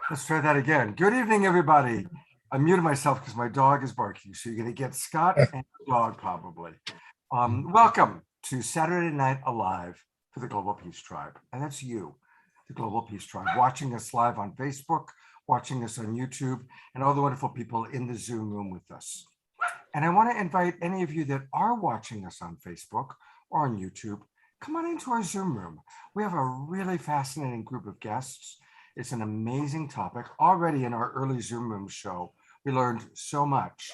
Let's try that again. Good evening, everybody. I muted myself because my dog is barking, so you're going to get Scott and the dog probably. Welcome to Saturday Night Alive for the Global Peace Tribe. And that's you, the Global Peace Tribe, watching us live on Facebook, watching us on YouTube, and all the wonderful people in the Zoom room with us. And I want to invite any of you that are watching us on Facebook or on YouTube, come on into our Zoom room. We have a really fascinating group of guests. It's an amazing topic. Already in our early Zoom room show, we learned so much.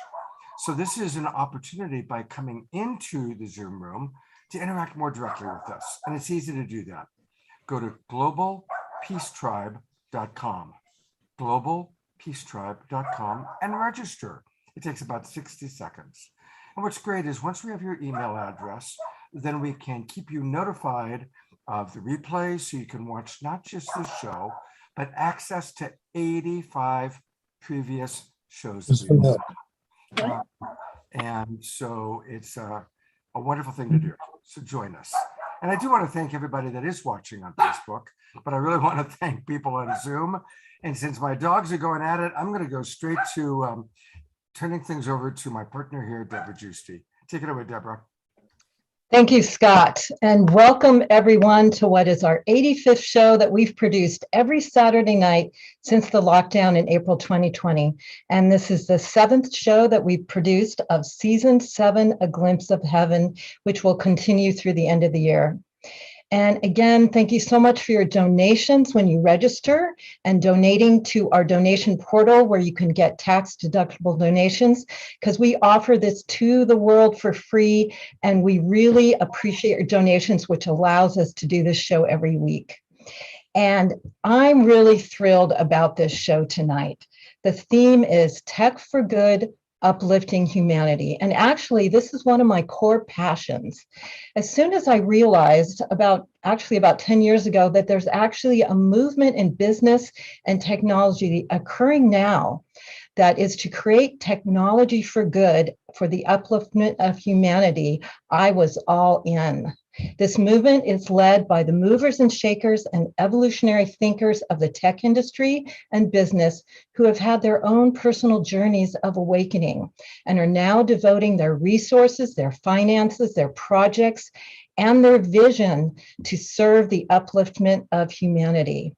So this is an opportunity by coming into the Zoom room to interact more directly with us. And it's easy to do that. Go to globalpeacetribe.com, globalpeacetribe.com, and register. It takes about 60 seconds. And what's great is once we have your email address, then we can keep you notified of the replay so you can watch not just this show, but access to 85 previous shows that we've done. And so it's a wonderful thing to do. So join us. And I do want to thank everybody that is watching on Facebook, but I really want to thank people on Zoom. And since my dogs are going at it, I'm going to go straight to turning things over to my partner here, Deborah Giusti. Take it away, Deborah. Thank you, Scott, and welcome everyone to what is our 85th show that we've produced every Saturday night since the lockdown in April 2020. And this is the 7th show that we've produced of season 7, A Glimpse of Heaven, which will continue through the end of the year. And again, thank you so much for your donations when you register and donating to our donation portal where you can get tax-deductible donations, because we offer this to the world for free. And we really appreciate your donations, which allows us to do this show every week. And I'm really thrilled about this show tonight. The theme is Tech for Good, Uplifting Humanity. And actually, this is one of my core passions. As soon as I realized about 10 years ago that there's actually a movement in business and technology occurring now that is to create technology for good for the upliftment of humanity, I was all in. This movement is led by the movers and shakers and evolutionary thinkers of the tech industry and business who have had their own personal journeys of awakening and are now devoting their resources, their finances, their projects, and their vision to serve the upliftment of humanity.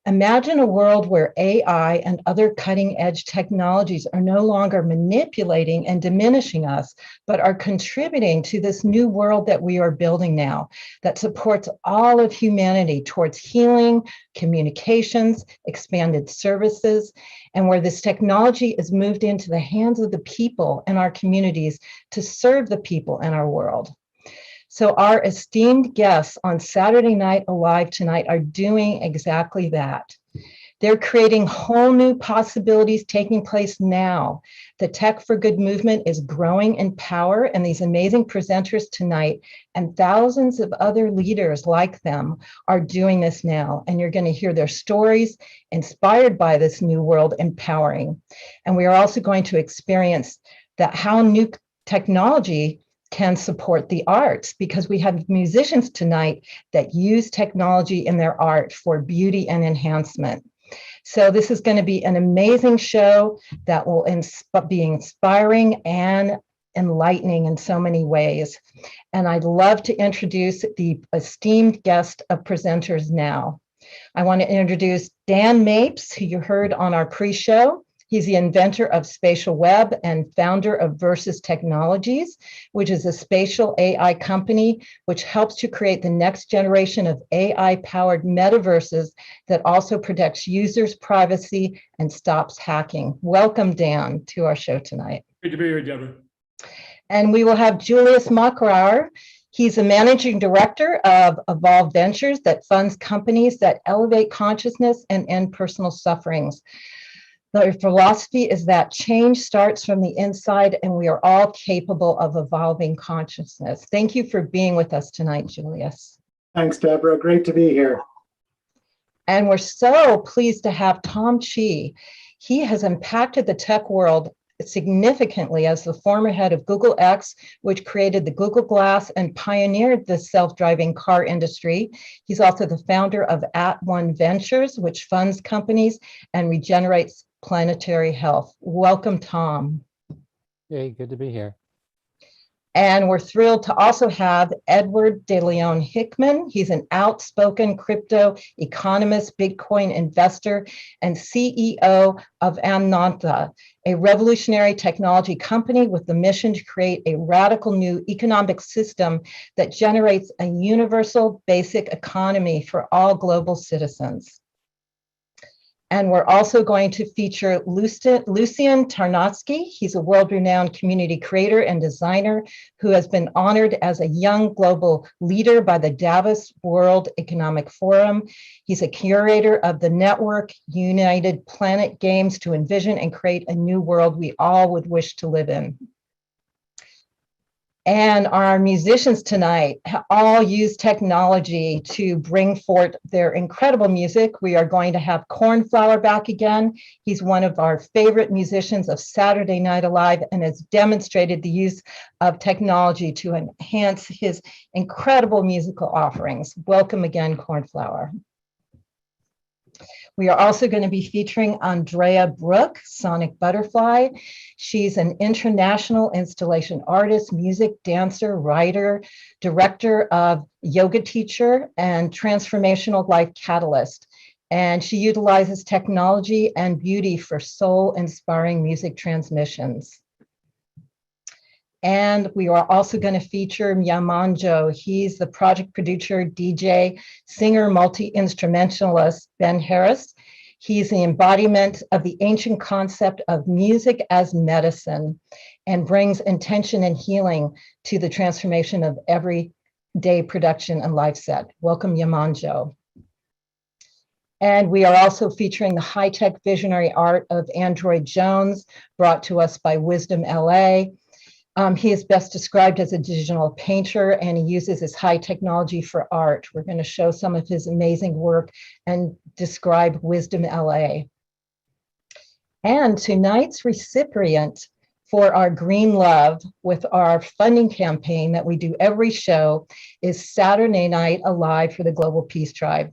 Imagine a world where AI and other cutting-edge technologies are no longer manipulating and diminishing us, but are contributing to this new world that we are building now that supports all of humanity towards healing, communications, expanded services, and where this technology is moved into the hands of the people in our communities to serve the people in our world. So our esteemed guests on Saturday Night Alive tonight are doing exactly that. They're creating whole new possibilities taking place now. The Tech for Good movement is growing in power, and these amazing presenters tonight and thousands of other leaders like them are doing this now. And you're going to hear their stories inspired by this new world empowering. And we are also going to experience that how new technology can support the arts, because we have musicians tonight that use technology in their art for beauty and enhancement. So this is going to be an amazing show that will be inspiring and enlightening in so many ways. And I'd love to introduce the esteemed guest of presenters now. I want to introduce Dan Mapes, who you heard on our pre-show. He's the inventor of Spatial Web and founder of Versus Technologies, which is a spatial AI company which helps to create the next generation of AI-powered metaverses that also protects users' privacy and stops hacking. Welcome, Dan, to our show tonight. Great to be here, Deborah. And we will have Julius Makarauer. He's a managing director of Evolve Ventures that funds companies that elevate consciousness and end personal sufferings. Their philosophy is that change starts from the inside, and we are all capable of evolving consciousness. Thank you for being with us tonight, Julius. Thanks, Deborah. Great to be here. And we're so pleased to have Tom Chi. He has impacted the tech world significantly as the former head of Google X, which created the Google Glass and pioneered the self-driving car industry. He's also the founder of @One Ventures, which funds companies and regenerates planetary health. Welcome, Tom. Hey, good to be here. And we're thrilled to also have Edward De Leon Hickman. He's an outspoken crypto economist, Bitcoin investor, and CEO of Amnonta, a revolutionary technology company with the mission to create a radical new economic system that generates a universal basic economy for all global citizens. And we're also going to feature Lucian Tarnotsky. He's a world-renowned community creator and designer who has been honored as a young global leader by the Davos World Economic Forum. He's a curator of the network United Planet Games to envision and create a new world we all would wish to live in. And our musicians tonight all use technology to bring forth their incredible music. We are going to have Cornflower back again. He's one of our favorite musicians of Saturday Night Alive and has demonstrated the use of technology to enhance his incredible musical offerings. Welcome again, Cornflower. We are also going to be featuring Andrea Brook, Sonic Butterfly. She's an international installation artist, music, dancer, writer, director of yoga teacher, and transformational life catalyst. And she utilizes technology and beauty for soul-inspiring music transmissions. And we are also going to feature Yamanjo. He's the project producer, DJ, singer, multi-instrumentalist, Ben Harris. He's the embodiment of the ancient concept of music as medicine and brings intention and healing to the transformation of everyday production and life set. Welcome, Yamanjo. And we are also featuring the high-tech visionary art of Android Jones, brought to us by Wisdom LA. He is best described as a digital painter, and he uses his high technology for art. We're going to show some of his amazing work and describe Wisdom LA. And tonight's recipient for our Green Love with our funding campaign that we do every show is Saturday Night Alive for the Global Peace Tribe.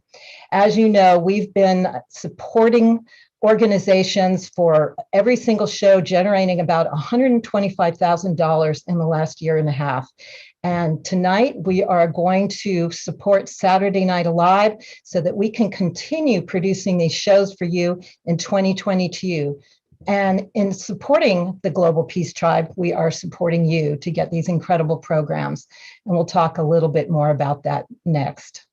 As you know, we've been supporting organizations for every single show, generating about $125,000 in the last year and a half. And tonight we are going to support Saturday Night Alive so that we can continue producing these shows for you in 2022. And in supporting the Global Peace Tribe, we are supporting you to get these incredible programs. And we'll talk a little bit more about that next.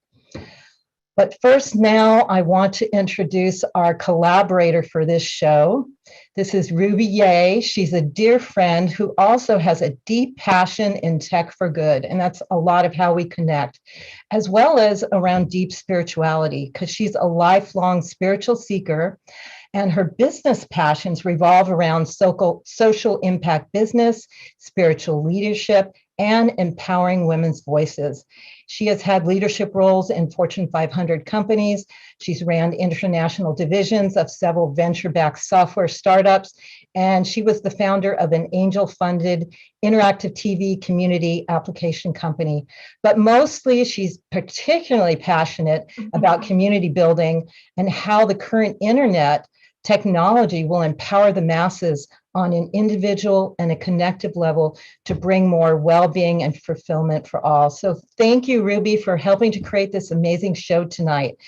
But first, now I want to introduce our collaborator for this show. This is Ruby Ye. She's a dear friend who also has a deep passion in tech for good. And that's a lot of how we connect, as well as around deep spirituality, because she's a lifelong spiritual seeker. And her business passions revolve around social impact business, spiritual leadership, and empowering women's voices. She has had leadership roles in Fortune 500 companies. She's ran international divisions of several venture-backed software startups, and she was the founder of an angel-funded interactive TV community application company. But mostly, she's particularly passionate about community building and how the current internet technology will empower the masses on an individual and a connective level to bring more well-being and fulfillment for all. So thank you, Ruby, for helping to create this amazing show tonight.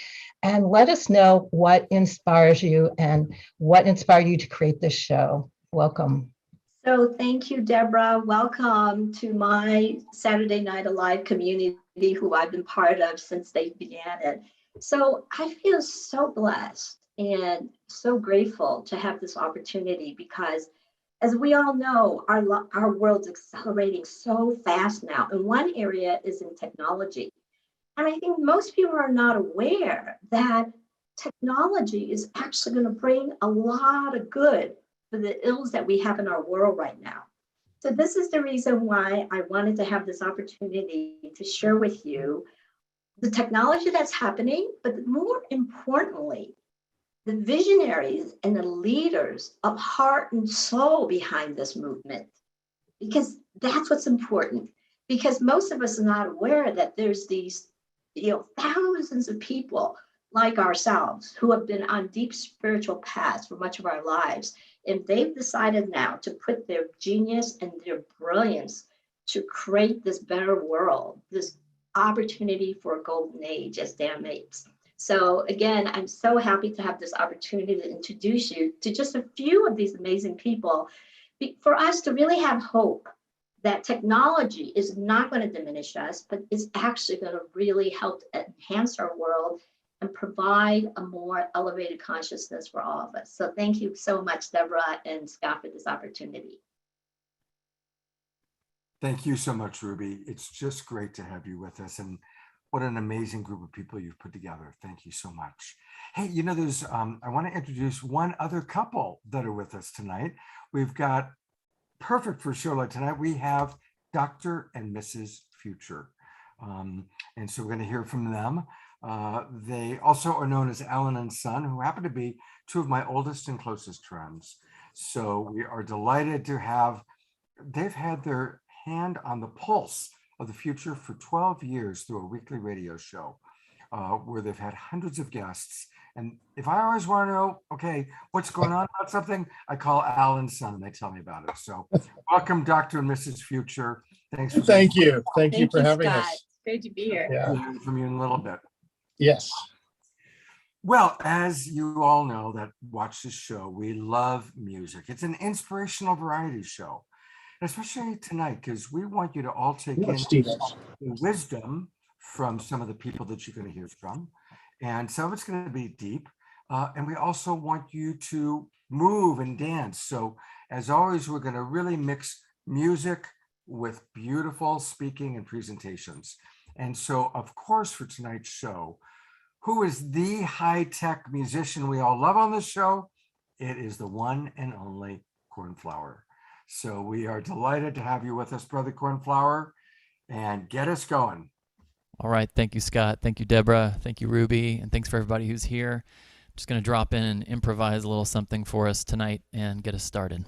And let us know what inspires you and what inspired you to create this show. Welcome. So thank you, Deborah. Welcome to my Saturday Night Alive community, who I've been part of since they began it. So I feel so blessed and so grateful to have this opportunity because, as we all know, our world's accelerating so fast now. And one area is in technology. And I think most people are not aware that technology is actually going to bring a lot of good for the ills that we have in our world right now. So this is the reason why I wanted to have this opportunity to share with you the technology that's happening, but more importantly, the visionaries and the leaders of heart and soul behind this movement, because that's what's important. Because most of us are not aware that there's these, thousands of people like ourselves who have been on deep spiritual paths for much of our lives. And they've decided now to put their genius and their brilliance to create this better world, this opportunity for a golden age, as Dan makes. So again, I'm so happy to have this opportunity to introduce you to just a few of these amazing people for us to really have hope that technology is not going to diminish us, but is actually going to really help enhance our world and provide a more elevated consciousness for all of us. So thank you so much, Deborah and Scott, for this opportunity. Thank you so much, Ruby. It's just great to have you with us. And what an amazing group of people you've put together. Thank you so much. Hey, there's, I want to introduce one other couple that are with us tonight. We've got, perfect for a show like tonight, we have Dr. and Mrs. Future. And so we're going to hear from them. They also are known as Alan and Son, who happen to be two of my oldest and closest friends. So we are delighted to have, they've had their hand on the pulse of the future for 12 years through a weekly radio show where they've had hundreds of guests. And if I always want to know, okay, what's going on about something, I call Alan's son and they tell me about it. So welcome, Dr. and Mrs. Future. Thanks. Thank you. Thank you for having Scott. us. Great to be here. Yeah. We'll hear from you in a little bit. Yes. Well, as you all know that watch this show, we love music. It's an inspirational variety show, especially tonight, because we want you to all take in the wisdom from some of the people that you're going to hear from. And some of it's going to be deep. And we also want you to move and dance. So as always, we're going to really mix music with beautiful speaking and presentations. And so, of course, for tonight's show, who is the high-tech musician we all love on this show? It is the one and only Cornflower. So we are delighted to have you with us, Brother Cornflower, and get us going. All right. Thank you, Scott. Thank you, Deborah. Thank you, Ruby. And thanks for everybody who's here. I'm just going to drop in and improvise a little something for us tonight and get us started.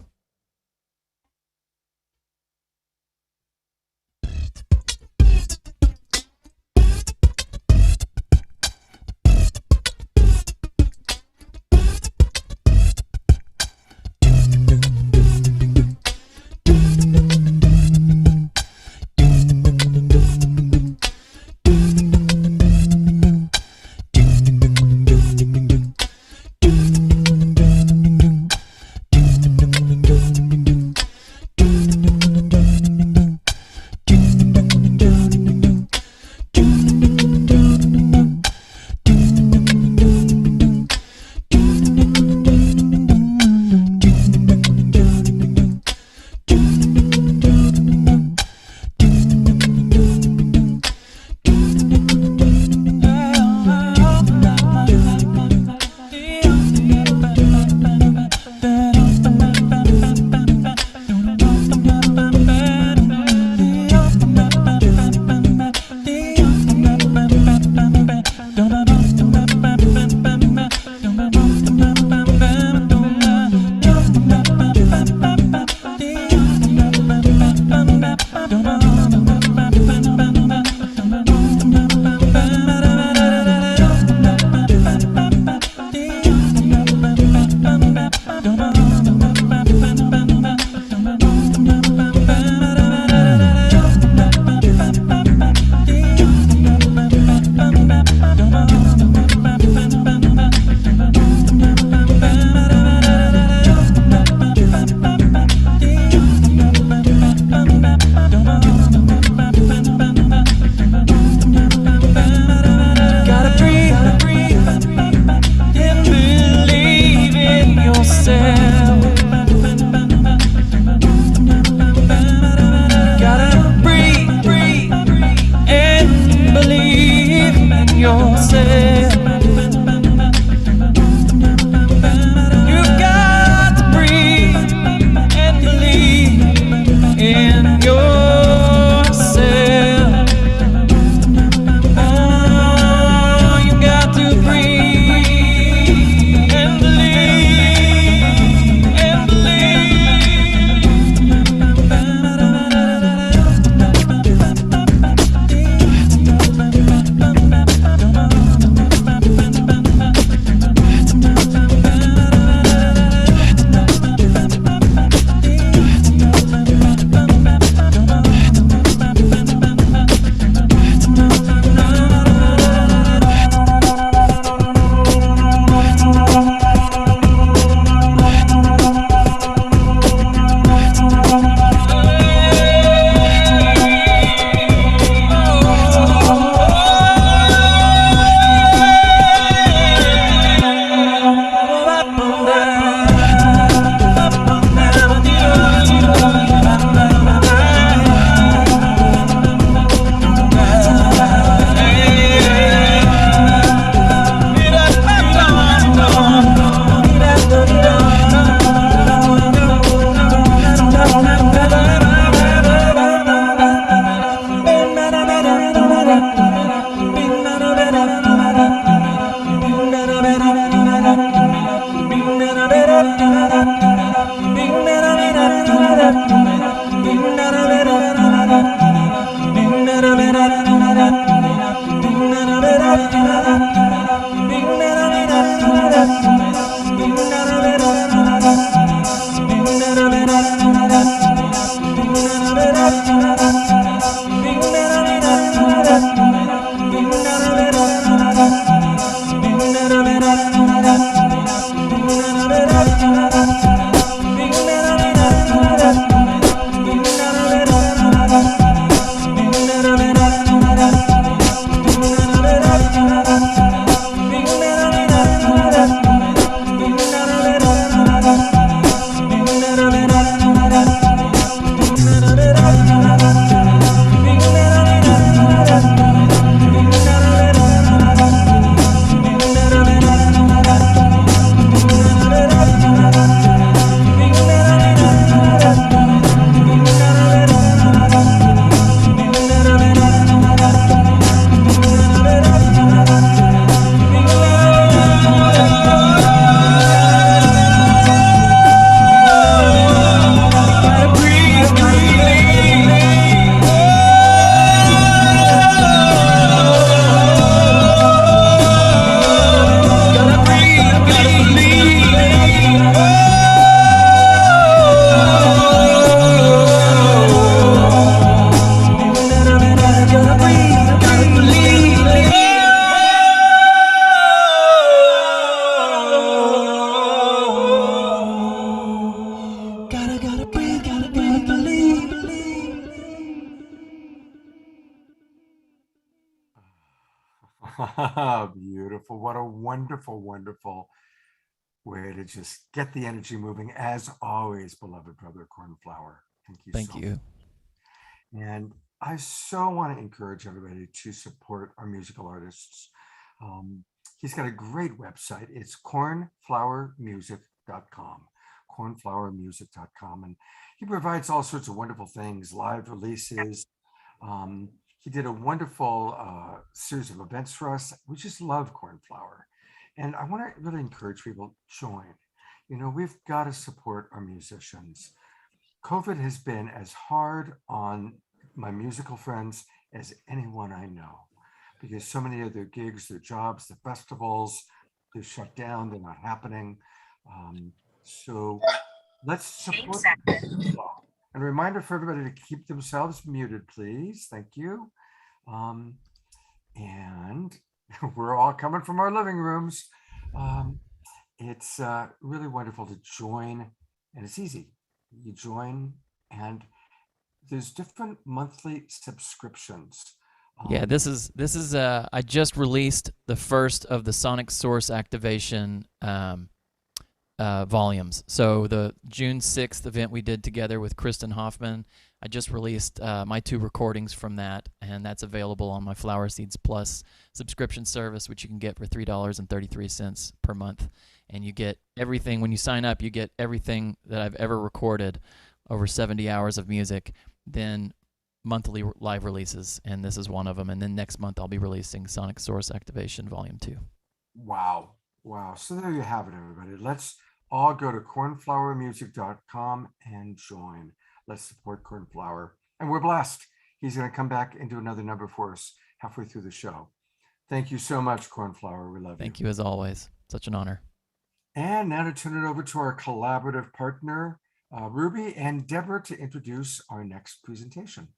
Beautiful. What a wonderful, wonderful way to just get the energy moving. As always, beloved brother Cornflower. Thank you Thank so you. much. And I so want to encourage everybody to support our musical artists. He's got a great website. It's cornflowermusic.com. Cornflowermusic.com. And he provides all sorts of wonderful things, live releases. He did a wonderful series of events for us. We just love Cornflower. And I want to really encourage people to join. You know, we've got to support our musicians. COVID has been as hard on my musical friends as anyone I know, because so many of their gigs, their jobs, the festivals, they're shut down, they're not happening. So let's support them. And a reminder for everybody to keep themselves muted, please. Thank you. And we're all coming from our living rooms. It's really wonderful to join, and it's easy. You join, and there's different monthly subscriptions. Yeah, this is I just released the first of the Sonic Source activation volumes. So the June 6th event we did together with Kristen Hoffman, I just released my 2 recordings from that, and that's available on my Flower Seeds Plus subscription service, which you can get for $3.33 per month. And you get everything. When you sign up, you get everything that I've ever recorded, over 70 hours of music, then monthly live releases, and this is one of them. And then next month I'll be releasing Sonic Source Activation Volume 2. Wow. Wow. So there you have it, everybody. Let's all go to cornflowermusic.com and join. Let's support Cornflower. And we're blessed. He's going to come back and do another number for us halfway through the show. Thank you so much, Cornflower. We love you. Thank you as always. Such an honor. And now to turn it over to our collaborative partner, Ruby and Deborah, to introduce our next presentation.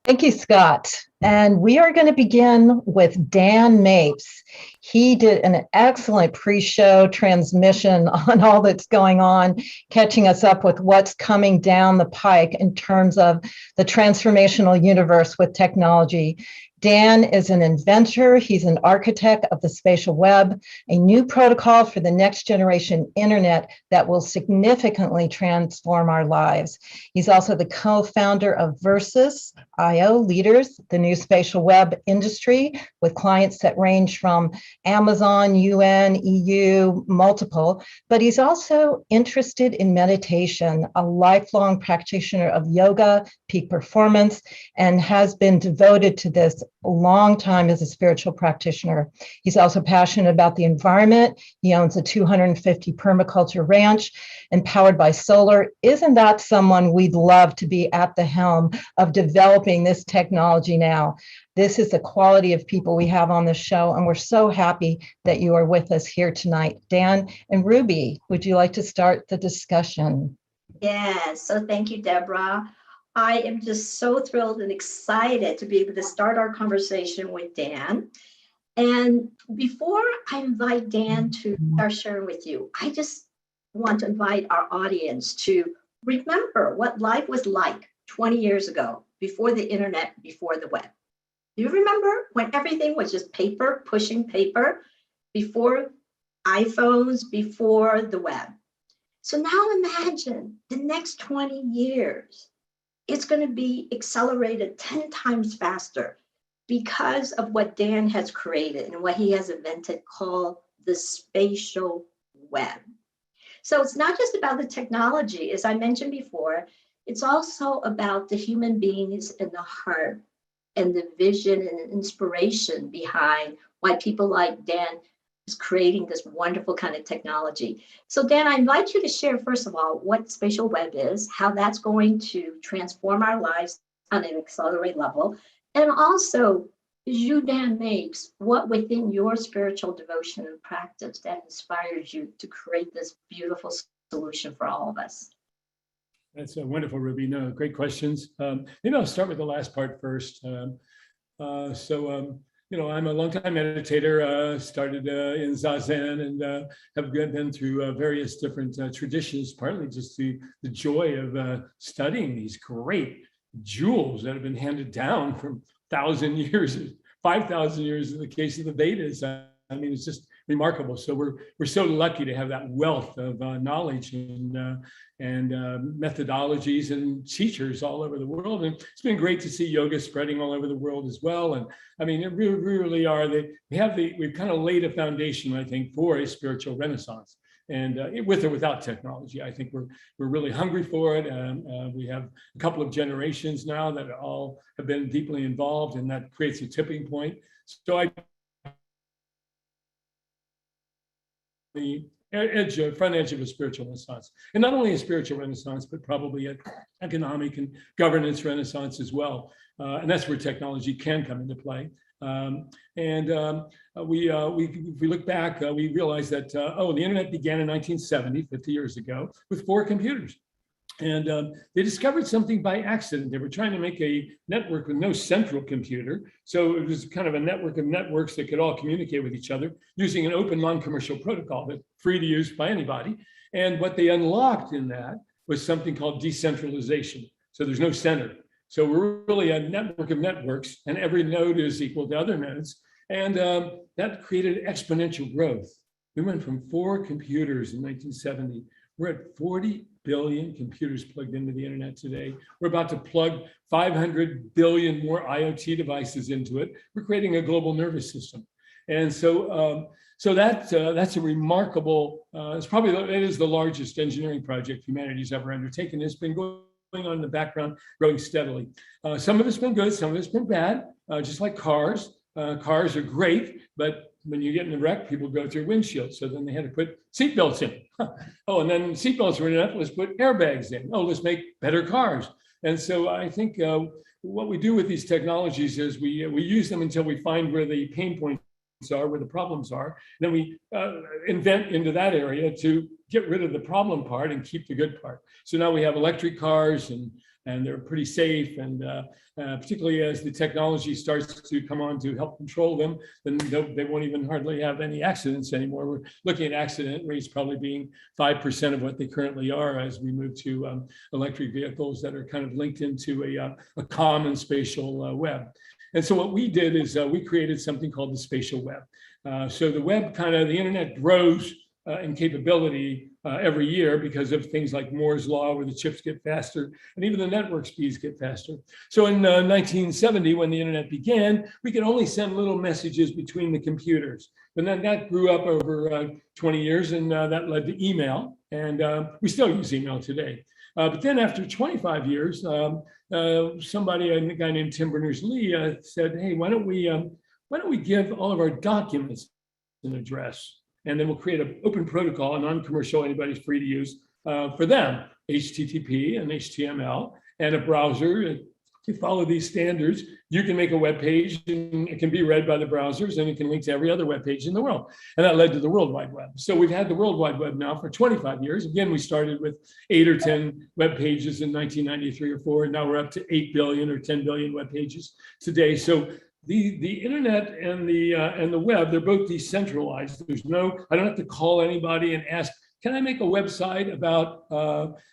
Thank you, Scott. And we are going to begin with Dan Mapes. He did an excellent pre-show transmission on all that's going on, catching us up with what's coming down the pike in terms of the transformational universe with technology. Dan is an inventor. He's an architect of the spatial web, a new protocol for the next generation internet that will significantly transform our lives. He's also the co-founder of Versus.io Leaders, the new spatial web industry, with clients that range from Amazon, UN, EU, multiple. But he's also interested in meditation, a lifelong practitioner of yoga, peak performance, and has been devoted to this a long time as a spiritual practitioner. He's also passionate about the environment. He owns a 250 permaculture ranch and powered by solar. Isn't that someone we'd love to be at the helm of developing this technology now? This is the quality of people we have on the show, and we're so happy that you are with us here tonight. Dan and Ruby, would you like to start the discussion? Yes, so thank you, Deborah. I am just so thrilled and excited to be able to start our conversation with Dan. And before I invite Dan to start sharing with you, I just want to invite our audience to remember what life was like 20 years ago, before the internet, before the web. Do you remember when everything was just paper, pushing paper, before iPhones, before the web? So now imagine the next 20 years. It's going to be accelerated 10 times faster because of what Dan has created and what he has invented called the spatial web. So it's not just about the technology, as I mentioned before, it's also about the human beings and the heart and the vision and inspiration behind why people like Dan is creating this wonderful kind of technology. So Dan, I invite you to share, first of all, what spatial web is, how that's going to transform our lives on an accelerated level, and also, you, Dan Mapes, what within your spiritual devotion and practice that inspires you to create this beautiful solution for all of us? That's wonderful, Ruby. No, great questions. Maybe I'll start with the last part first. I'm a longtime meditator, started in Zazen, and have been through various different traditions, partly just the joy of studying these great jewels that have been handed down from 1,000 years, 5,000 years in the case of the Vedas. I mean, it's just remarkable. So we're so lucky to have that wealth of knowledge and methodologies and teachers all over the world. And it's been great to see yoga spreading all over the world as well. And I mean, it really are. We've kind of laid a foundation, I think, for a spiritual renaissance. And with or without technology, I think we're really hungry for it. We have a couple of generations now that all have been deeply involved, and that creates a tipping point. So the front edge of a spiritual renaissance, and not only a spiritual renaissance, but probably an economic and governance renaissance as well. And that's where technology can come into play. If we look back, we realized that, the internet began in 1970, 50 years ago, with 4 computers. And they discovered something by accident. They were trying to make a network with no central computer. So it was kind of a network of networks that could all communicate with each other using an open non-commercial protocol that's free to use by anybody. And what they unlocked in that was something called decentralization. So there's no center. So we're really a network of networks, and every node is equal to other nodes. And that created exponential growth. We went from 4 computers in 1970. We're at 40 billion computers plugged into the internet today. We're about to plug 500 billion more IoT devices into it. We're creating a global nervous system. And so that's a remarkable, it is the largest engineering project humanity's ever undertaken. It's been going on in the background, growing steadily. Some of it's been good, some of it's been bad, just like cars. Cars are great, but when you get in a wreck, people go through windshields. So then they had to put seatbelts in. Oh, and then seatbelts were enough. Let's put airbags in. Oh, let's make better cars. And so I think what we do with these technologies is we use them until we find where the pain points are, where the problems are. Then we invent into that area to get rid of the problem part and keep the good part. So now we have electric cars, and they're pretty safe. And particularly as the technology starts to come on to help control them, then they won't even hardly have any accidents anymore. We're looking at accident rates probably being 5% of what they currently are as we move to electric vehicles that are kind of linked into a common spatial web. And so what we did is we created something called the spatial web. So the web the internet grows in capability every year because of things like Moore's law, where the chips get faster and even the network speeds get faster. So in 1970, when the internet began, we could only send little messages between the computers. And then that grew up over 20 years, and that led to email. And we still use email today. But then after 25 years, somebody, a guy named Tim Berners-Lee, said, hey, why don't we give all of our documents an address? And then we'll create an open protocol, a non-commercial, anybody's free to use for them, HTTP and HTML, and a browser. To follow these standards, you can make a web page, and it can be read by the browsers, and it can link to every other web page in the world. And that led to the World Wide Web. So we've had the World Wide Web now for 25 years. Again, we started with 8 or 10 web pages in 1993 or 4, and now we're up to 8 billion or 10 billion web pages today. So the internet and the web, they're both decentralized. I don't have to call anybody and ask, can I make a website about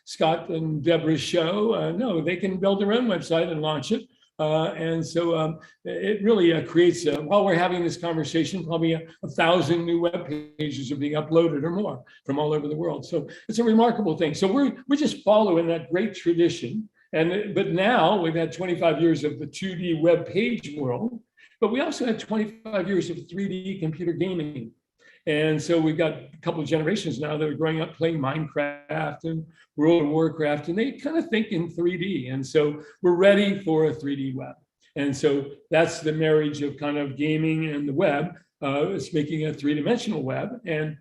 Scott and Deborah's show? No, they can build their own website and launch it. And so it really creates, while we're having this conversation, probably 1,000 new web pages are being uploaded or more from all over the world. So it's a remarkable thing. So we're just following that great tradition. But now we've had 25 years of the 2D web page world, but we also had 25 years of 3D computer gaming. And so we've got a couple of generations now that are growing up playing Minecraft and World of Warcraft, and they kind of think in 3D. And so we're ready for a 3D web. And so that's the marriage of kind of gaming and the web. It's making a 3-dimensional web. And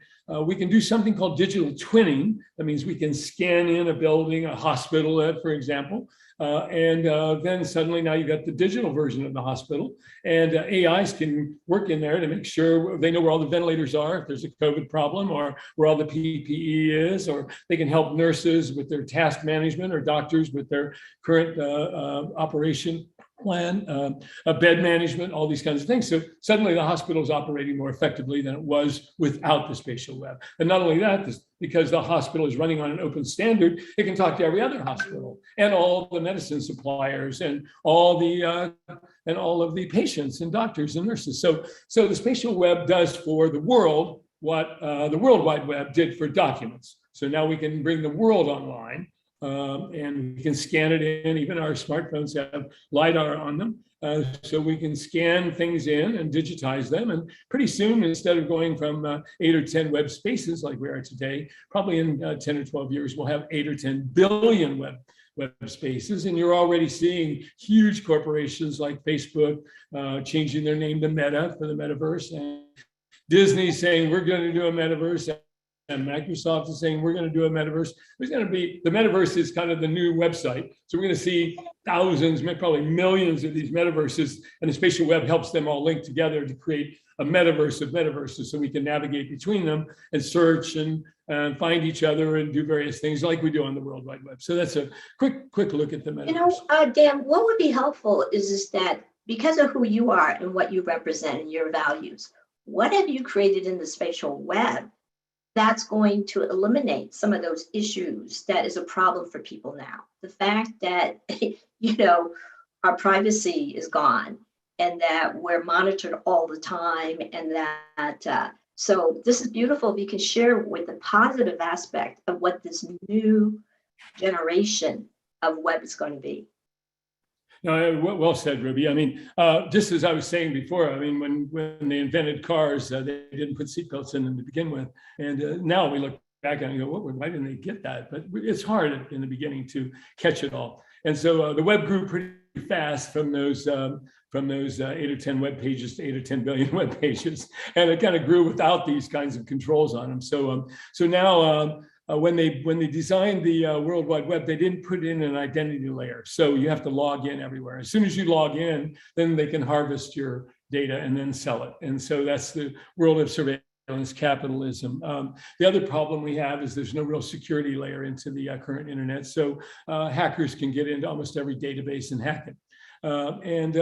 we can do something called digital twinning. That means we can scan in a building, a hospital, for example. And then suddenly now you've got the digital version of the hospital, and AIs can work in there to make sure they know where all the ventilators are, if there's a COVID problem, or where all the PPE is, or they can help nurses with their task management or doctors with their current operation. plan, bed management, all these kinds of things. So suddenly the hospital is operating more effectively than it was without the spatial web. And not only that, because the hospital is running on an open standard, it can talk to every other hospital and all the medicine suppliers and all of the patients and doctors and nurses. So the spatial web does for the world what the World Wide Web did for documents. So now we can bring the world online. And we can scan it in. Even our smartphones have LiDAR on them. So we can scan things in and digitize them. And pretty soon, instead of going from 8 or 10 web spaces like we are today, probably in 10 or 12 years, we'll have 8 or 10 billion web spaces. And you're already seeing huge corporations like Facebook changing their name to Meta for the metaverse. And Disney saying, we're going to do a metaverse. And Microsoft is saying, we're going to do a metaverse. There's going to be, the metaverse is kind of the new website. So we're going to see thousands, probably millions of these metaverses, and the spatial web helps them all link together to create a metaverse of metaverses so we can navigate between them and search and find each other and do various things like we do on the World Wide Web. So that's a quick look at the metaverse. Dan, what would be helpful is that because of who you are and what you represent and your values, what have you created in the spatial web that's going to eliminate some of those issues that is a problem for people now? The fact that, our privacy is gone and that we're monitored all the time, and that, so this is beautiful if you can share with the positive aspect of what this new generation of web is going to be. No, well said, Ruby. I mean, just as I was saying before, I mean, when they invented cars, they didn't put seatbelts in them to begin with. And now we look back and go, why didn't they get that? But it's hard in the beginning to catch it all. And so the web grew pretty fast from those 8 or 10 web pages to 8 or 10 billion web pages. And it kind of grew without these kinds of controls on them. So now, when they designed the World Wide Web, they didn't put in an identity layer. So you have to log in everywhere. As soon as you log in, then they can harvest your data and then sell it. And so that's the world of surveillance capitalism. The other problem we have is there's no real security layer into the current internet. So hackers can get into almost every database and hack it. And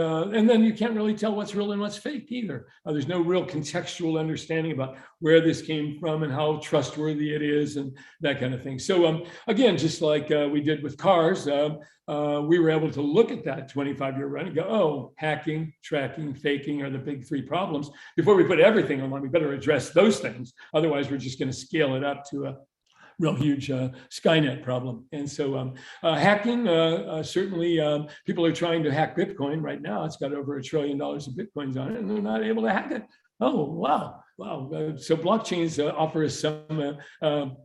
then you can't really tell what's real and what's fake either. There's no real contextual understanding about where this came from and how trustworthy it is and that kind of thing. So again, just like we did with cars, we were able to look at that 25-year run and go, oh, hacking, tracking, faking are the big 3 problems. Before we put everything online, we better address those things. Otherwise, we're just going to scale it up to a real huge Skynet problem. And so hacking, certainly people are trying to hack Bitcoin right now. It's got over $1 trillion of Bitcoins on it, and they're not able to hack it. Oh, wow. So blockchains offer us some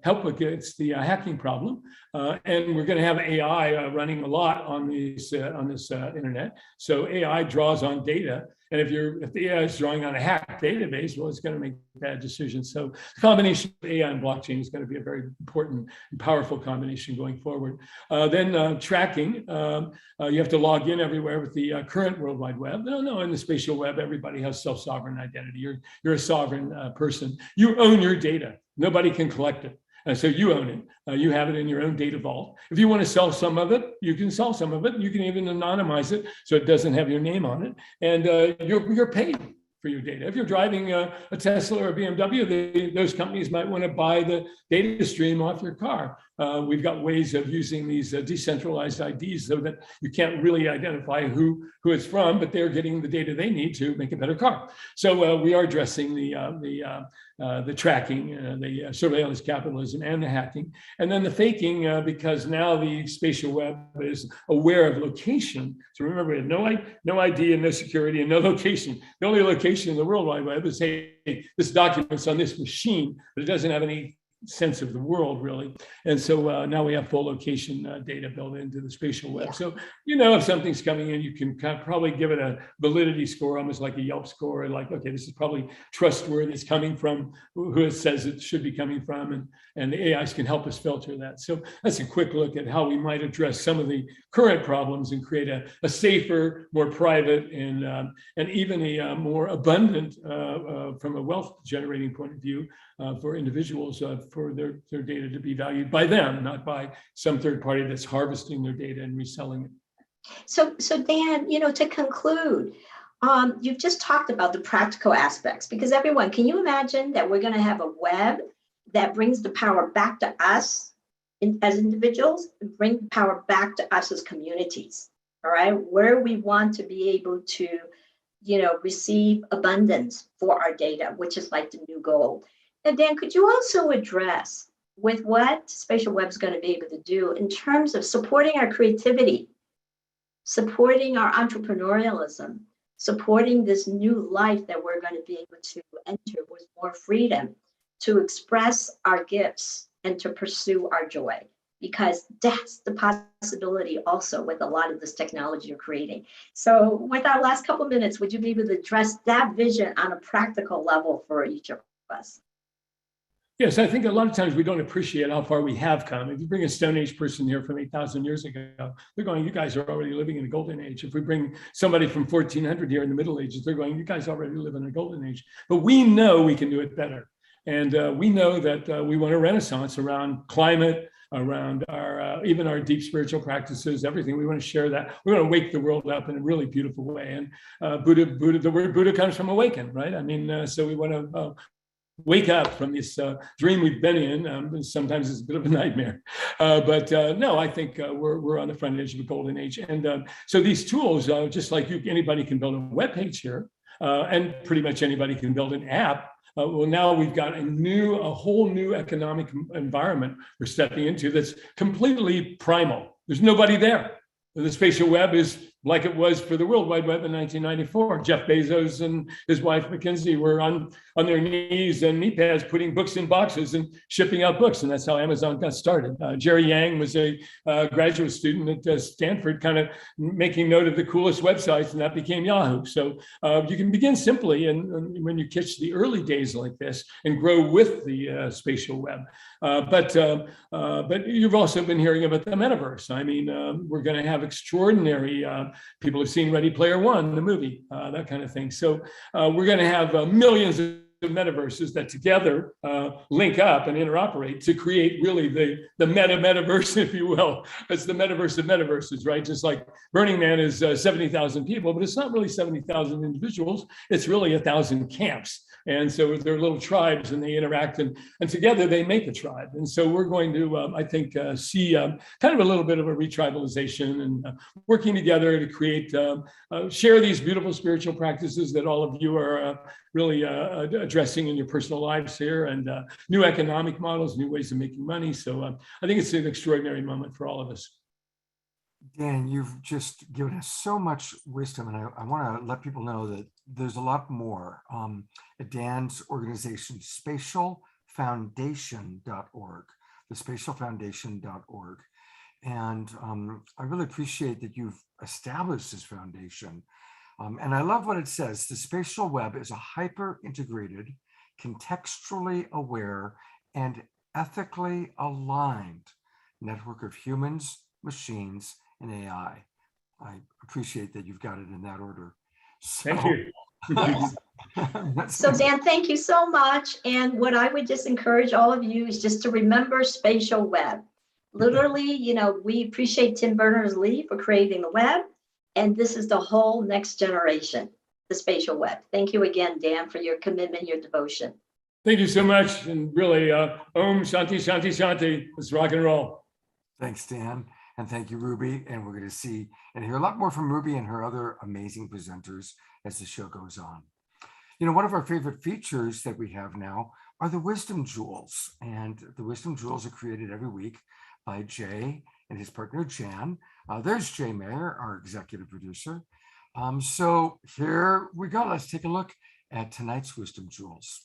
help against the hacking problem. And we're going to have AI running a lot on this internet. So AI draws on data. And if the AI is drawing on a hacked database, well, it's going to make bad decisions. So the combination of AI and blockchain is going to be a very important and powerful combination going forward. Then tracking, you have to log in everywhere with the current World Wide Web. No, in the spatial web, everybody has self-sovereign identity. You're a sovereign person. You own your data. Nobody can collect it. So you own it. You have it in your own data vault. If you want to sell some of it, you can sell some of it. You can even anonymize it so it doesn't have your name on it. And you're paid for your data. If you're driving a Tesla or a BMW, those companies might want to buy the data stream off your car. We've got ways of using these decentralized IDs so that you can't really identify who it's from, but they're getting the data they need to make a better car. So we are addressing the tracking, the surveillance capitalism, and the hacking, and then the faking, because now the spatial web is aware of location. So remember, we have no ID and no security and no location. The only location in the World Wide Web is, hey, this document's on this machine, but it doesn't have any sense of the world, really. And so now we have full location data built into the spatial web. Yeah. So, if something's coming in, you can probably give it a validity score, almost like a Yelp score, like, okay, this is probably trustworthy. It's coming from who it says it should be coming from. And the AIs can help us filter that. So that's a quick look at how we might address some of the current problems and create a safer, more private, and even a more abundant, from a wealth generating point of view, for individuals, for their data to be valued by them, not by some third party that's harvesting their data and reselling it. So Dan, to conclude, you've just talked about the practical aspects, because everyone, can you imagine that we're going to have a web that brings the power back to us as individuals, and bring the power back to us as communities, all right? Where we want to be able to, receive abundance for our data, which is like the new goal. And Dan, could you also address with what spatial web is going to be able to do in terms of supporting our creativity, supporting our entrepreneurialism, supporting this new life that we're going to be able to enter with more freedom to express our gifts and to pursue our joy? Because that's the possibility also with a lot of this technology you're creating. So with our last couple of minutes, would you be able to address that vision on a practical level for each of us? Yes, I think a lot of times we don't appreciate how far we have come. If you bring a Stone Age person here from 8,000 years ago, they're going, you guys are already living in a golden age. If we bring somebody from 1400 here in the Middle Ages, they're going, you guys already live in a golden age. But we know we can do it better. And we know that we want a renaissance around climate, around our even our deep spiritual practices, everything. We want to share that. We want to wake the world up in a really beautiful way. And Buddha, the word Buddha comes from awaken, right? I mean, so we want to wake up from this dream we've been in. Sometimes it's a bit of a nightmare, but no, I think we're on the front edge of a golden age. And so these tools, just like anybody can build a web page here, and pretty much anybody can build an app. Well, now we've got a whole new economic environment we're stepping into that's completely primal. There's nobody there. The spatial web is like it was for the World Wide Web in 1994. Jeff Bezos and his wife Mackenzie were on their knees and knee pads putting books in boxes and shipping out books, and that's how Amazon got started. Jerry Yang was a graduate student at Stanford, kind of making note of the coolest websites, and that became Yahoo. So you can begin simply, and when you catch the early days like this, and grow with the spatial web. But you've also been hearing about the metaverse. I mean, we're going to have extraordinary. People have seen Ready Player One, the movie, that kind of thing. So we're going to have millions of metaverses that together link up and interoperate to create really the metaverse, if you will. It's the metaverse of metaverses, right? Just like Burning Man is 70,000 people, but it's not really 70,000 individuals. It's really 1,000 camps. And so they're little tribes, and they interact, and together they make a tribe. And so we're going to, I think, see kind of a little bit of a retribalization and working together to create, share these beautiful spiritual practices that all of you are really addressing in your personal lives here, and new economic models, new ways of making money. So I think it's an extraordinary moment for all of us. Dan, you've just given us so much wisdom, and I want to let people know that there's a lot more at Dan's organization, spatialfoundation.org, the spatialfoundation.org. And I really appreciate that you've established this foundation. And I love what it says. The spatial web is a hyper-integrated, contextually aware, and ethically aligned network of humans, machines, and AI. I appreciate that you've got it in that order. So, Thank you. So Dan, thank you so much. And what I would just encourage all of you is just to remember spatial web. Literally, we appreciate Tim Berners-Lee for creating the web. And this is the whole next generation, the spatial web. Thank you again, Dan, for your commitment, your devotion. Thank you so much. And really, Om Shanti, Shanti, Shanti. Let's rock and roll. Thanks, Dan. And thank you, Ruby. And we're going to see and hear a lot more from Ruby and her other amazing presenters as the show goes on. One of our favorite features that we have now are the Wisdom Jewels. And the Wisdom Jewels are created every week by Jay and his partner, Jan. There's Jay Mayer, our executive producer. So here we go. Let's take a look at tonight's Wisdom Jewels.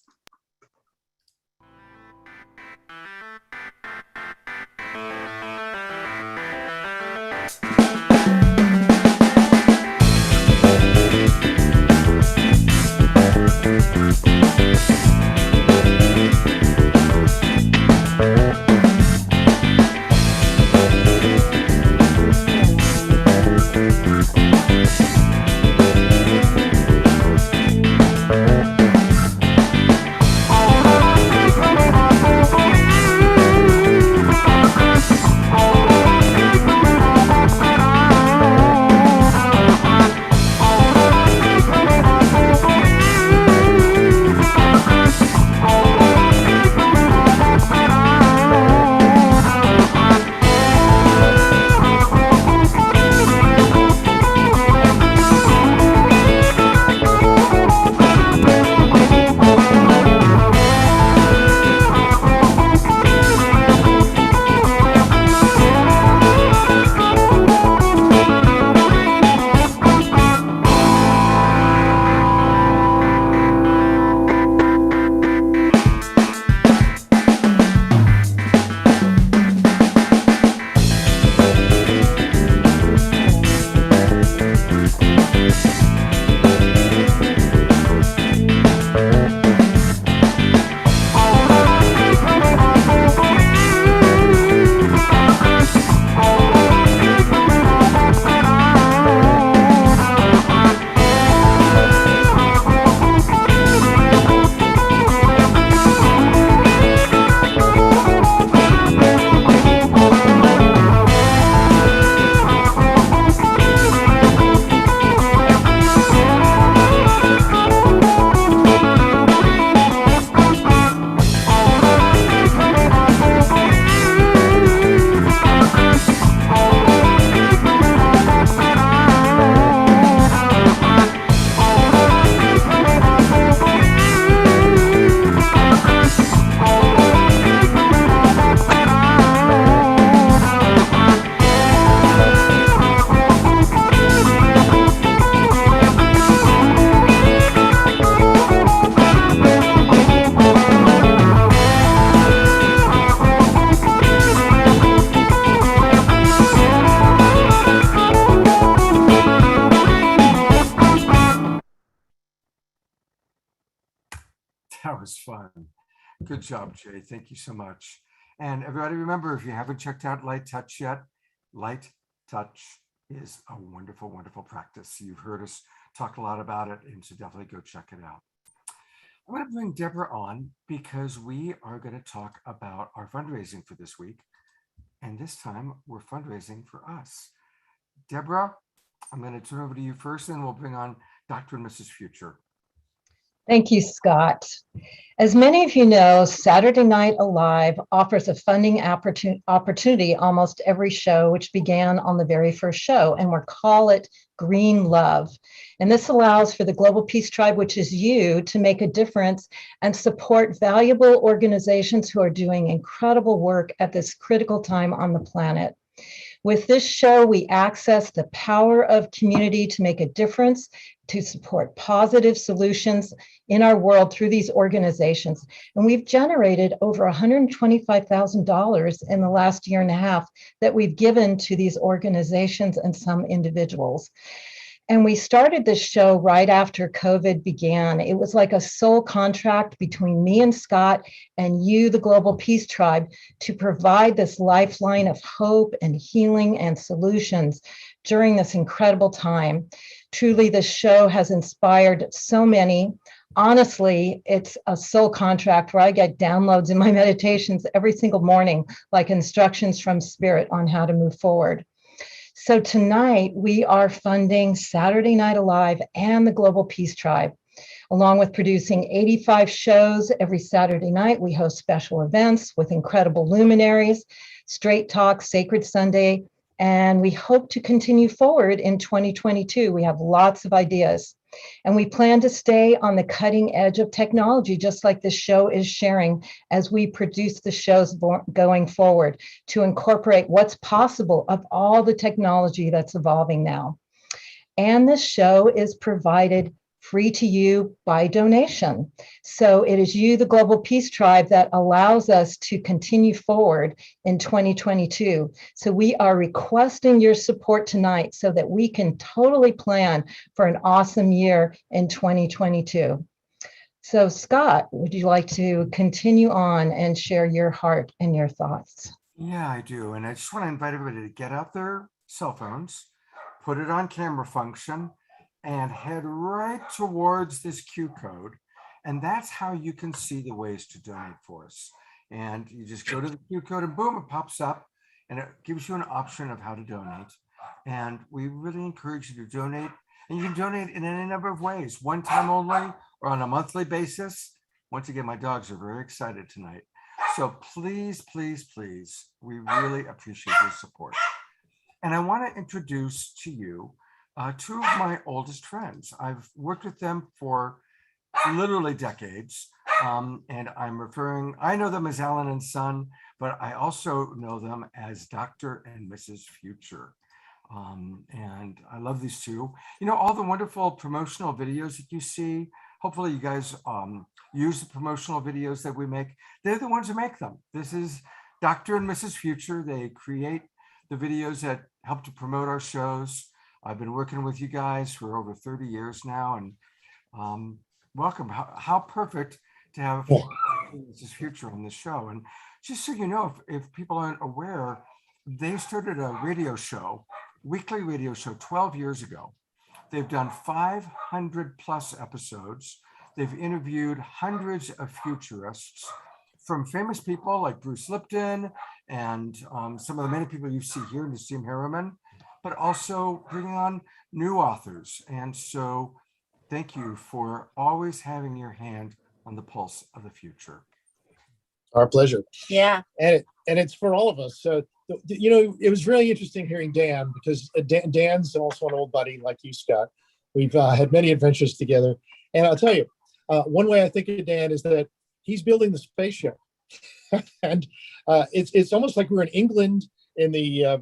was fun. Good job, Jay. Thank you so much. And everybody remember, if you haven't checked out Light Touch yet, Light Touch is a wonderful, wonderful practice. You've heard us talk a lot about it, and so definitely go check it out. I'm going to bring Deborah on because we are going to talk about our fundraising for this week. And this time we're fundraising for us. Deborah, I'm going to turn over to you first, and we'll bring on Dr. and Mrs. Future. Thank you, Scott. As many of you know, Saturday Night Alive offers a funding opportunity almost every show, which began on the very first show, and we call it Green Love. And this allows for the Global Peace Tribe, which is you, to make a difference and support valuable organizations who are doing incredible work at this critical time on the planet. With this show, we access the power of community to make a difference, to support positive solutions in our world through these organizations. And we've generated over $125,000 in the last year and a half that we've given to these organizations and some individuals. And we started this show right after COVID began. It was like a soul contract between me and Scott and you, the Global Peace Tribe, to provide this lifeline of hope and healing and solutions during this incredible time. Truly, this show has inspired so many. Honestly, it's a soul contract where I get downloads in my meditations every single morning, like instructions from Spirit on how to move forward. So tonight we are funding Saturday Night Alive and the Global Peace Tribe. Along with producing 85 shows every Saturday night, we host special events with incredible luminaries, Straight Talk, Sacred Sunday, and we hope to continue forward in 2022. We have lots of ideas. And we plan to stay on the cutting edge of technology, just like this show is sharing as we produce the shows going forward, to incorporate what's possible of all the technology that's evolving now. And this show is provided free to you by donation. So it is you, the Global Peace Tribe, that allows us to continue forward in 2022. So we are requesting your support tonight so that we can totally plan for an awesome year in 2022. So Scott, would you like to continue on and share your heart and your thoughts? Yeah, I do. And I just want to invite everybody to get out their cell phones, put it on camera function, and head right towards this Q code. And that's how you can see the ways to donate for us. And you just go to the Q code and boom, it pops up and it gives you an option of how to donate. And we really encourage you to donate. And you can donate in any number of ways, one time only or on a monthly basis. Once again, my dogs are very excited tonight. So please, please, please, we really appreciate your support. And I want to introduce to you two of my oldest friends. I've worked with them for literally decades. And I know them as Alan and Son, but I also know them as Dr. and Mrs. Future. And I love these two. You know, all the wonderful promotional videos that you see, hopefully you guys use the promotional videos that we make. They're the ones who make them. This is Dr. and Mrs. Future. They create the videos that help to promote our shows. I've been working with you guys for over 30 years now, and welcome. How perfect to have Mrs. Future on this show. And just so you know, if people aren't aware, they started a radio show, weekly radio show 12 years ago. They've done 500 plus episodes. They've interviewed hundreds of futurists, from famous people like Bruce Lipton and some of the many people you see here, Nassim Harriman, but also bringing on new authors. And so thank you for always having your hand on the pulse of the future. Our pleasure. Yeah. And it's for all of us. So, you know, it was really interesting hearing Dan, because Dan's also an old buddy like you, Scott. We've had many adventures together. And I'll tell you, one way I think of Dan is that he's building the spaceship. And it's almost like we're in England in the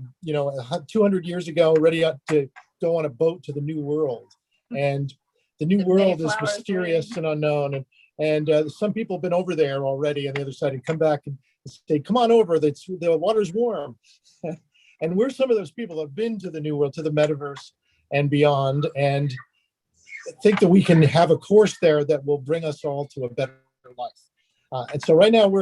200 years ago, ready to go on a boat to the new world. And the new world is mysterious and unknown, and some people have been over there already on the other side and come back and say, come on over, the water's warm. And we're some of those people that have been to the new world, to the metaverse and beyond, and think that we can have a course there that will bring us all to a better life. And so right now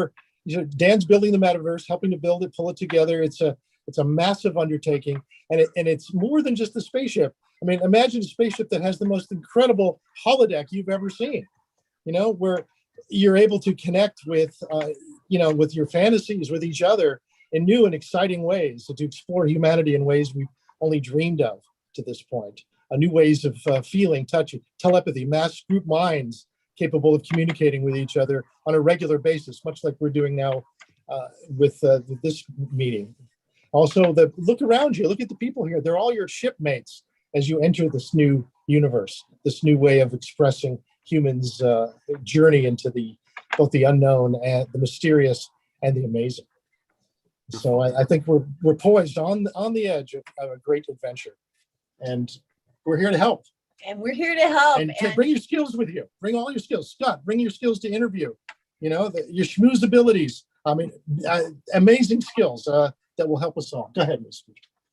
Dan's building the metaverse, helping to build it, pull it together. It's a massive undertaking, and it's more than just a spaceship. I mean, imagine a spaceship that has the most incredible holodeck you've ever seen, where you're able to connect with, with your fantasies with each other in new and exciting ways, to explore humanity in ways we've only dreamed of to this point. New ways of feeling, touching, telepathy, mass group minds capable of communicating with each other on a regular basis, much like we're doing now with this meeting. Also, look around you, look at the people here. They're all your shipmates as you enter this new universe, this new way of expressing humans' journey into both the unknown and the mysterious and the amazing. So I think we're poised on the edge of a great adventure, and we're here to help. And we're here to help. And bring your skills with you. Bring all your skills. Scott, bring your skills to interview. Your schmooze abilities. I mean, amazing skills that will help us all. Go ahead, Ms.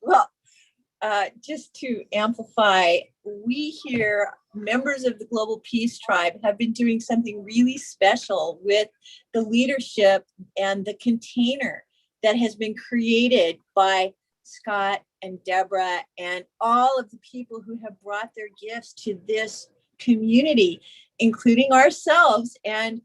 Well, just to amplify, we here, members of the Global Peace Tribe, have been doing something really special with the leadership and the container that has been created by Scott and Deborah and all of the people who have brought their gifts to this community, including ourselves. And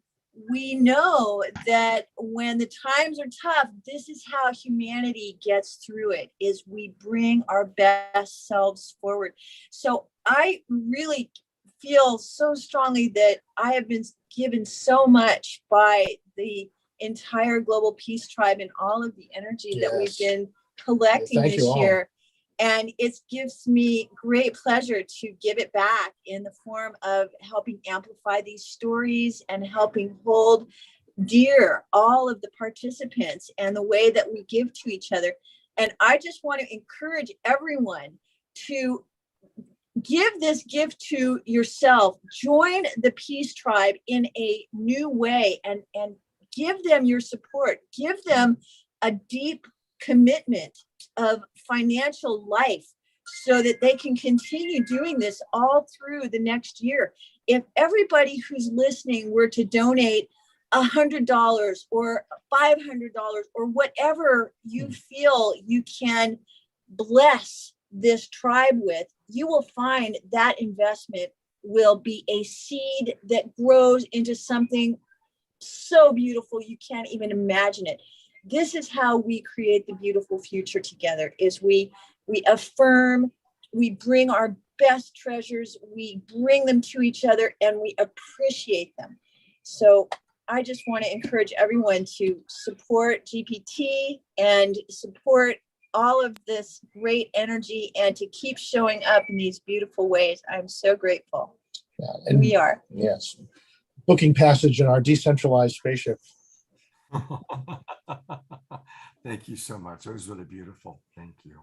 we know that when the times are tough, this is how humanity gets through it, is we bring our best selves forward. So I really feel so strongly that I have been given so much by the entire Global Peace Tribe and all of the energy that we've been collecting this year. And it gives me great pleasure to give it back in the form of helping amplify these stories and helping hold dear all of the participants and the way that we give to each other. And I just want to encourage everyone to give this gift to yourself. Join the Peace Tribe in a new way and give them your support. Give them a deep commitment of financial life so that they can continue doing this all through the next year. If everybody who's listening were to donate $100 or $500 or whatever you feel you can bless this tribe with, you will find that investment will be a seed that grows into something so beautiful you can't even imagine it. This is how we create the beautiful future together, is we affirm, we bring our best treasures, we bring them to each other, and we appreciate them. So I just want to encourage everyone to support GPT and support all of this great energy and to keep showing up in these beautiful ways. I'm so grateful. Yeah, and we are. Yes. Booking passage in our decentralized spaceship. Thank you so much. It was really beautiful. Thank you.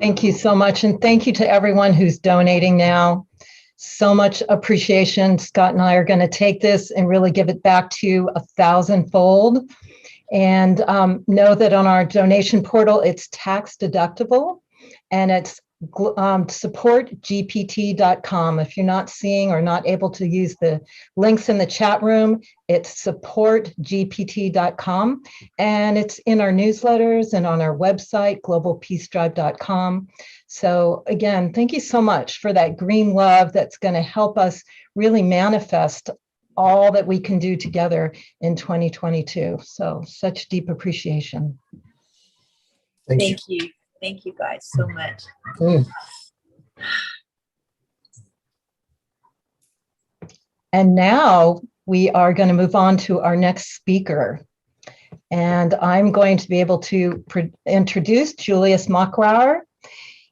Thank you so much. And thank you to everyone who's donating now. So much appreciation. Scott and I are going to take this and really give it back to you 1,000-fold. And know that on our donation portal, it's tax deductible, and it's supportgpt.com. If you're not seeing or not able to use the links in the chat room, it's supportgpt.com, and it's in our newsletters and on our website, globalpeacetribe.com. So again, thank you so much for that green love that's going to help us really manifest all that we can do together in 2022. So such deep appreciation. Thank you. Thank you guys so much. And now we are going to move on to our next speaker. And I'm going to be able to introduce Julius Machauer.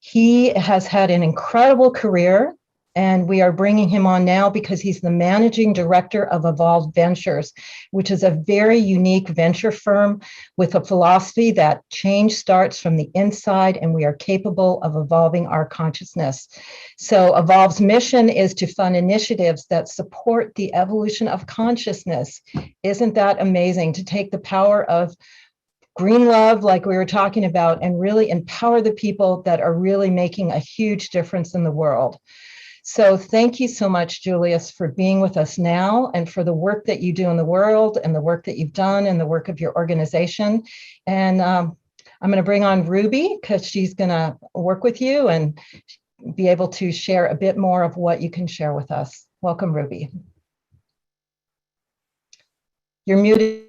He has had an incredible career, and we are bringing him on now because he's the managing director of Evolved Ventures, which is a very unique venture firm with a philosophy that change starts from the inside and we are capable of evolving our consciousness. So Evolved's mission is to fund initiatives that support the evolution of consciousness. Isn't that amazing, to take the power of green love, like we were talking about, and really empower the people that are really making a huge difference in the world? So thank you so much, Julius, for being with us now and for the work that you do in the world and the work that you've done and the work of your organization. And I'm going to bring on Ruby because she's going to work with you and be able to share a bit more of what you can share with us. Welcome, Ruby. You're muted.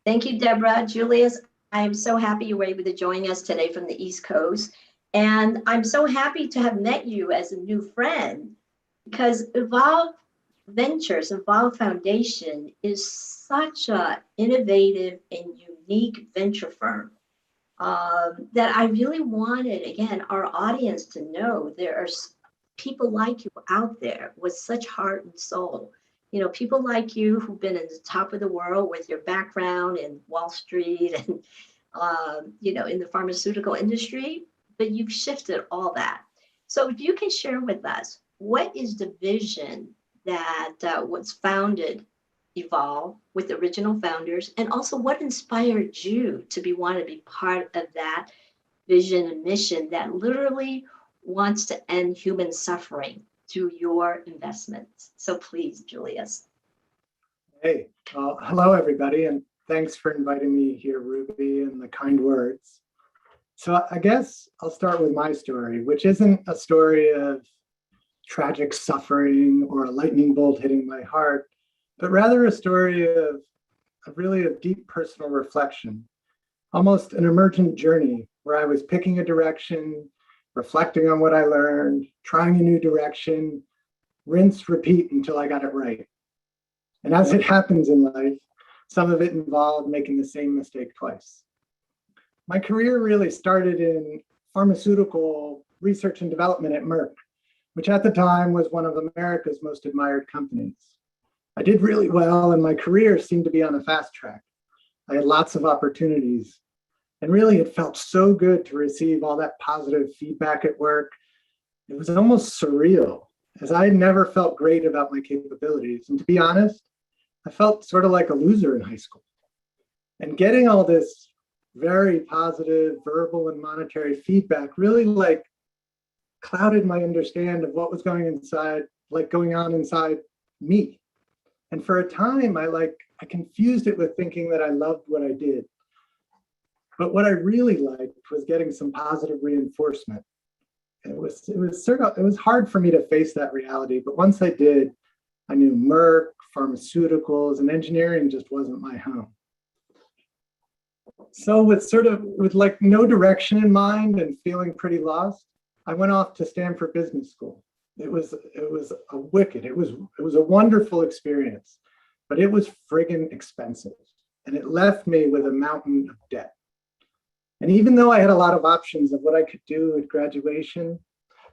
Thank you, Deborah. Julius, I am so happy you were able to join us today from the East Coast. And I'm so happy to have met you as a new friend because Evolve Ventures, Evolve Foundation is such an innovative and unique venture firm that I really wanted, again, our audience to know there are people like you out there with such heart and soul. You know, people like you who've been at the top of the world with your background in Wall Street and, you know, in the pharmaceutical industry, but you've shifted all that. So if you can share with us, what is the vision that was founded Evolve with the original founders, and also what inspired you to want to be part of that vision and mission that literally wants to end human suffering through your investments? So please, Julius. Hey, hello everybody, and thanks for inviting me here, Ruby, and the kind words. So I guess I'll start with my story, which isn't a story of tragic suffering or a lightning bolt hitting my heart, but rather a story of really a deep personal reflection, almost an emergent journey where I was picking a direction, reflecting on what I learned, trying a new direction, rinse, repeat until I got it right. And as it happens in life, some of it involved making the same mistake twice. My career really started in pharmaceutical research and development at Merck, which at the time was one of America's most admired companies. I did really well, and my career seemed to be on a fast track. I had lots of opportunities, and really it felt so good to receive all that positive feedback at work. It was almost surreal, as I had never felt great about my capabilities. And to be honest, I felt sort of like a loser in high school. And getting all this very positive verbal and monetary feedback really like clouded my understanding of what was going on inside me. And for a time, I confused it with thinking that I loved what I did. But what I really liked was getting some positive reinforcement. It was hard for me to face that reality, but once I did, I knew Merck, pharmaceuticals, and engineering just wasn't my home. So with like no direction in mind and feeling pretty lost, I went off to Stanford Business School. It was a wonderful experience, but it was friggin' expensive. And it left me with a mountain of debt. And even though I had a lot of options of what I could do at graduation,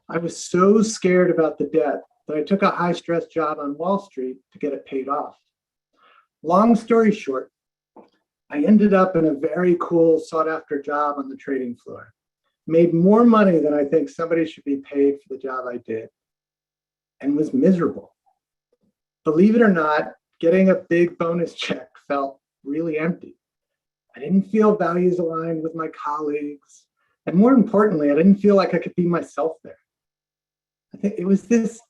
I was so scared about the debt that I took a high-stress job on Wall Street to get it paid off. Long story short, I ended up in a very cool, sought-after job on the trading floor. Made more money than I think somebody should be paid for the job I did, and was miserable. Believe it or not, getting a big bonus check felt really empty. I didn't feel values aligned with my colleagues. And more importantly, I didn't feel like I could be myself there. I think it was this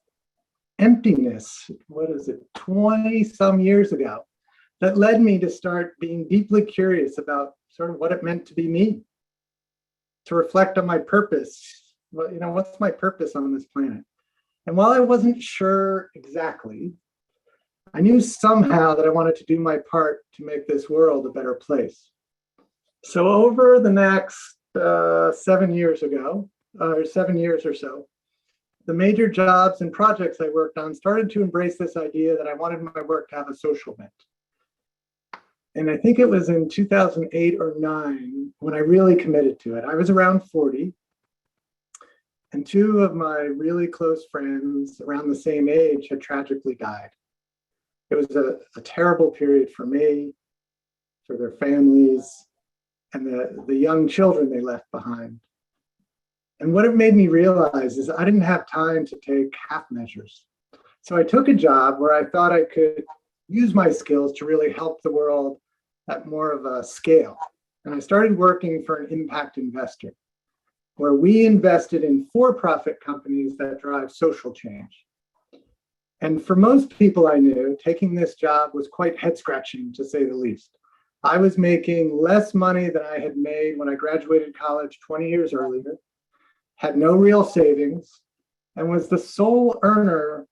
emptiness, 20 some years ago, that led me to start being deeply curious about sort of what it meant to be me, to reflect on my purpose. Well, what's my purpose on this planet? And while I wasn't sure exactly, I knew somehow that I wanted to do my part to make this world a better place. So over the next 7 years or so, the major jobs and projects I worked on started to embrace this idea that I wanted my work to have a social bent. And I think it was in 2008 or 9 when I really committed to it. I was around 40, and 2 of my really close friends around the same age had tragically died. It was a terrible period for me, for their families, and the young children they left behind. And what it made me realize is I didn't have time to take half measures. So I took a job where I thought I could use my skills to really help the world at more of a scale. And I started working for an impact investor. where we invested in for-profit companies that drive social change. And for most people I knew, taking this job was quite head-scratching, to say the least. I was making less money than I had made when I graduated college 20 years earlier, had no real savings, and was the sole earner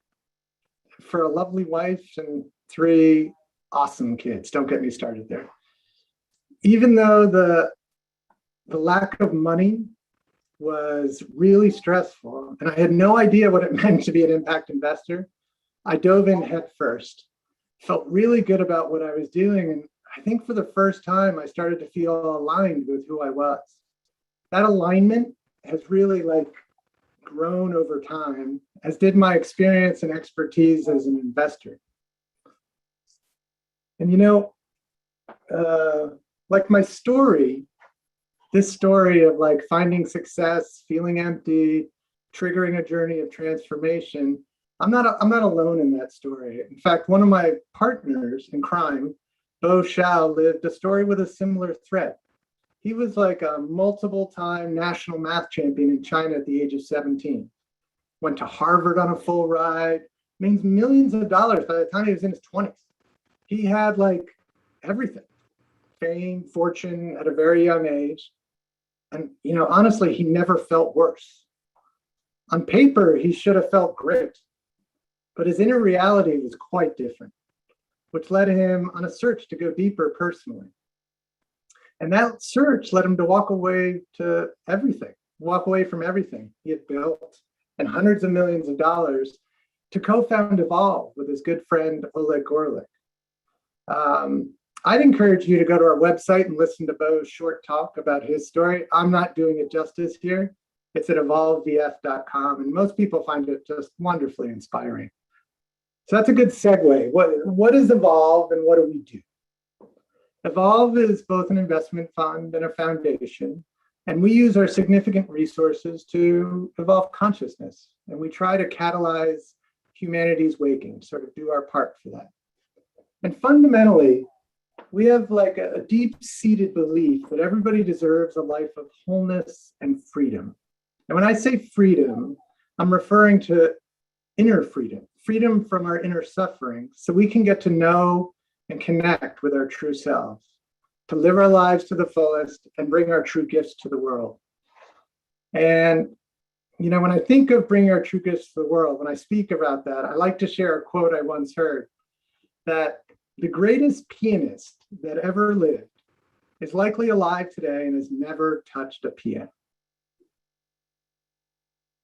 for a lovely wife and 3 awesome kids. Don't get me started there. Even though the lack of money was really stressful, and I had no idea what it meant to be an impact investor, I dove in head first, felt really good about what I was doing. And I think for the first time, I started to feel aligned with who I was. That alignment has really grown over time, as did my experience and expertise as an investor. And my story, this story of finding success, feeling empty, triggering a journey of transformation, I'm not alone in that story. In fact, one of my partners in crime, Bo Xiao, lived a story with a similar thread. He was a multiple-time national math champion in China at the age of 17. Went to Harvard on a full ride, means millions of dollars by the time he was in his 20s. He had everything, fame, fortune at a very young age. And, honestly, he never felt worse. On paper, he should have felt great, but his inner reality was quite different, which led him on a search to go deeper personally. And that search led him to walk away from everything he had built and hundreds of millions of dollars to co-found Evolve with his good friend, Oleg Gorlick. I'd encourage you to go to our website and listen to Bo's short talk about his story. I'm not doing it justice here. It's at evolvevf.com, and most people find it just wonderfully inspiring. So that's a good segue. What is Evolve and what do we do? Evolve is both an investment fund and a foundation, and we use our significant resources to evolve consciousness, and we try to catalyze humanity's waking, sort of do our part for that. And fundamentally, we have a deep-seated belief that everybody deserves a life of wholeness and freedom. And when I say freedom, I'm referring to inner freedom, freedom from our inner suffering, so we can get to know and connect with our true selves, to live our lives to the fullest and bring our true gifts to the world. And, when I think of bringing our true gifts to the world, when I speak about that, I like to share a quote I once heard, that the greatest pianist that ever lived is likely alive today and has never touched a piano.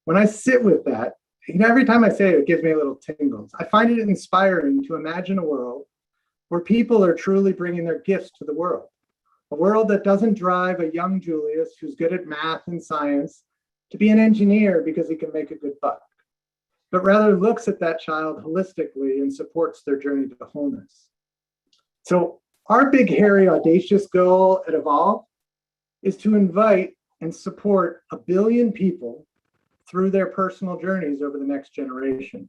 When I sit with that, every time I say it, it gives me a little tingles. I find it inspiring to imagine a world where people are truly bringing their gifts to the world. A world that doesn't drive a young Julius who's good at math and science to be an engineer because he can make a good buck, but rather looks at that child holistically and supports their journey to wholeness. So our big, hairy, audacious goal at Evolve is to invite and support 1 billion people through their personal journeys over the next generation.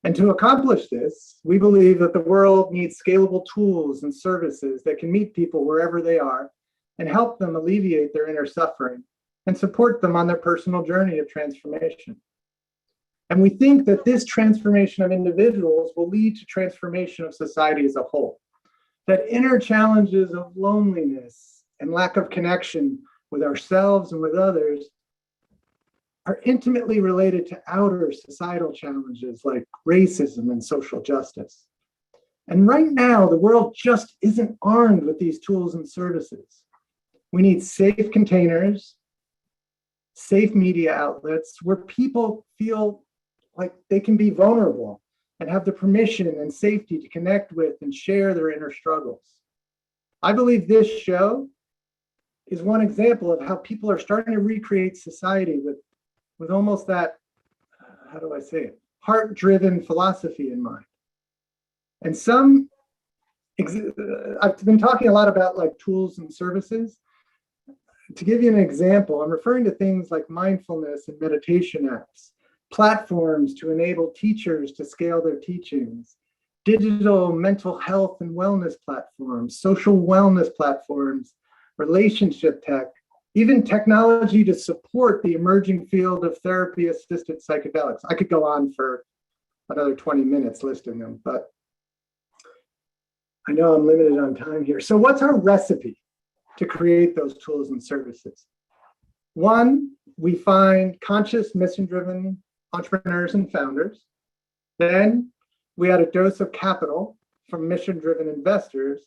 And to accomplish this, we believe that the world needs scalable tools and services that can meet people wherever they are and help them alleviate their inner suffering and support them on their personal journey of transformation. And we think that this transformation of individuals will lead to transformation of society as a whole. That inner challenges of loneliness and lack of connection with ourselves and with others are intimately related to outer societal challenges like racism and social justice. And right now, the world just isn't armed with these tools and services. We need safe containers, safe media outlets where people feel like they can be vulnerable and have the permission and safety to connect with and share their inner struggles. I believe this show is one example of how people are starting to recreate society with almost that, how do I say it, heart-driven philosophy in mind. And I've been talking a lot about tools and services. To give you an example, I'm referring to things like mindfulness and meditation apps, platforms to enable teachers to scale their teachings, digital mental health and wellness platforms, social wellness platforms, relationship tech, even technology to support the emerging field of therapy-assisted psychedelics. I could go on for another 20 minutes listing them, but I know I'm limited on time here. So what's our recipe to create those tools and services? One, we find conscious, mission-driven entrepreneurs and founders. Then we add a dose of capital from mission-driven investors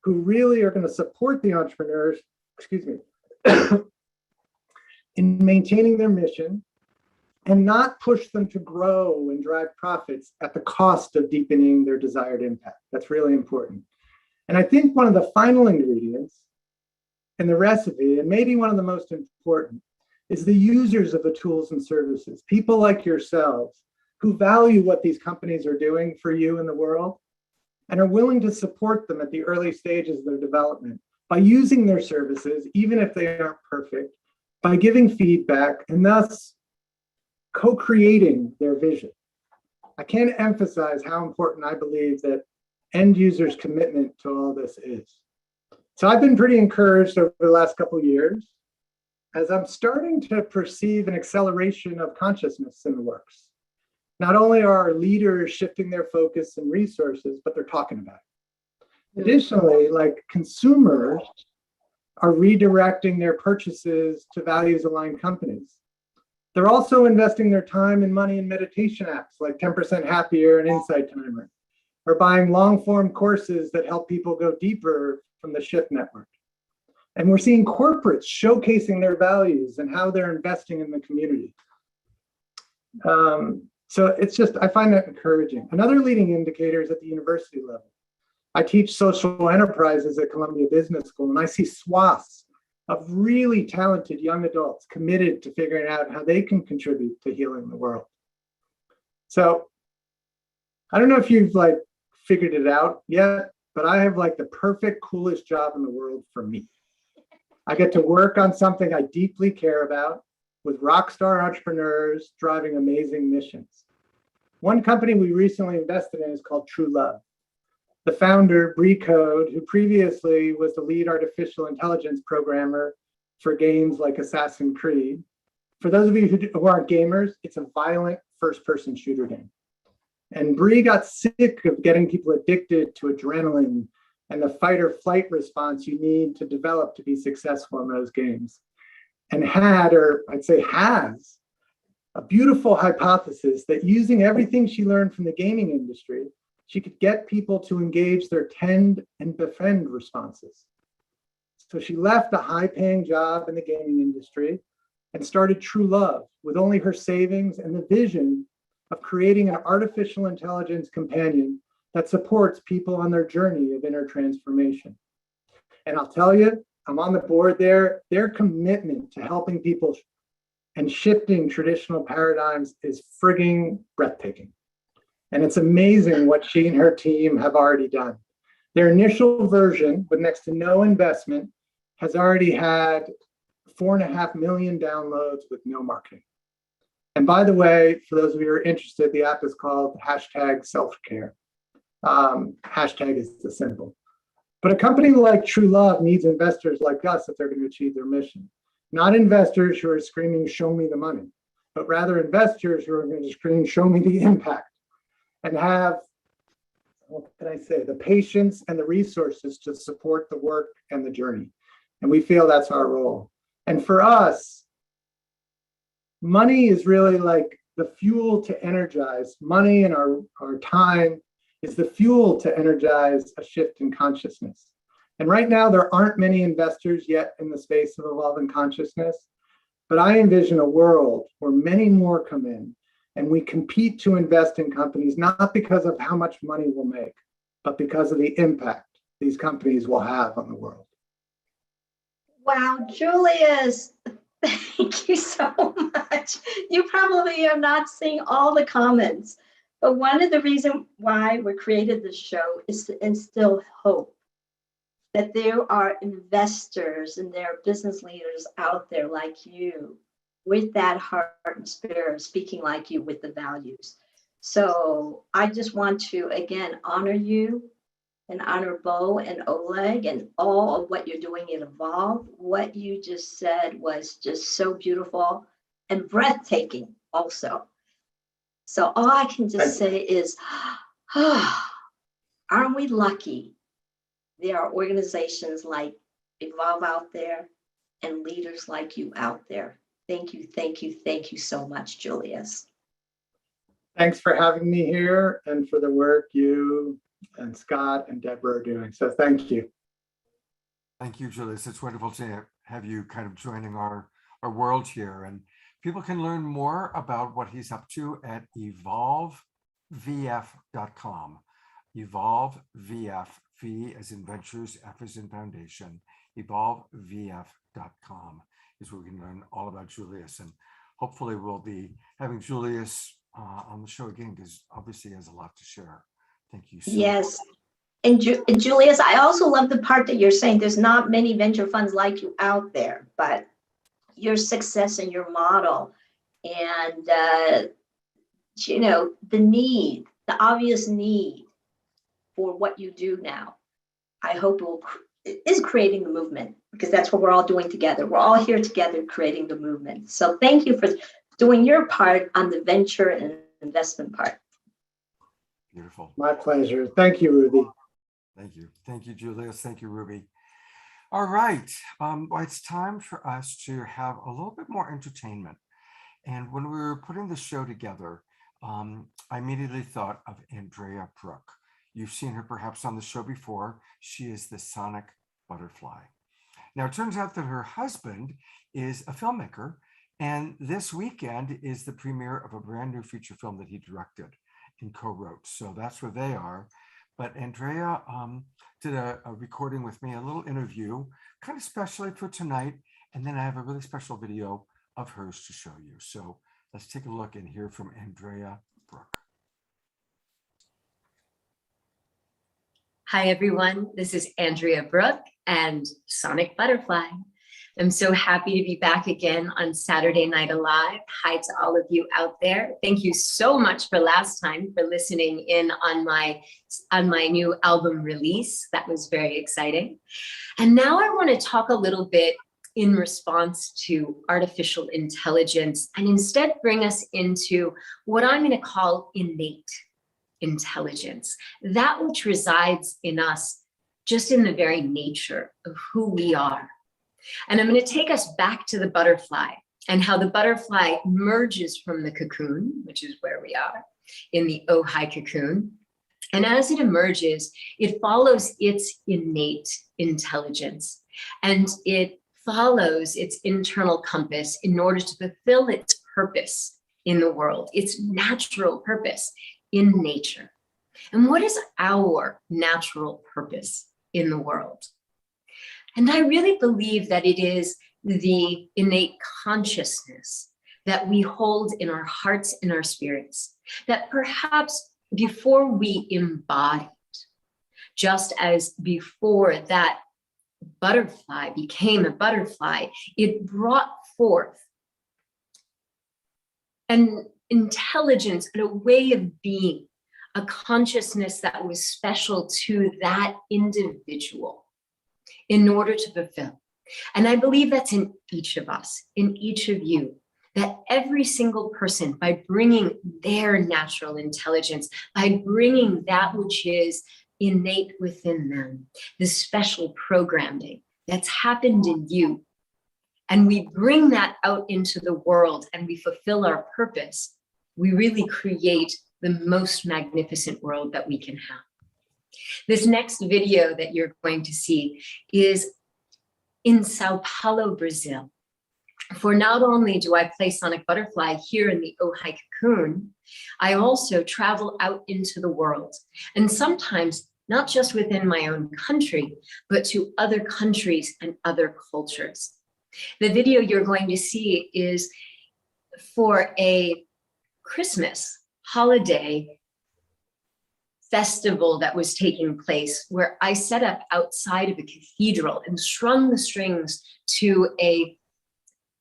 who really are going to support the entrepreneurs, in maintaining their mission and not push them to grow and drive profits at the cost of deepening their desired impact. That's really important. And I think one of the final ingredients in the recipe, and maybe one of the most important, is the users of the tools and services, people like yourselves who value what these companies are doing for you in the world and are willing to support them at the early stages of their development by using their services, even if they aren't perfect, by giving feedback and thus co-creating their vision. I can't emphasize how important I believe that end users' commitment to all this is. So I've been pretty encouraged over the last couple of years as I'm starting to perceive an acceleration of consciousness in the works. Not only are our leaders shifting their focus and resources, but they're talking about it. Additionally, like consumers are redirecting their purchases to values-aligned companies. They're also investing their time and money in meditation apps like 10% Happier and Insight Timer, or buying long-form courses that help people go deeper from the Shift Network. And we're seeing corporates showcasing their values and how they're investing in the community. So it's just, I find that encouraging. Another leading indicator is at the university level. I teach social enterprises at Columbia Business School, and I see swaths of really talented young adults committed to figuring out how they can contribute to healing the world. So I don't know if you've like figured it out yet, but I have like the perfect, coolest job in the world for me. I get to work on something I deeply care about with rock star entrepreneurs driving amazing missions. One company we recently invested in is called True Love. The founder, Bree Code, who previously was the lead artificial intelligence programmer for games like Assassin's Creed. For those of you who aren't gamers, it's a violent first-person shooter game. And Bree got sick of getting people addicted to adrenaline and the fight or flight response you need to develop to be successful in those games. And had, or I'd say has, a beautiful hypothesis that using everything she learned from the gaming industry, she could get people to engage their tend and befriend responses. So she left a high-paying job in the gaming industry and started True Love with only her savings and the vision of creating an artificial intelligence companion that supports people on their journey of inner transformation. And I'll tell you, I'm on the board there. Their commitment to helping people and shifting traditional paradigms is frigging breathtaking. And it's amazing what she and her team have already done. Their initial version, with next to no investment, has already had 4.5 million downloads with no marketing. And by the way, for those of you who are interested, the app is called #selfcare. Hashtag is the symbol. But a company like True Love needs investors like us if they're going to achieve their mission. Not investors who are screaming, show me the money, but rather investors who are going to scream, show me the impact, and have, what can I say, the patience and the resources to support the work and the journey. And we feel that's our role. And for us, money is really like the fuel to energize. Money and our time is the fuel to energize a shift in consciousness. And right now, there aren't many investors yet in the space of evolving consciousness, but I envision a world where many more come in and we compete to invest in companies, not because of how much money we'll make, but because of the impact these companies will have on the world. Wow, Julius, thank you so much. You probably are not seeing all the comments, but one of the reasons why we created this show is to instill hope that there are investors and there are business leaders out there like you with that heart and spirit, speaking like you with the values. So I just want to, again, honor you and honor Bo and Oleg and all of what you're doing at Evolve. What you just said was just so beautiful and breathtaking also. So all I can just say is, aren't we lucky? There are organizations like Evolve out there and leaders like you out there. Thank you, thank you, thank you so much, Julius. Thanks for having me here and for the work you and Scott and Deborah are doing. So thank you. Thank you, Julius. It's wonderful to have you kind of joining our world here. And people can learn more about what he's up to at evolvevf.com. EvolveVF, V as in ventures, F as in foundation. EvolveVF.com is where we can learn all about Julius. And hopefully we'll be having Julius on the show again, because obviously he has a lot to share. Thank you so Yes. much. And Julius, I also love the part that you're saying there's not many venture funds like you out there, but your success and your model and, the need, the obvious need for what you do now, I hope is creating the movement, because that's what we're all doing together. We're all here together creating the movement. So thank you for doing your part on the venture and investment part. Beautiful. My pleasure. Thank you, Ruby. Thank you. Thank you, Julius. Thank you, Ruby. All right. Well, it's time for us to have a little bit more entertainment. And when we were putting the show together, I immediately thought of Andrea Brooke. You've seen her perhaps on the show before. She is the Sonic Butterfly. Now, it turns out that her husband is a filmmaker, and this weekend is the premiere of a brand new feature film that he directed and co-wrote. So that's where they are. But Andrea did a recording with me, a little interview, kind of specially for tonight. And then I have a really special video of hers to show you. So let's take a look and hear from Andrea Brooke. Hi, everyone. This is Andrea Brooke and Sonic Butterfly. I'm so happy to be back again on Saturday Night Alive. Hi to all of you out there. Thank you so much for last time for listening in on my new album release. That was very exciting. And now I want to talk a little bit in response to artificial intelligence and instead bring us into what I'm going to call innate intelligence, that which resides in us just in the very nature of who we are. And I'm going to take us back to the butterfly and how the butterfly emerges from the cocoon, which is where we are in the Ojai cocoon. And as it emerges, it follows its innate intelligence and it follows its internal compass in order to fulfill its purpose in the world, its natural purpose in nature. And what is our natural purpose in the world? And I really believe that it is the innate consciousness that we hold in our hearts and our spirits, that perhaps before we embodied, just as before that butterfly became a butterfly, it brought forth an intelligence and a way of being, a consciousness that was special to that individual in order to fulfill. And I believe that's in each of us, in each of you, that every single person, by bringing their natural intelligence, by bringing that which is innate within them, the special programming that's happened in you, and we bring that out into the world and we fulfill our purpose, we really create the most magnificent world that we can have. This next video that you're going to see is in Sao Paulo, Brazil. For not only do I play Sonic Butterfly here in the Ojai cocoon, I also travel out into the world. And sometimes not just within my own country, but to other countries and other cultures. The video you're going to see is for a Christmas holiday festival that was taking place where I set up outside of a cathedral and strung the strings to a,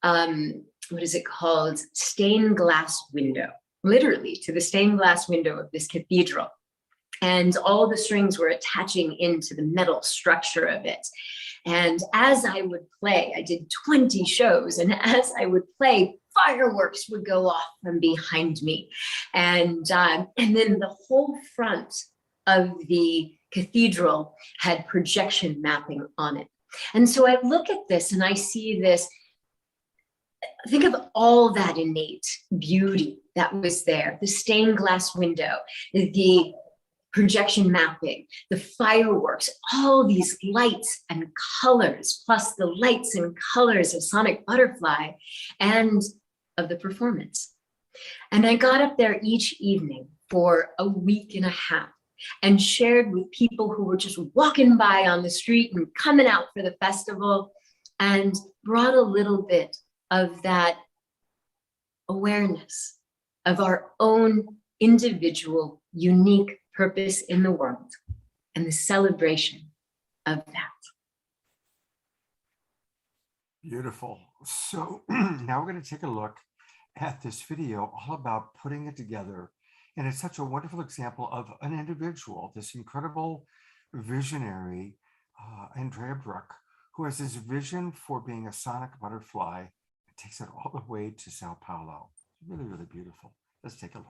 what is it called? Stained glass window, literally to the stained glass window of this cathedral. and all the strings were attaching into the metal structure of it. And as I would play, I did 20 shows, and as I would play, fireworks would go off from behind me. And then the whole front of the cathedral had projection mapping on it. And so I look at this and I see this, think of all that innate beauty that was there, the stained glass window, the projection mapping, the fireworks, all these lights and colors, plus the lights and colors of Sonic Butterfly and of the performance. And I got up there each evening for a week and a half and shared with people who were just walking by on the street and coming out for the festival, and brought a little bit of that awareness of our own individual, unique purpose in the world and the celebration of that. Beautiful. So now we're going to take a look at this video all about putting it together. And it's such a wonderful example of an individual, this incredible visionary, Andrea Brook, who has this vision for being a sonic butterfly and takes it all the way to Sao Paulo. Really, really beautiful. Let's take a look.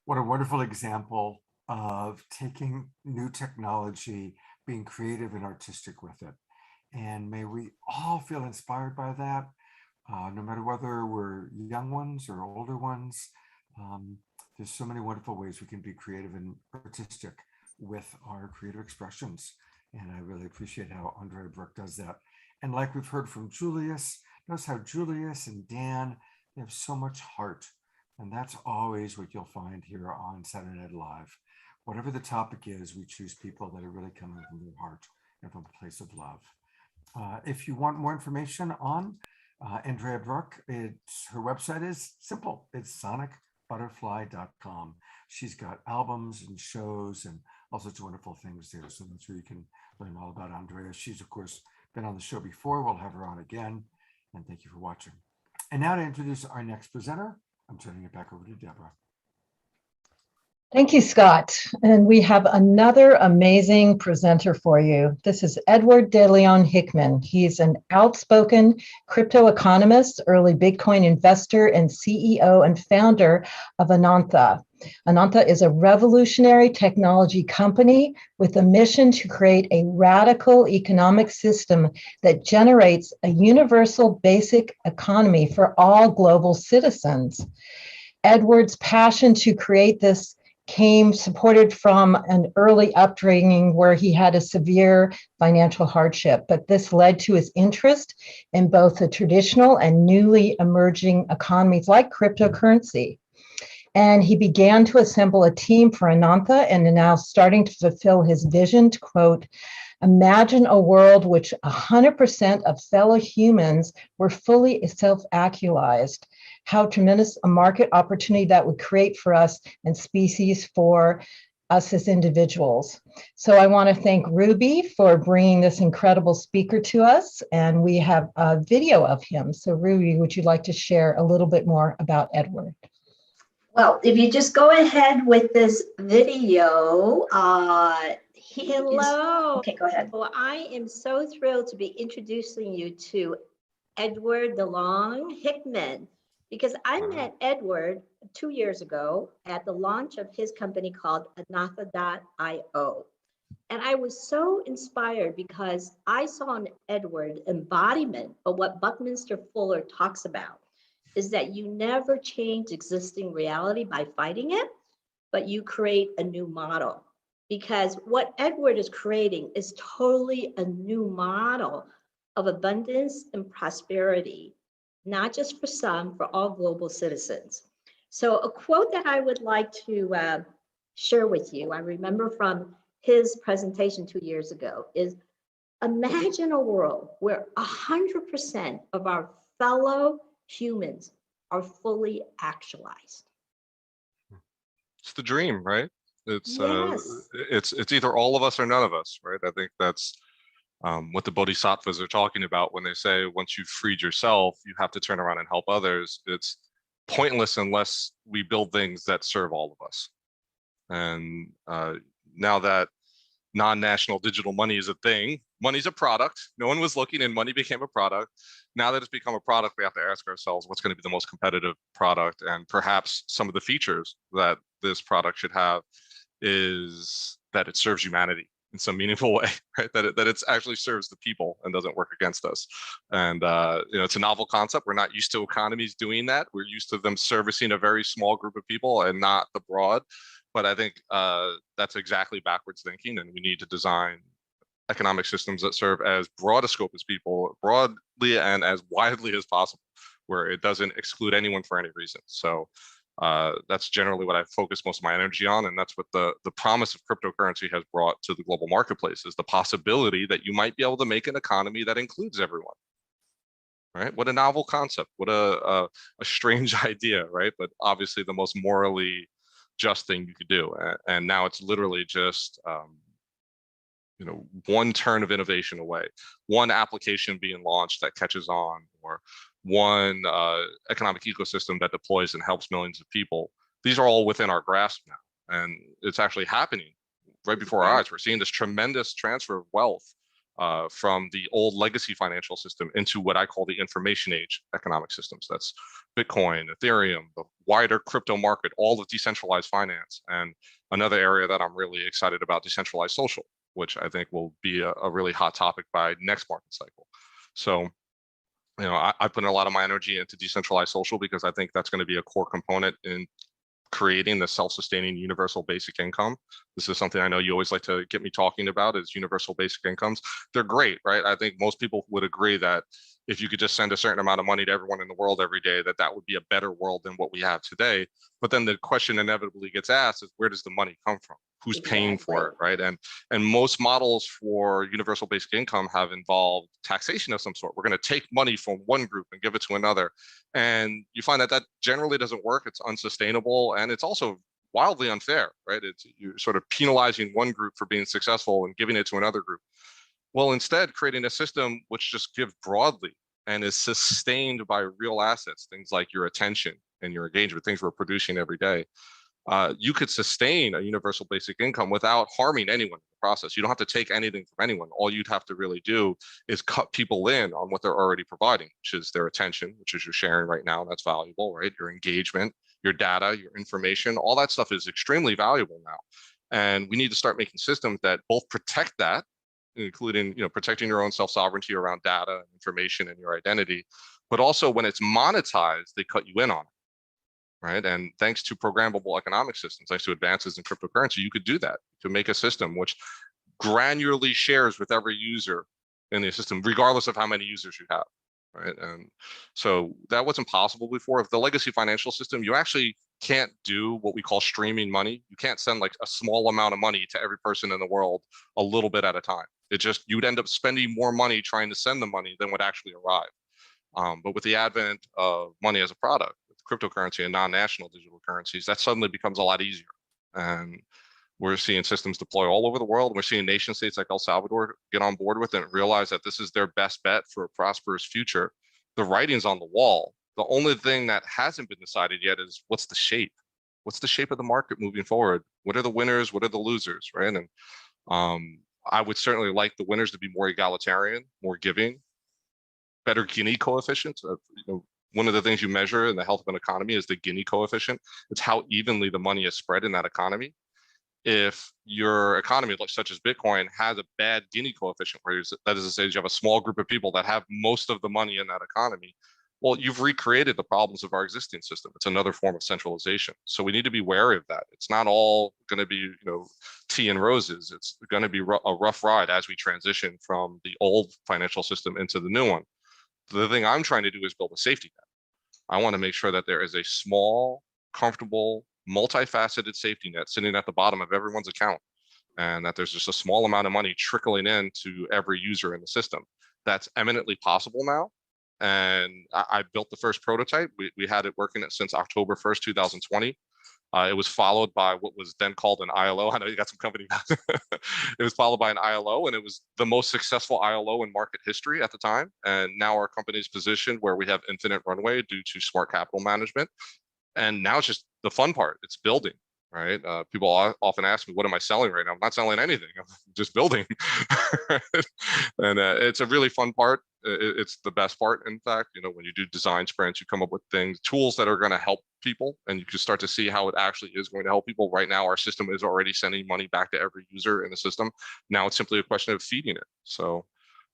What a wonderful example of taking new technology, being creative and artistic with it. And may we all feel inspired by that, no matter whether we're young ones or older ones. There's so many wonderful ways we can be creative and artistic with our creative expressions. And I really appreciate how Andrea Brooke does that. And like we've heard from Julius, notice how Julius and Dan, they have so much heart. And that's always what you'll find here on Saturday Night Live. Whatever the topic is, we choose people that are really coming from their heart and from a place of love. If you want more information on Andrea Brooke, her website is simple. It's sonicbutterfly.com. She's got albums and shows and all sorts of wonderful things there. So that's where you can learn all about Andrea. She's, of course, been on the show before. We'll have her on again. And thank you for watching. And now to introduce our next presenter, I'm turning it back over to Deborah. Thank you, Scott. And we have another amazing presenter for you. This is Edward De Leon Hickman. He's an outspoken crypto economist, early Bitcoin investor, and CEO and founder of Anantha. Anantha is a revolutionary technology company with a mission to create a radical economic system that generates a universal basic economy for all global citizens. Edward's passion to create this came supported from an early upbringing where he had a severe financial hardship, but this led to his interest in both the traditional and newly emerging economies like cryptocurrency. And he began to assemble a team for Anantha and is now starting to fulfill his vision to, quote, imagine a world which 100% of fellow humans were fully self-actualized. How tremendous a market opportunity that would create for us and species, for us as individuals. So I want to thank Ruby for bringing this incredible speaker to us. And we have a video of him. So Ruby, would you like to share a little bit more about Edward? Well, if you just go ahead with this video, Hello. Okay, go ahead. Well, I am so thrilled to be introducing you to Edward DeLong Hickman, because I met Edward 2 years ago at the launch of his company called Anantha.io. And I was so inspired because I saw in Edward embodiment of what Buckminster Fuller talks about, is that you never change existing reality by fighting it, but you create a new model. Because what Edward is creating is totally a new model of abundance and prosperity, not just for some, for all global citizens. So a quote that I would like to share with you, I remember from his presentation 2 years ago, is imagine a world where 100% of our fellow humans are fully actualized. It's the dream, right? It's Yes. it's either all of us or none of us, right? I think that's what the bodhisattvas are talking about when they say once you've freed yourself, you have to turn around and help others. It's pointless unless we build things that serve all of us. And now that non-national digital money is a thing, money's a product. No one was looking and money became a product. Now that it's become a product, we have to ask ourselves what's going to be the most competitive product, and perhaps some of the features that this product should have is that it serves humanity in some meaningful way, right? That it actually serves the people and doesn't work against us. And it's a novel concept. We're not used to economies doing that. We're used to them servicing a very small group of people and not the broad. But I think that's exactly backwards thinking, and we need to design economic systems that serve as broad a scope as people, broadly and as widely as possible, where it doesn't exclude anyone for any reason. So that's generally what I focus most of my energy on, and that's what the promise of cryptocurrency has brought to the global marketplace, is the possibility that you might be able to make an economy that includes everyone. Right? What a novel concept! What a strange idea, right? But obviously the most morally just thing you could do. And now it's literally just one turn of innovation away, one application being launched that catches on, or one economic ecosystem that deploys and helps millions of people. These are all within our grasp now, and it's actually happening right before our eyes. We're seeing this tremendous transfer of wealth from the old legacy financial system into what I call the information age economic systems. That's Bitcoin, Ethereum, the wider crypto market, all of decentralized finance. And another area that I'm really excited about, decentralized social, which I think will be a really hot topic by next market cycle. So, you know, I put in a lot of my energy into decentralized social because I think that's going to be a core component in creating the self-sustaining universal basic income. This is something I know you always like to get me talking about, is universal basic incomes. They're great, right? I think most people would agree that if you could just send a certain amount of money to everyone in the world every day, that would be a better world than what we have today. But then the question inevitably gets asked is, where does the money come from? Who's paying for it, right? And most models for universal basic income have involved taxation of some sort. We're going to take money from one group and give it to another. And you find that generally doesn't work. It's unsustainable. And it's also wildly unfair, right? You're sort of penalizing one group for being successful and giving it to another group. Well, instead, creating a system which just gives broadly and is sustained by real assets, things like your attention and your engagement, things we're producing every day. You could sustain a universal basic income without harming anyone in the process. You don't have to take anything from anyone. All you'd have to really do is cut people in on what they're already providing, which is their attention, which is you're sharing right now. That's valuable, right? Your engagement, your data, your information, all that stuff is extremely valuable now. And we need to start making systems that both protect that, including, you know, protecting your own self-sovereignty around data and information and your identity, but also when it's monetized, they cut you in on it. Right. And thanks to programmable economic systems, thanks to advances in cryptocurrency, you could do that, to make a system which granularly shares with every user in the system, regardless of how many users you have. Right. And so that wasn't possible before. If the legacy financial system, you actually can't do what we call streaming money. You can't send like a small amount of money to every person in the world a little bit at a time. You'd end up spending more money trying to send the money than would actually arrive. But with the advent of money as a product, cryptocurrency and non-national digital currencies, that suddenly becomes a lot easier. And we're seeing systems deploy all over the world. We're seeing nation states like El Salvador get on board with it and realize that this is their best bet for a prosperous future. The writing's on the wall. The only thing that hasn't been decided yet is what's the shape? What's the shape of the market moving forward? What are the winners? What are the losers, right? And I would certainly like the winners to be more egalitarian, more giving, better Gini coefficients. One of the things you measure in the health of an economy is the Gini coefficient. It's how evenly the money is spread in that economy. If your economy, such as Bitcoin, has a bad Gini coefficient, that is to say, you have a small group of people that have most of the money in that economy, well, you've recreated the problems of our existing system. It's another form of centralization. So we need to be wary of that. It's not all going to be, tea and roses. It's going to be a rough ride as we transition from the old financial system into the new one. The thing I'm trying to do is build a safety net. I want to make sure that there is a small, comfortable, multifaceted safety net sitting at the bottom of everyone's account, and that there's just a small amount of money trickling in to every user in the system. That's eminently possible now. And I built the first prototype. We had it working since October 1st, 2020. It was followed by what was then called an ILO. I know you got some company. It was followed by an ILO, and it was the most successful ILO in market history at the time. And now our company's positioned where we have infinite runway due to smart capital management. And now it's just the fun part. It's building, right? People often ask me, what am I selling right now? I'm not selling anything. I'm just building. And it's a really fun part. It's the best part. In fact, when you do design sprints, you come up with tools that are going to help people, and you can start to see how it actually is going to help people. Right now, our system is already sending money back to every user in the system. Now it's simply a question of feeding it. So,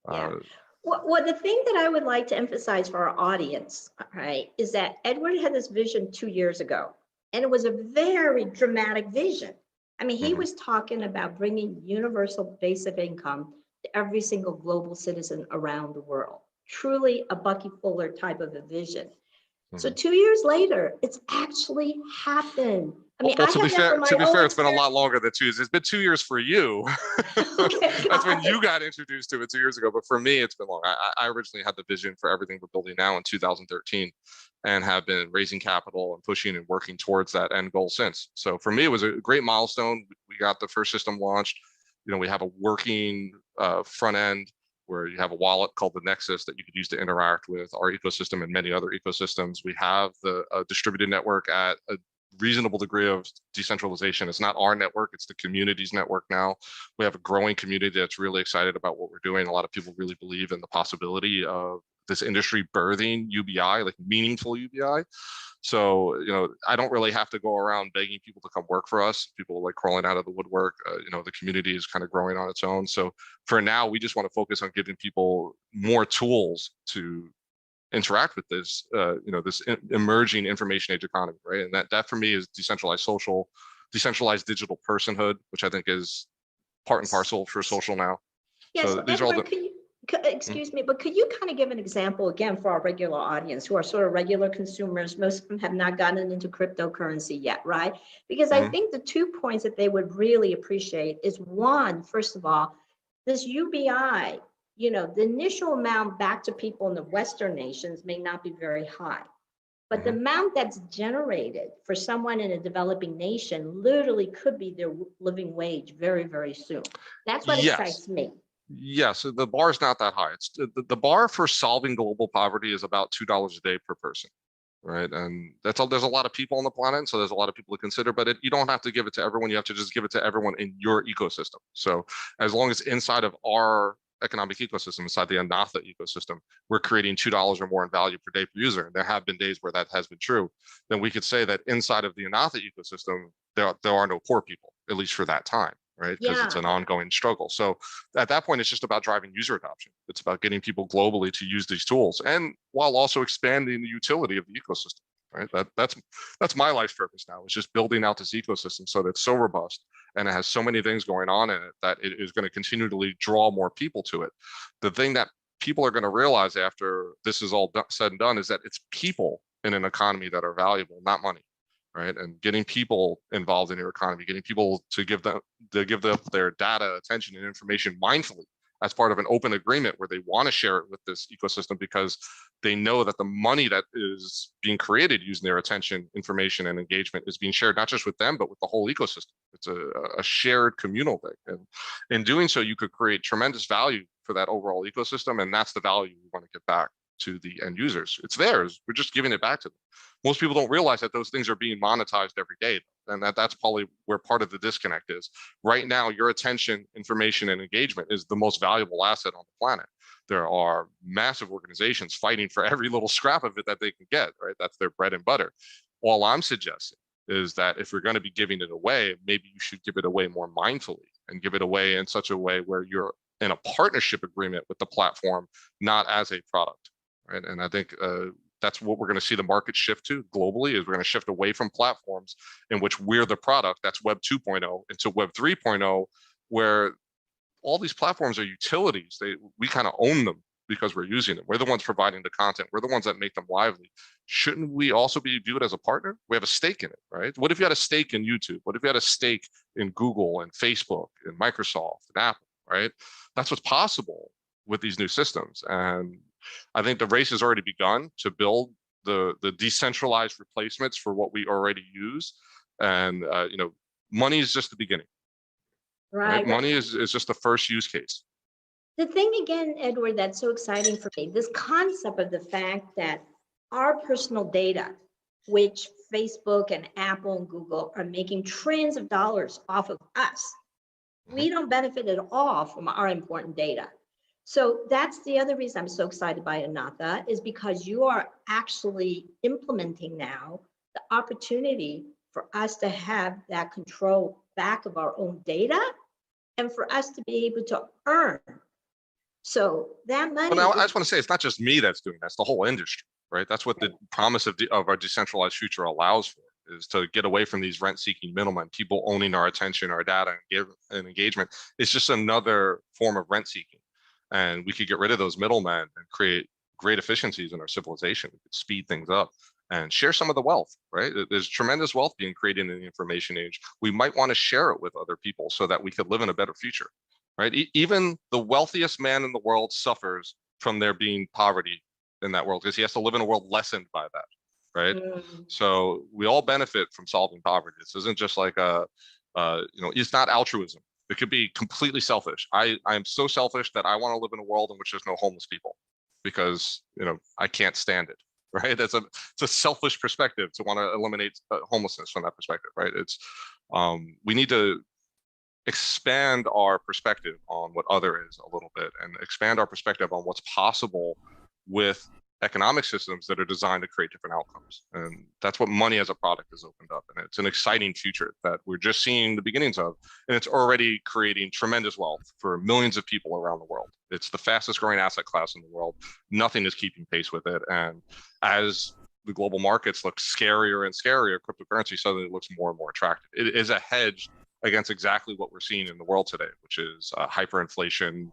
Well, the thing that I would like to emphasize for our audience, right, is that Edward had this vision 2 years ago, and it was a very dramatic vision. I mean, he was talking about bringing universal basic income to every single global citizen around the world. Truly a Bucky Fuller type of a vision. So 2 years later, it's actually happened. I mean, to be fair, it's been a lot longer than 2 years. It's been 2 years for you. That's when you got introduced to it 2 years ago. But for me, it's been long. I originally had the vision for everything we're building now in 2013, and have been raising capital and pushing and working towards that end goal since. So for me, it was a great milestone. We got the first system launched. We have a working front end where you have a wallet called the Nexus that you could use to interact with our ecosystem and many other ecosystems. We have the distributed network at reasonable degree of decentralization. It's not our network, it's the community's network now. We have a growing community that's really excited about what we're doing. A lot of people really believe in the possibility of this industry birthing UBI, like meaningful UBI. So, I don't really have to go around begging people to come work for us. People like crawling out of the woodwork. The community is kind of growing on its own. So for now, we just want to focus on giving people more tools to interact with this, this emerging information age economy, right? And that for me is decentralized social, decentralized digital personhood, which I think is part and parcel for social now. Yes, So these are all the. Excuse me, but could you kind of give an example again for our regular audience who are sort of regular consumers? Most of them have not gotten into cryptocurrency yet, right? Because I think the 2 points that they would really appreciate is one, first of all, this UBI, the initial amount back to people in the Western nations may not be very high, but the amount that's generated for someone in a developing nation literally could be their living wage very, very soon. That's what excites me. Yes, the bar is not that high. It's the bar for solving global poverty is about $2 a day per person, right? And there's a lot of people on the planet, so there's a lot of people to consider. But you don't have to give it to everyone. You have to just give it to everyone in your ecosystem. So as long as inside of our economic ecosystem, inside the Anatha ecosystem, we're creating $2 or more in value per day per user, and there have been days where that has been true, then we could say that inside of the Anatha ecosystem, there are no poor people, at least for that time. Right? Because it's an ongoing struggle. So at that point, it's just about driving user adoption. It's about getting people globally to use these tools, and while also expanding the utility of the ecosystem. Right? That's my life's purpose now. It's just building out this ecosystem so that it's so robust and it has so many things going on in it that it is going to continually draw more people to it. The thing that people are going to realize after this is all said and done is that it's people in an economy that are valuable, not money. Right, and getting people involved in your economy, getting people to give their data, attention, and information mindfully as part of an open agreement where they want to share it with this ecosystem because they know that the money that is being created using their attention, information, and engagement is being shared not just with them, but with the whole ecosystem. It's a shared communal thing. And in doing so, you could create tremendous value for that overall ecosystem. And that's the value we want to get back to the end users. It's theirs. We're just giving it back to them. Most people don't realize that those things are being monetized every day. And that's probably where part of the disconnect is. Right now, your attention, information, and engagement is the most valuable asset on the planet. There are massive organizations fighting for every little scrap of it that they can get, right? That's their bread and butter. All I'm suggesting is that if you're going to be giving it away, maybe you should give it away more mindfully and give it away in such a way where you're in a partnership agreement with the platform, not as a product, right? And I think that's what we're going to see the market shift to globally, is we're going to shift away from platforms in which we're the product, that's Web 2.0, into Web 3.0, where all these platforms are utilities. We kind of own them because we're using them. We're the ones providing the content. We're the ones that make them lively. Shouldn't we also be viewed as a partner? We have a stake in it, right? What if you had a stake in YouTube? What if you had a stake in Google and Facebook and Microsoft and Apple, right? That's what's possible with these new systems. And I think the race has already begun to build the decentralized replacements for what we already use. And, money is just the beginning. Right? Money is just the first use case. The thing again, Edward, that's so exciting for me, this concept of the fact that our personal data, which Facebook and Apple and Google are making trillions of dollars off of us, we don't benefit at all from our important data. So that's the other reason I'm so excited by Anatha, is because you are actually implementing now the opportunity for us to have that control back of our own data and for us to be able to earn. So that money. Well, now I just want to say it's not just me that's doing that, it's the whole industry, right? That's what the promise of our decentralized future allows for, is to get away from these rent-seeking middlemen, people owning our attention, our data, and engagement. It's just another form of rent-seeking. And we could get rid of those middlemen and create great efficiencies in our civilization. We could speed things up and share some of the wealth, right? There's tremendous wealth being created in the information age. We might want to share it with other people so that we could live in a better future, right? Even the wealthiest man in the world suffers from there being poverty in that world because he has to live in a world lessened by that, right? So we all benefit from solving poverty. This isn't just like it's not altruism. It could be completely selfish. I am so selfish that I want to live in a world in which there's no homeless people because, I can't stand it. right? It's a selfish perspective to want to eliminate homelessness from that perspective, right? It's we need to expand our perspective on what other is a little bit, and expand our perspective on what's possible with economic systems that are designed to create different outcomes. And that's what money as a product has opened up. And it's an exciting future that we're just seeing the beginnings of. And it's already creating tremendous wealth for millions of people around the world. It's the fastest growing asset class in the world. Nothing is keeping pace with it. And as the global markets look scarier and scarier, cryptocurrency suddenly looks more and more attractive. It is a hedge against exactly what we're seeing in the world today, which is hyperinflation,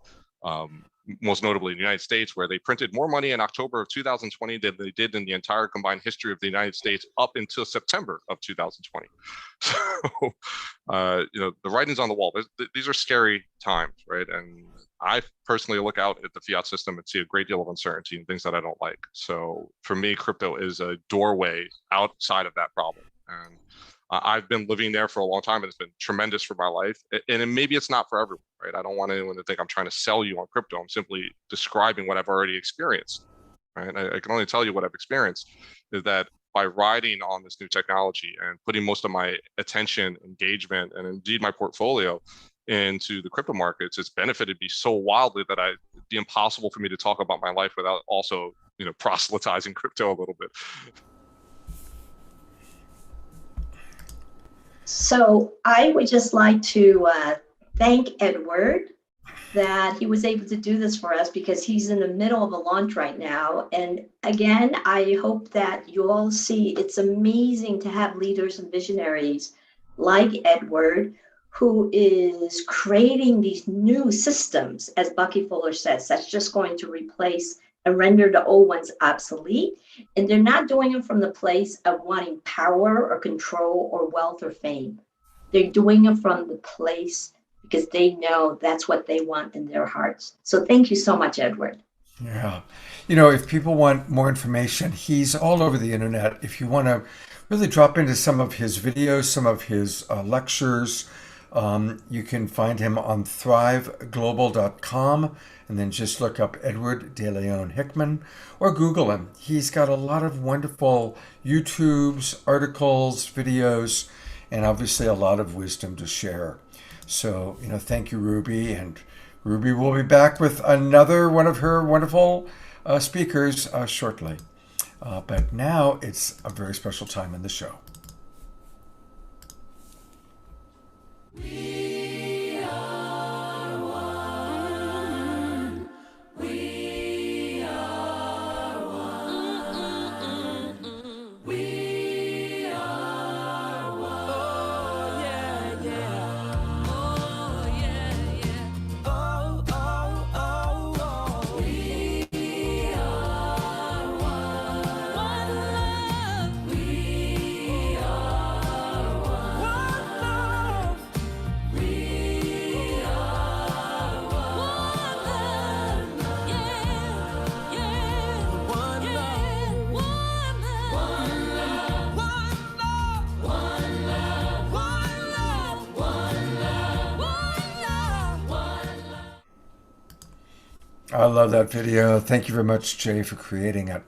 most notably in the United States, where they printed more money in October of 2020 than they did in the entire combined history of the United States up until September of 2020. So, the writing's on the wall. These are scary times, right? And I personally look out at the fiat system and see a great deal of uncertainty and things that I don't like. So for me, crypto is a doorway outside of that problem. And I've been living there for a long time, and it's been tremendous for my life. And maybe it's not for everyone, right? I don't want anyone to think I'm trying to sell you on crypto. I'm simply describing what I've already experienced, right? I can only tell you what I've experienced, is that by riding on this new technology and putting most of my attention, engagement, and indeed my portfolio into the crypto markets, it's benefited me so wildly that it'd be impossible for me to talk about my life without also, proselytizing crypto a little bit. So I would just like to thank Edward that he was able to do this for us, because he's in the middle of a launch right now. And again, I hope that you all see it's amazing to have leaders and visionaries like Edward, who is creating these new systems, as Bucky Fuller says, that's just going to replace and render the old ones obsolete. And they're not doing it from the place of wanting power or control or wealth or fame. They're doing it from the place because they know that's what they want in their hearts. So thank you so much, Edward. Yeah. If people want more information, he's all over the internet. If you want to really drop into some of his videos, some of his lectures, you can find him on thriveglobal.com, and then just look up Edward De Leon Hickman or Google him. He's got a lot of wonderful YouTubes, articles, videos, and obviously a lot of wisdom to share. So, thank you, Ruby. And Ruby will be back with another one of her wonderful speakers shortly. But now it's a very special time in the show. We are one. We are one. We are one. Oh, yeah, yeah. Oh, yeah, yeah. Oh, oh, oh, oh. We are one. One love. We are one. One love. We are one love, yeah, yeah, one love, one love, one love, one love, one love, one love, one love. I love that video. Thank you very much, Jay, for creating it.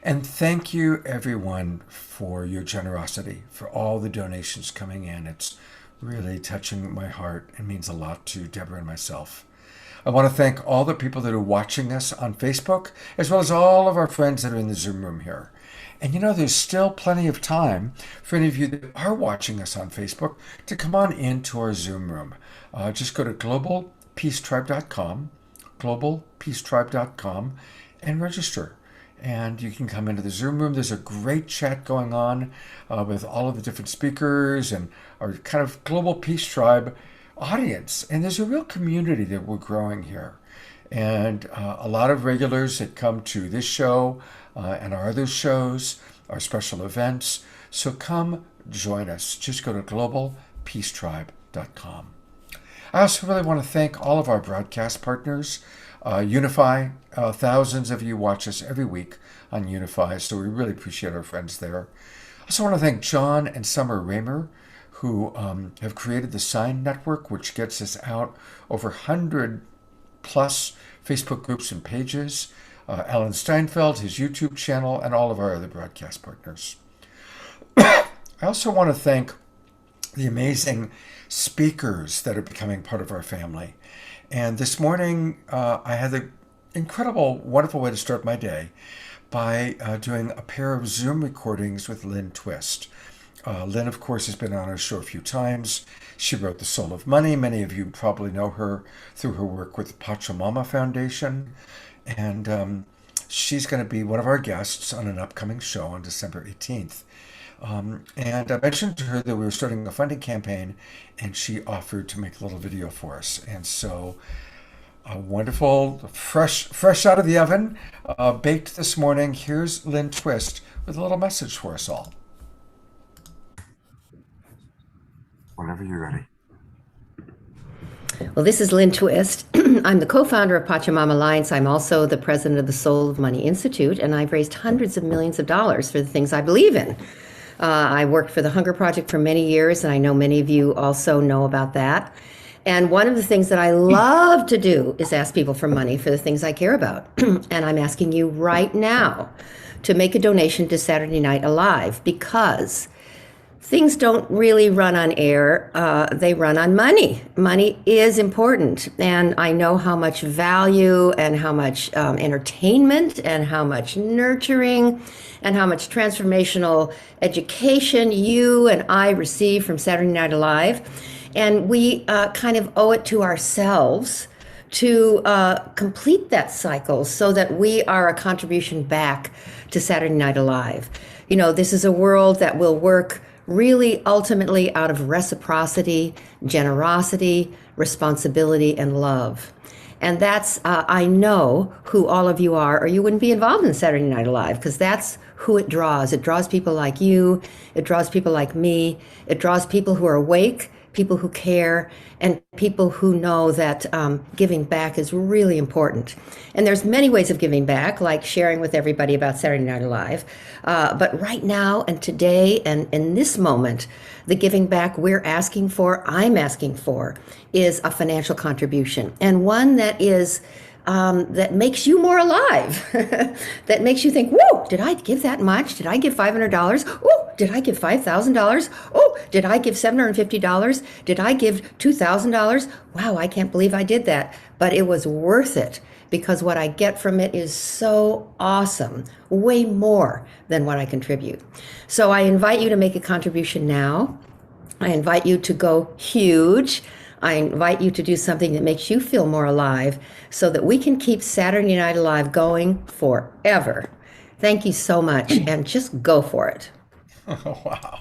And thank you, everyone, for your generosity, for all the donations coming in. It's really touching my heart. It means a lot to Deborah and myself. I want to thank all the people that are watching us on Facebook, as well as all of our friends that are in the Zoom room here. And there's still plenty of time for any of you that are watching us on Facebook to come on into our Zoom room. Just go to globalpeacetribe.com, globalpeacetribe.com, and register. And you can come into the Zoom room. There's a great chat going on with all of the different speakers and our kind of Global Peace Tribe audience. And there's a real community that we're growing here. And a lot of regulars that come to this show and our other shows, our special events. So come join us. Just go to globalpeacetribe.com. I also really want to thank all of our broadcast partners. Unify, thousands of you watch us every week on Unify, so we really appreciate our friends there. I also want to thank John and Summer Raymer, who have created the Sign Network, which gets us out over 100 plus Facebook groups and pages. Alan Steinfeld, his YouTube channel, and all of our other broadcast partners. I also want to thank the amazing speakers that are becoming part of our family. And this morning, I had the incredible, wonderful way to start my day by doing a pair of Zoom recordings with Lynn Twist. Lynn, of course, has been on our show a few times. She wrote The Soul of Money. Many of you probably know her through her work with the Pachamama Foundation. And she's going to be one of our guests on an upcoming show on December 18th. And I mentioned to her that we were starting a funding campaign, and she offered to make a little video for us. And so a wonderful, fresh out of the oven, baked this morning. Here's Lynn Twist with a little message for us all. Whenever you're ready. Well, this is Lynn Twist. I'm the co-founder of Pachamama Alliance. I'm also the president of the Soul of Money Institute, and I've raised hundreds of millions of dollars for the things I believe in. I worked for the Hunger Project for many years, and I know many of you also know about that. And one of the things that I love to do is ask people for money for the things I care about. And I'm asking you right now to make a donation to Saturday Night Alive, because things don't really run on air, they run on money. Money is important, and I know how much value and how much entertainment and how much nurturing and how much transformational education you and I receive from Saturday Night Alive. And we kind of owe it to ourselves to complete that cycle so that we are a contribution back to Saturday Night Alive. You know, this is a world that will work really ultimately out of reciprocity, generosity, responsibility, and love. And that's, I know who all of you are, or you wouldn't be involved in Saturday Night Alive, because that's who it draws. It draws people like you, it draws people like me, it draws people who are awake, people who care, and people who know that giving back is really important. And there's many ways of giving back, like sharing with everybody about Saturday Night Alive. But right now and today and in this moment, the giving back I'm asking for, is a financial contribution, and one that is that makes you more alive, that makes you think, whoa, did I give that much? Did I give $500? Oh, did I give $5,000? Oh, did I give $750? Did I give $2,000? Wow, I can't believe I did that. But it was worth it, because what I get from it is so awesome, way more than what I contribute. So I invite you to make a contribution now. I invite you to go huge. I invite you to do something that makes you feel more alive, so that we can keep Saturday Night Alive going forever. Thank you so much, and just go for it. Oh, wow.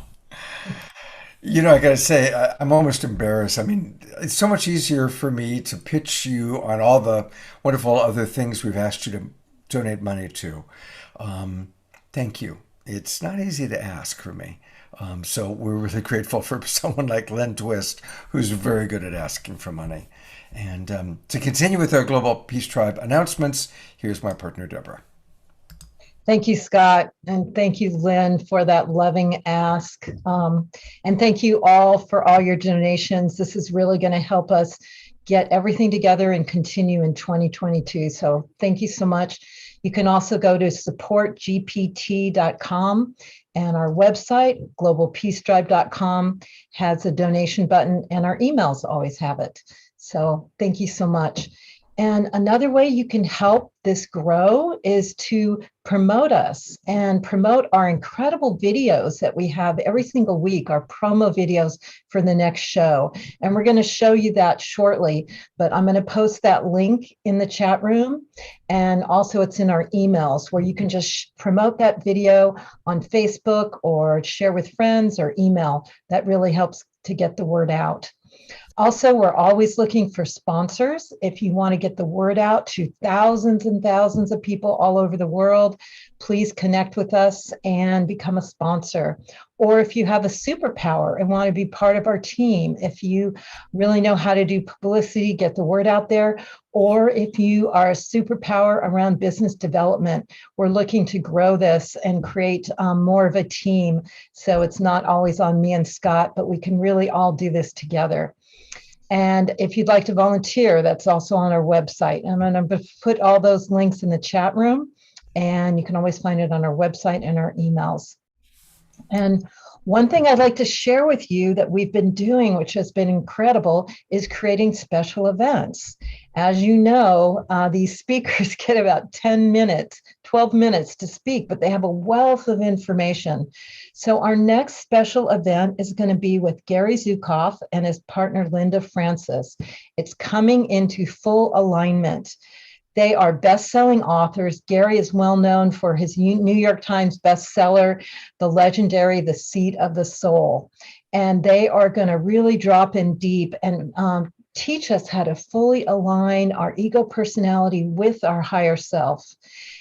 You know, I got to say, I'm almost embarrassed. I mean, it's so much easier for me to pitch you on all the wonderful other things we've asked you to donate money to. Thank you. It's not easy to ask for me. So we're really grateful for someone like Lynn Twist, who's very good at asking for money. And to continue with our Global Peace Tribe announcements, here's my partner, Deborah. Thank you, Scott. And thank you, Lynn, for that loving ask. And thank you all for all your donations. This is really going to help us get everything together and continue in 2022. So thank you so much. You can also go to supportgpt.com, and our website, globalpeacetribe.com, has a donation button, and our emails always have it. So thank you so much. And another way you can help this grow is to promote us and promote our incredible videos that we have every single week, our promo videos for the next show. And we're going to show you that shortly, but I'm going to post that link in the chat room. And also it's in our emails, where you can just promote that video on Facebook or share with friends or email. That really helps to get the word out. Also, we're always looking for sponsors. If you want to get the word out to thousands and thousands of people all over the world, please connect with us and become a sponsor. Or if you have a superpower and want to be part of our team, if you really know how to do publicity, get the word out there, or if you are a superpower around business development, we're looking to grow this and create more of a team. So it's not always on me and Scott, but we can really all do this together. And if you'd like to volunteer, that's also on our website. I'm going to put all those links in the chat room, and you can always find it on our website and our emails. And one thing I'd like to share with you that we've been doing, which has been incredible, is creating special events. As you know, these speakers get about 10 minutes, 12 minutes to speak, but they have a wealth of information. So our next special event is going to be with Gary Zukoff and his partner, Linda Francis. It's coming into full alignment. They are best-selling authors. Gary is well known for his New York Times bestseller, the legendary The Seat of the Soul. And they are going to really drop in deep and teach us how to fully align our ego personality with our higher self.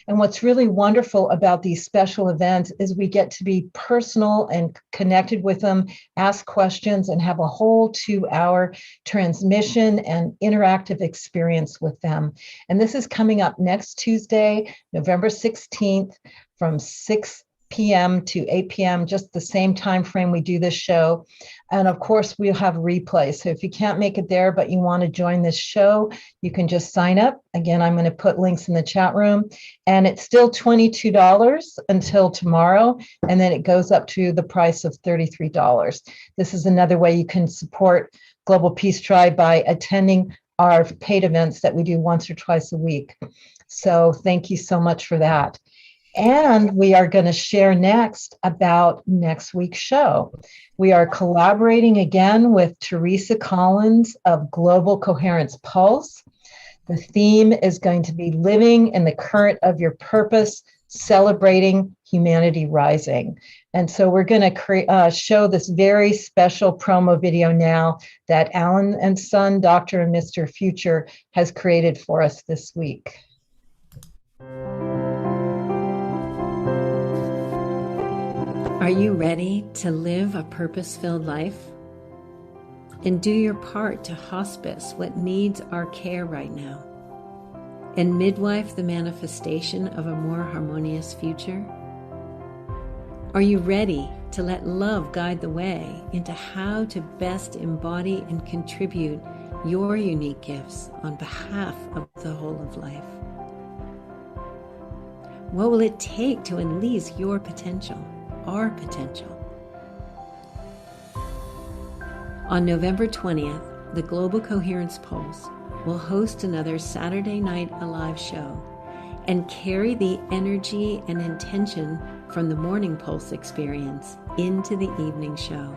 And what's really wonderful about these special events is we get to be personal and connected with them, ask questions, and have a whole 2-hour transmission and interactive experience with them. And this is coming up next Tuesday, November 16th from 6 p.m. to 8 p.m., just the same time frame we do this show. And of course, we'll have replays. So if you can't make it there, but you want to join this show, you can just sign up. Again, I'm going to put links in the chat room. And it's still $22 until tomorrow. And then it goes up to the price of $33. This is another way you can support Global Peace Tribe by attending our paid events that we do once or twice a week. So thank you so much for that. And we are going to share next about next week's show. We are collaborating again with Teresa Collins of Global Coherence Pulse. The theme is going to be living in the current of your purpose, celebrating humanity rising. And so we're going to show this very special promo video now that Alan and Son, Dr. and Mr. Future has created for us this week. Are you ready to live a purpose-filled life? And do your part to hospice what needs our care right now? And midwife the manifestation of a more harmonious future? Are you ready to let love guide the way into how to best embody and contribute your unique gifts on behalf of the whole of life? What will it take to unleash your potential? Our potential. On November 20th, the Global Coherence Pulse will host another Saturday Night Alive show and carry the energy and intention from the Morning Pulse experience into the evening show.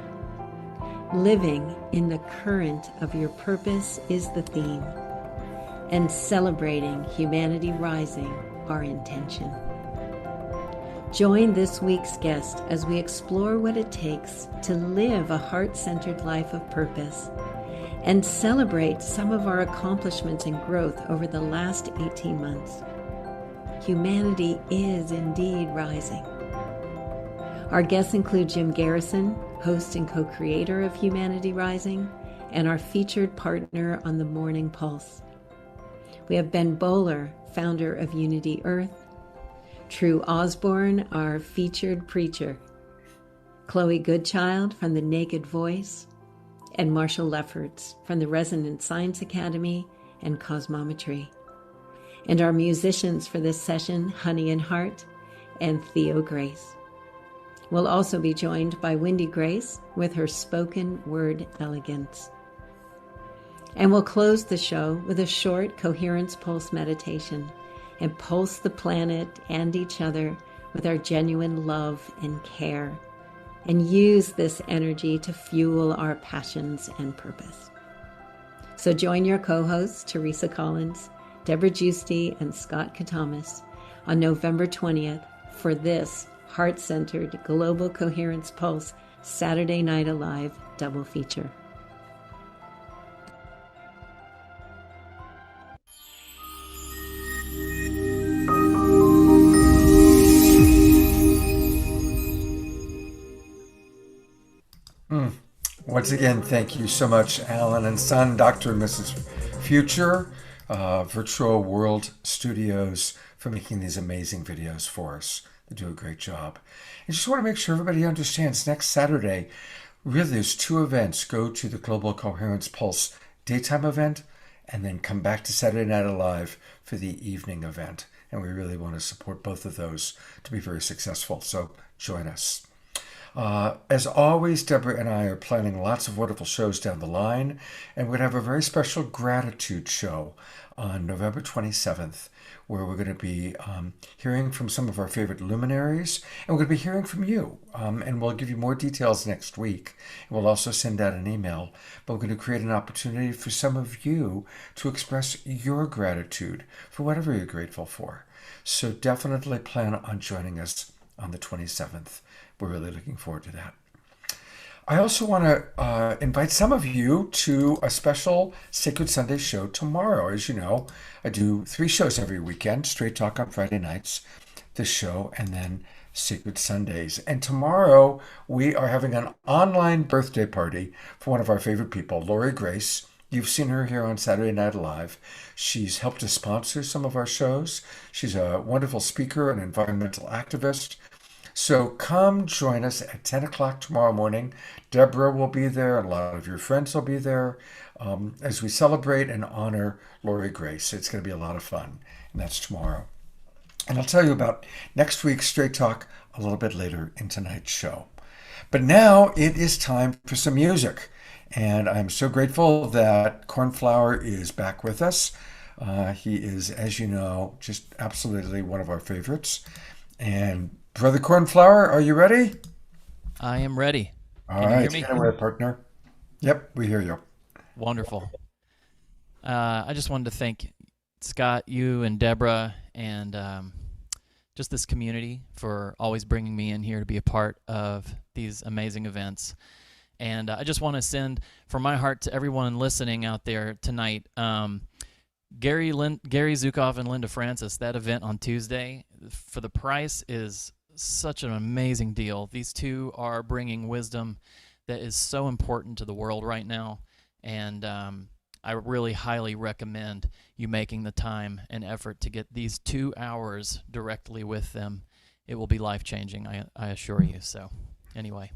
Living in the current of your purpose is the theme, and celebrating humanity rising our intention. Join this week's guest as we explore what it takes to live a heart-centered life of purpose and celebrate some of our accomplishments and growth over the last 18 months. Humanity is indeed rising. Our guests include Jim Garrison, host and co-creator of Humanity Rising, and our featured partner on the Morning Pulse. We have Ben Bowler, founder of Unity Earth, True Osborne, our featured preacher, Chloe Goodchild from The Naked Voice, and Marshall Lefferts from the Resonant Science Academy and Cosmometry. And our musicians for this session, Honey and Heart and Theo Grace. We'll also be joined by Wendy Grace with her spoken word elegance. And we'll close the show with a short Coherence Pulse meditation and pulse the planet and each other with our genuine love and care, and use this energy to fuel our passions and purpose. So join your co-hosts, Teresa Collins, Deborah Giusti, and Scott Catamas on November 20th for this heart-centered Global Coherence Pulse Saturday Night Alive double feature. Once again, thank you so much, Alan and Son, Dr. and Mrs. Future, Virtual World Studios, for making these amazing videos for us. They do a great job. I just want to make sure everybody understands next Saturday, really there's two events. Go to the Global Coherence Pulse daytime event and then come back to Saturday Night Alive for the evening event. And we really want to support both of those to be very successful. So join us. As always, Deborah and I are planning lots of wonderful shows down the line, and we're going to have a very special gratitude show on November 27th, where we're going to be hearing from some of our favorite luminaries, and we're going to be hearing from you, and we'll give you more details next week. We'll also send out an email, but we're going to create an opportunity for some of you to express your gratitude for whatever you're grateful for. So definitely plan on joining us on the 27th. We're really looking forward to that. I also want to invite some of you to a special Sacred Sunday show tomorrow. As you know, I do 3 shows every weekend, Straight Talk on Friday nights, this show, and then Sacred Sundays. And tomorrow we are having an online birthday party for one of our favorite people, Lori Grace. You've seen her here on Saturday Night Live. She's helped to sponsor some of our shows. She's a wonderful speaker and environmental activist. So come join us at 10 o'clock tomorrow morning. Deborah will be there, and a lot of your friends will be there as we celebrate and honor Lori Grace. It's going to be a lot of fun, and that's tomorrow. And I'll tell you about next week's Straight Talk a little bit later in tonight's show. But now it is time for some music, and I'm so grateful that Cornflower is back with us. He is, as you know, just absolutely one of our favorites. And Brother Cornflower, are you ready? I am ready. All Can you right, hear me? take it away, partner. Yep, we hear you. Wonderful. I just wanted to thank Scott, you and Deborah, and just this community for always bringing me in here to be a part of these amazing events. And I just want to send from my heart to everyone listening out there tonight, Gary Zukoff and Linda Francis, that event on Tuesday, for the price is such an amazing deal. These two are bringing wisdom that is so important to the world right now, and I really highly recommend you making the time and effort to get these 2 hours directly with them. It will be life-changing, I assure you. So anyway,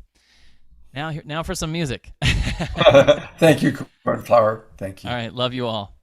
now for some music. Thank you, Cornflower. Thank you. All right, love you all.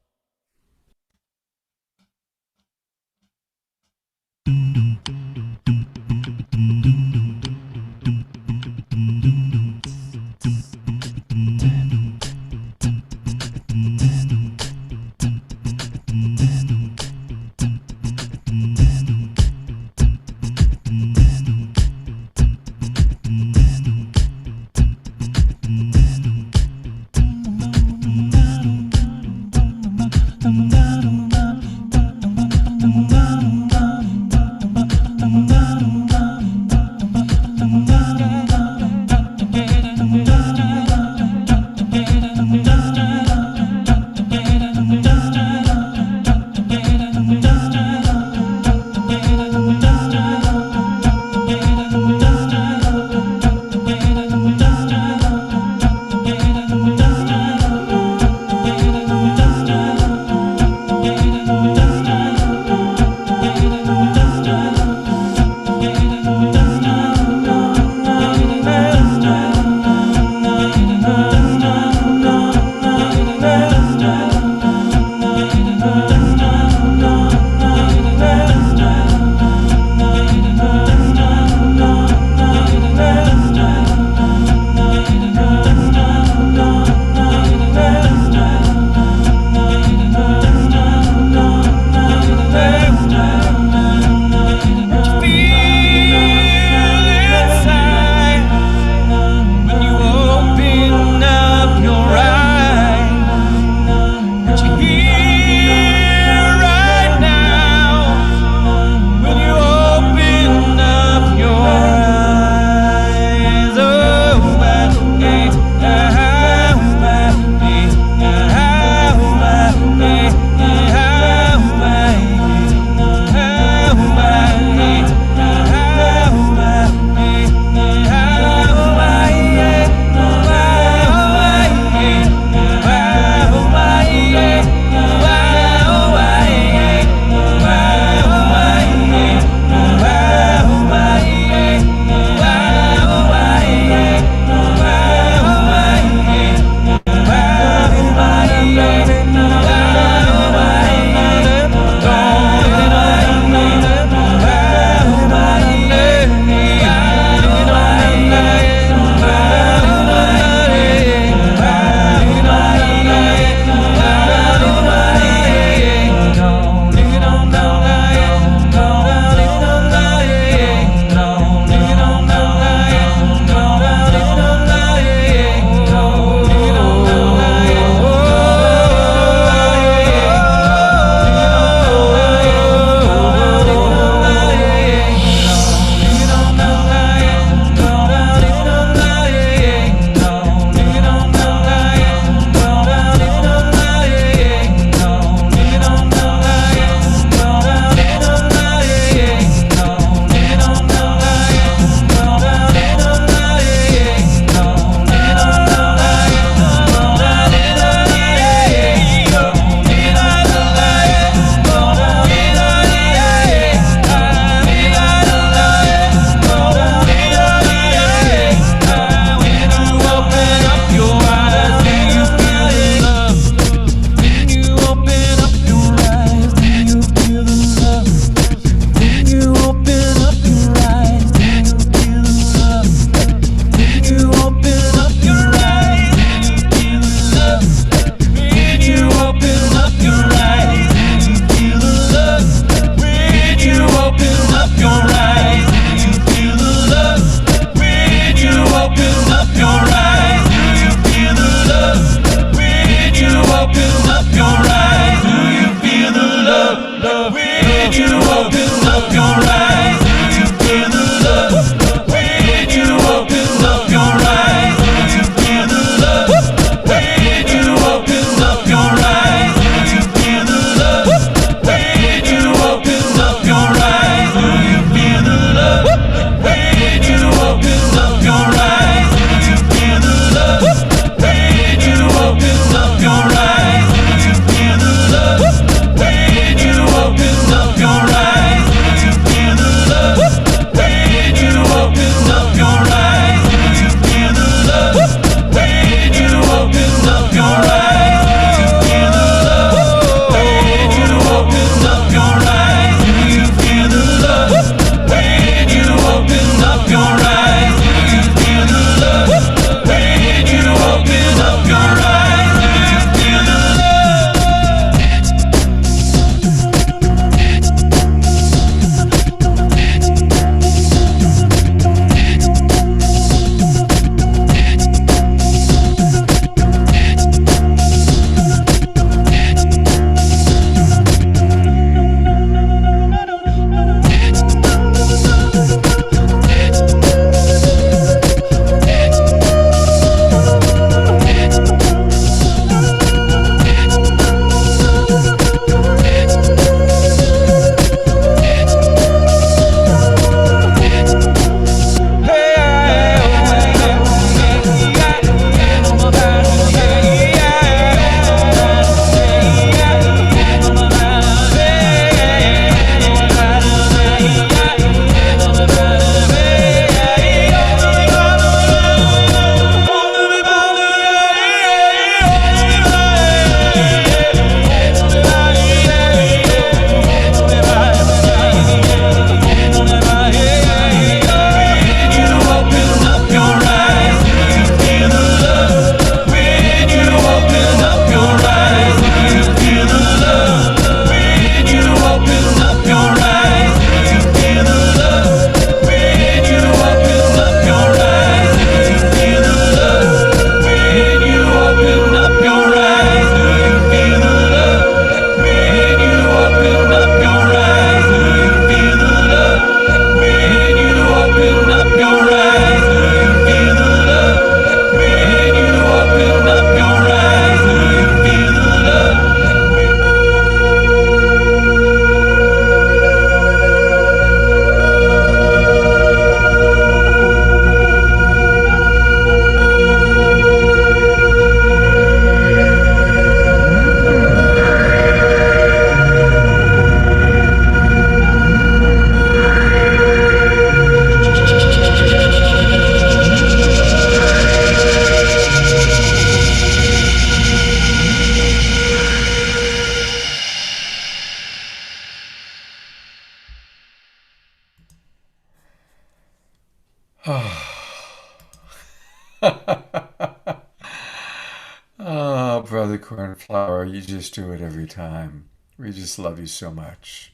Oh, Brother Cornflower, you just do it every time. We just love you so much.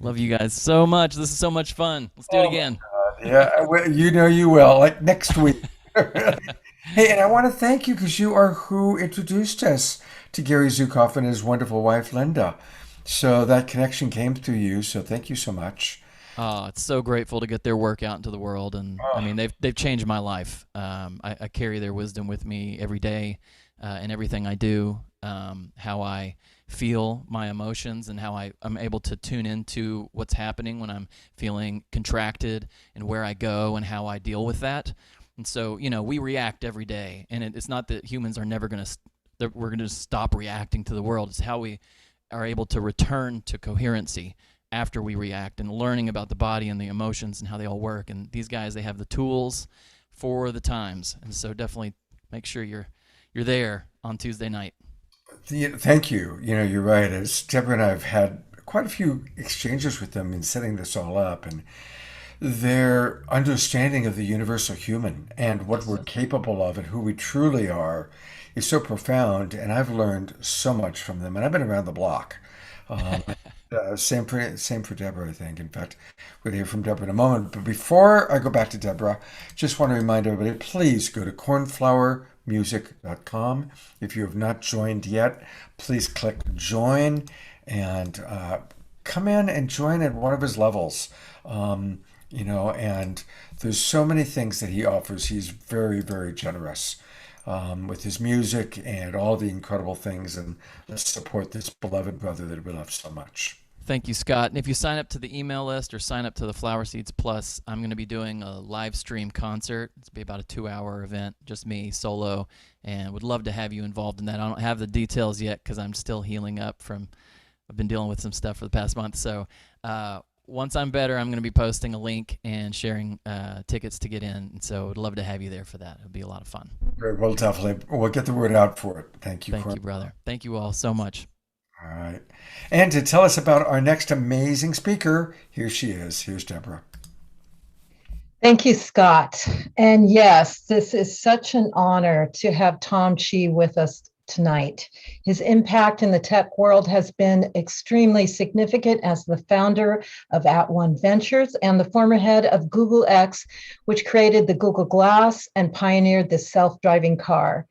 Love you guys so much. This is so much fun. Let's do it Oh my again. God. Yeah, well, you know you will, like next week. Hey, and I want to thank you because you are who introduced us to Gary Zukoff and his wonderful wife, Linda. So that connection came through you. So thank you so much. Oh, it's so grateful to get their work out into the world, and I mean they've changed my life. I carry their wisdom with me every day, in everything I do. How I feel my emotions and how I'm able to tune into what's happening when I'm feeling contracted, and where I go and how I deal with that. And so, we react every day, and it's not that humans are never going to, that we're going to stop reacting to the world. It's how we are able to return to coherency after we react, and learning about the body and the emotions and how they all work. And these guys, they have the tools for the times. And so definitely make sure you're there on Tuesday night. Thank you. You're right. As Deborah and I have had quite a few exchanges with them in setting this all up, and their understanding of the universal human and what we're capable of and who we truly are is so profound. And I've learned so much from them. And I've been around the block. Same for Deborah, I think. In fact, we're going to hear from Deborah in a moment. But before I go back to Deborah, just want to remind everybody, please go to cornflowermusic.com. If you have not joined yet, please click join and come in and join at one of his levels. And there's so many things that he offers. He's very, very generous with his music and all the incredible things. And let's support this beloved brother that we love so much. Thank you, Scott. And if you sign up to the email list or sign up to the Flower Seeds Plus, I'm going to be doing a live stream concert. It's be about a 2-hour event, just me solo, and would love to have you involved in that. I don't have the details yet because I'm still healing up I've been dealing with some stuff for the past month. So once I'm better, I'm going to be posting a link and sharing tickets to get in. And so I'd love to have you there for that. It'll be a lot of fun. Great. Well, definitely. We'll get the word out for it. Thank you. Thank you, brother. Thank you all so much. All right. And to tell us about our next amazing speaker, here she is. Here's Deborah. Thank you, Scott. And yes, this is such an honor to have Tom Chi with us tonight. His impact in the tech world has been extremely significant as the founder of @ONE Ventures and the former head of Google X, which created the Google Glass and pioneered the self-driving car.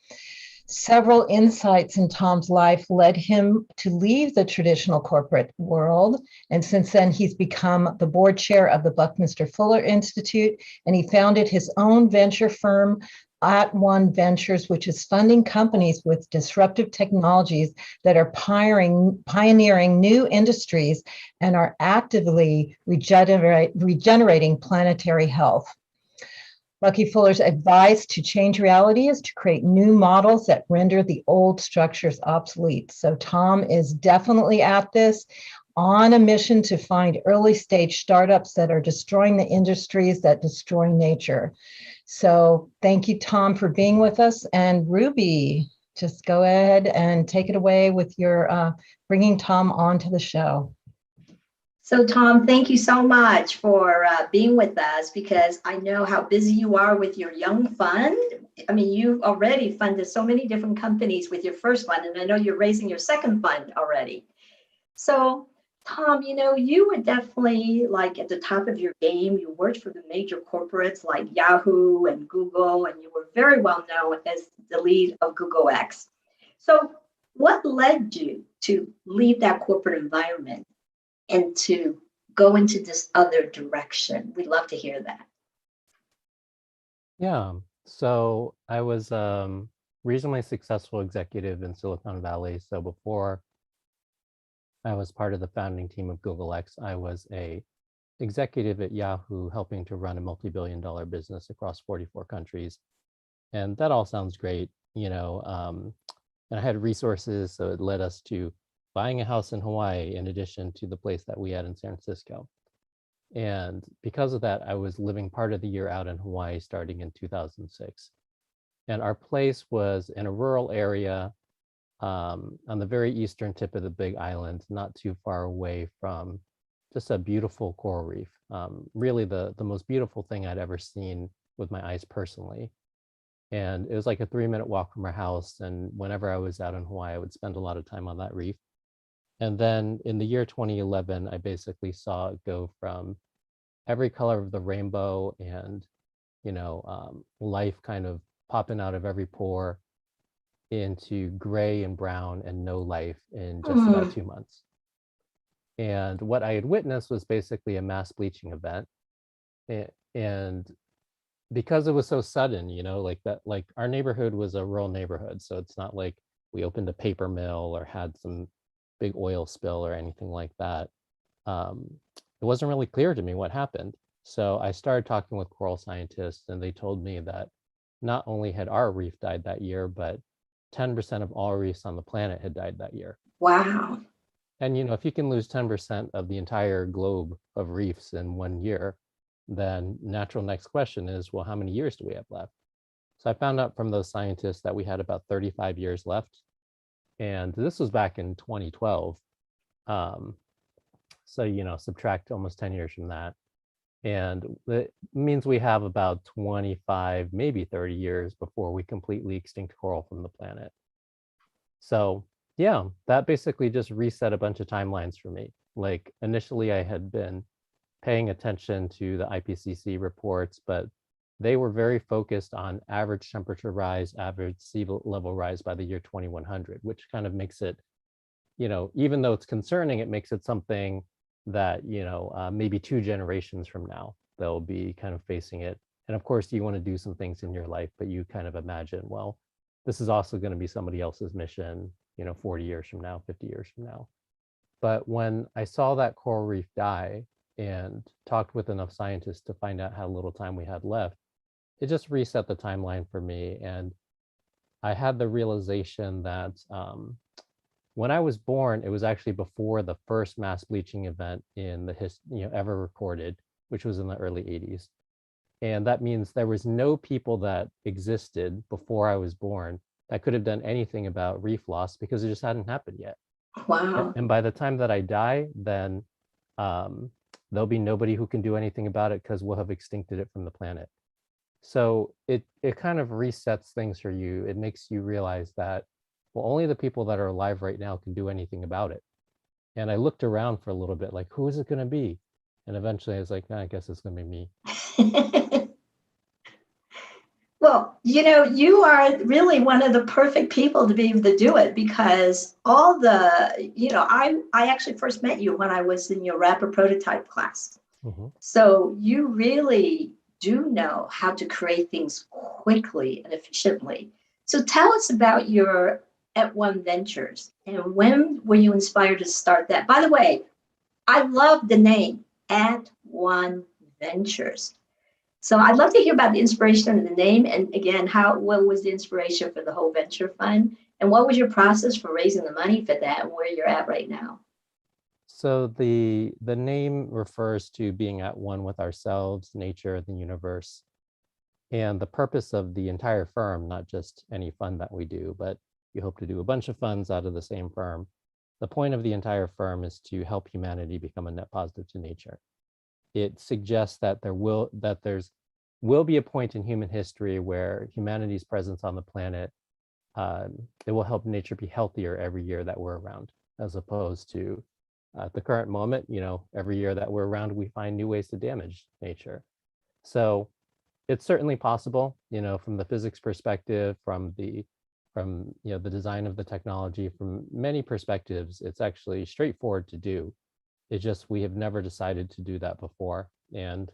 Several insights in Tom's life led him to leave the traditional corporate world. And since then, he's become the board chair of the Buckminster Fuller Institute, and he founded his own venture firm, @ONE Ventures, which is funding companies with disruptive technologies that are pioneering new industries and are actively regenerating planetary health. Bucky Fuller's advice to change reality is to create new models that render the old structures obsolete. So Tom is definitely at this, on a mission to find early stage startups that are destroying the industries that destroy nature. So thank you, Tom, for being with us. And Ruby, just go ahead and take it away with your bringing Tom onto the show. So Tom, thank you so much for being with us, because I know how busy you are with your young fund. I mean, you've already funded so many different companies with your first fund, and I know you're raising your second fund already. So Tom, you were definitely like at the top of your game. You worked for the major corporates like Yahoo and Google, and you were very well known as the lead of Google X. So what led you to leave that corporate environment and to go into this other direction? We'd love to hear that. Yeah. So I was reasonably successful executive in Silicon Valley. So before I was part of the founding team of Google X, I was a executive at Yahoo, helping to run a multi-billion-dollar business across 44 countries. And that all sounds great, and I had resources, so it led us to buying a house in Hawaii in addition to the place that we had in San Francisco. And because of that, I was living part of the year out in Hawaii starting in 2006. And our place was in a rural area on the very eastern tip of the Big Island, not too far away from just a beautiful coral reef. Really the most beautiful thing I'd ever seen with my eyes personally. And it was like a 3-minute walk from our house. And whenever I was out in Hawaii, I would spend a lot of time on that reef. And then in the year 2011, I basically saw it go from every color of the rainbow and, life kind of popping out of every pore into gray and brown and no life in just about 2 months. And what I had witnessed was basically a mass bleaching event. And because it was so sudden, like that, like our neighborhood was a rural neighborhood. So it's not like we opened a paper mill or had some big oil spill or anything like that. It wasn't really clear to me what happened. So I started talking with coral scientists, and they told me that not only had our reef died that year, but 10% of all reefs on the planet had died that year. Wow. And if you can lose 10% of the entire globe of reefs in 1 year, then natural next question is, well, how many years do we have left? So I found out from those scientists that we had about 35 years left. And this was back in 2012. So, subtract almost 10 years from that. And it means we have about 25, maybe 30 years before we completely extinct coral from the planet. So yeah, that basically just reset a bunch of timelines for me. Like initially I had been paying attention to the IPCC reports, but they were very focused on average temperature rise, average sea level rise by the year 2100, which kind of makes it, even though it's concerning, it makes it something that, maybe 2 generations from now, they'll be kind of facing it. And of course, you want to do some things in your life, but you kind of imagine, well, this is also going to be somebody else's mission, 40 years from now, 50 years from now. But when I saw that coral reef die and talked with enough scientists to find out how little time we had left, it just reset the timeline for me. And I had the realization that when I was born, it was actually before the first mass bleaching event in the ever recorded, which was in the early 80s. And that means there was no people that existed before I was born that could have done anything about reef loss because it just hadn't happened yet. Wow. And by the time that I die, then there'll be nobody who can do anything about it because we'll have extincted it from the planet. So it kind of resets things for you. It makes you realize that, well, only the people that are alive right now can do anything about it. And I looked around for a little bit, like, who is it going to be? And eventually I was like, I guess it's going to be me. Well, you are really one of the perfect people to be able to do it because all the, I actually first met you when I was in your rapid prototype class. Mm-hmm. So you really do know how to create things quickly and efficiently. So tell us about your @ONE Ventures and when were you inspired to start that? By the way, I love the name @ONE Ventures. So I'd love to hear about the inspiration of the name and again, what was the inspiration for the whole venture fund and what was your process for raising the money for that and where you're at right now? So the name refers to being at one with ourselves, nature, the universe, and the purpose of the entire firm, not just any fund that we do, but we hope to do a bunch of funds out of the same firm. The point of the entire firm is to help humanity become a net positive to nature. It suggests that there will be a point in human history where humanity's presence on the planet, it will help nature be healthier every year that we're around, as opposed to at the current moment, every year that we're around, we find new ways to damage nature. So it's certainly possible, from the physics perspective, from the design of the technology, from many perspectives, it's actually straightforward to do. It's just we have never decided to do that before, and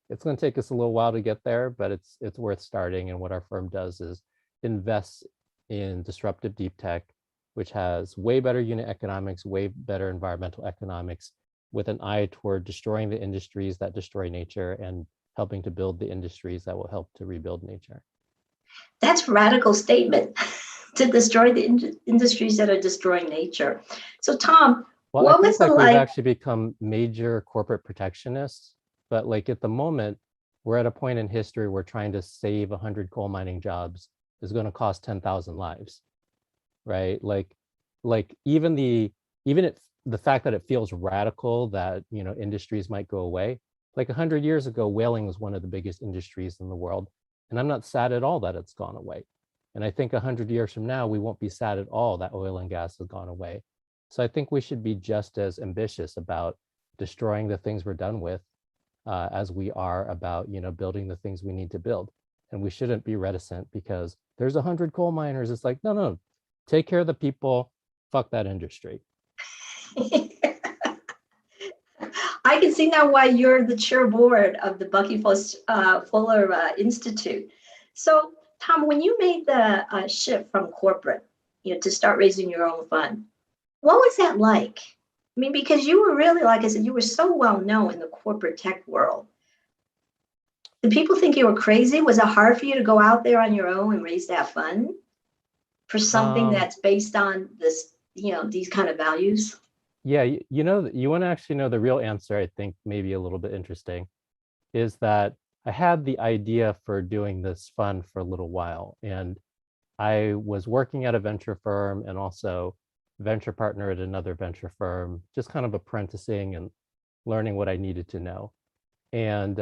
it's going to take us a little while to get there, but it's worth starting. And what our firm does is invest in disruptive deep tech, which has way better unit economics, way better environmental economics, with an eye toward destroying the industries that destroy nature and helping to build the industries that will help to rebuild nature. That's a radical statement to destroy the industries that are destroying nature. So Tom, well, what I was think it we've like? actually become major corporate protectionists, but like at the moment, we're at a point in history where trying to save 100 coal mining jobs is going to cost 10,000 lives, right? Like even the fact that it feels radical that industries might go away. Like 100 years ago, whaling was one of the biggest industries in the world. And I'm not sad at all that it's gone away. And I think 100 years from now, we won't be sad at all that oil and gas has gone away. So I think we should be just as ambitious about destroying the things we're done with as we are about, building the things we need to build. And we shouldn't be reticent because there's 100 coal miners. It's like, no, take care of the people, fuck that industry. I can see now why you're the chair board of the Bucky Fuller Institute. So, Tom, when you made the shift from corporate, to start raising your own fund, what was that like? I mean, because you were really, like I said, you were so well known in the corporate tech world. Did people think you were crazy? Was it hard for you to go out there on your own and raise that fund for something that's based on this, these kind of values? Yeah, you want to actually know the real answer, I think maybe a little bit interesting, is that I had the idea for doing this fund for a little while. And I was working at a venture firm and also venture partner at another venture firm, just kind of apprenticing and learning what I needed to know. And,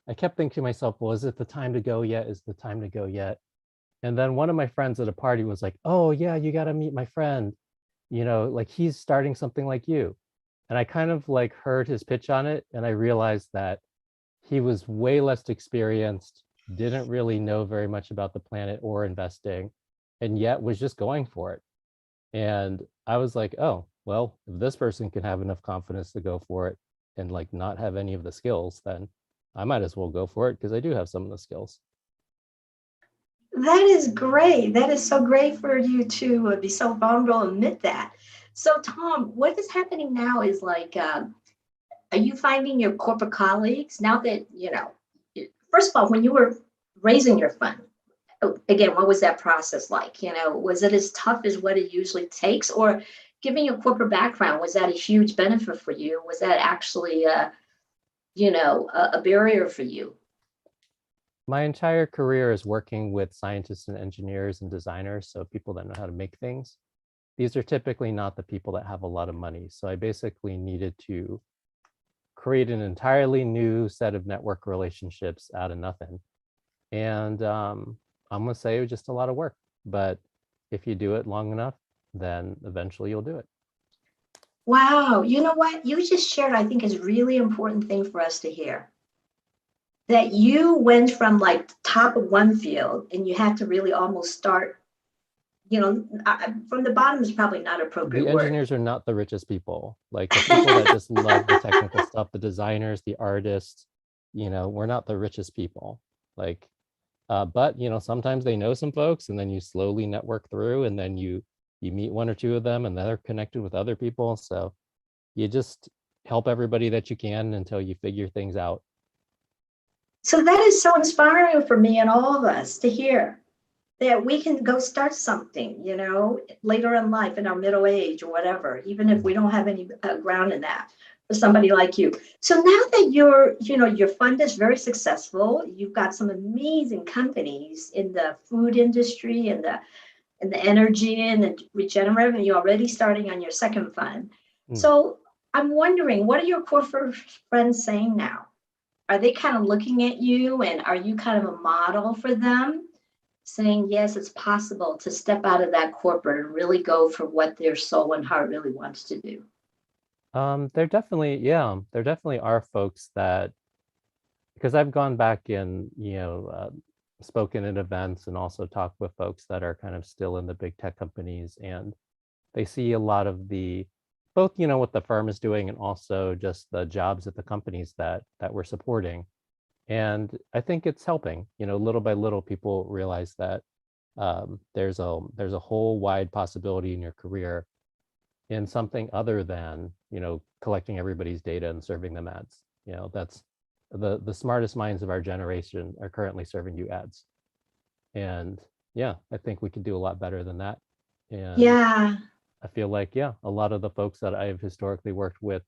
I kept thinking to myself, well, is it the time to go yet? Is the time to go yet? And then one of my friends at a party was like, oh yeah, you got to meet my friend, like he's starting something like you. And I kind of like heard his pitch on it. And I realized that he was way less experienced, didn't really know very much about the planet or investing, and yet was just going for it. And I was like, oh, well, if this person can have enough confidence to go for it and like not have any of the skills, then I might as well go for it because I do have some of the skills. That is great. That is so great for you to be so vulnerable and admit that. So, Tom, what is happening now is like, are you finding your corporate colleagues now that, first of all, when you were raising your fund, again, what was that process like? Was it as tough as what it usually takes? Or given your corporate background, was that a huge benefit for you? Was that actually, a barrier for you? My entire career is working with scientists and engineers and designers, so people that know how to make things. These are typically not the people that have a lot of money. So I basically needed to create an entirely new set of network relationships out of nothing. And I'm gonna say it was just a lot of work, but if you do it long enough, then eventually you'll do it. Wow. You know what? You just shared, I think, is really important thing for us to hear. That you went from like top of one field and you had to really almost start, from the bottom is probably not appropriate The word. engineers are not the richest people. Like the people that just love the technical stuff, the designers, the artists, we're not the richest people. Like, but sometimes they know some folks and then you slowly network through and then you meet one or two of them and they're connected with other people. So you just help everybody that you can until you figure things out. So that is so inspiring for me and all of us to hear that we can go start something, later in life, in our middle age or whatever, even if we don't have any ground in that, for somebody like you. So now that your fund is very successful, you've got some amazing companies in the food industry and the energy and the regenerative, and you're already starting on your second fund. So I'm wondering, what are your corporate friends saying now? Are they kind of looking at you and are you kind of a model for them, saying, yes, it's possible to step out of that corporate and really go for what their soul and heart really wants to do? There definitely are folks that, because I've gone back and, spoken at events and also talked with folks that are kind of still in the big tech companies, and they see a lot of the, both, what the firm is doing and also just the jobs at the companies that we're supporting. And I think it's helping, little by little, people realize that there's a whole wide possibility in your career in something other than, collecting everybody's data and serving them ads. That's the smartest minds of our generation are currently serving you ads. And yeah, I think we could do a lot better than that. And yeah, I feel like, a lot of the folks that I've historically worked with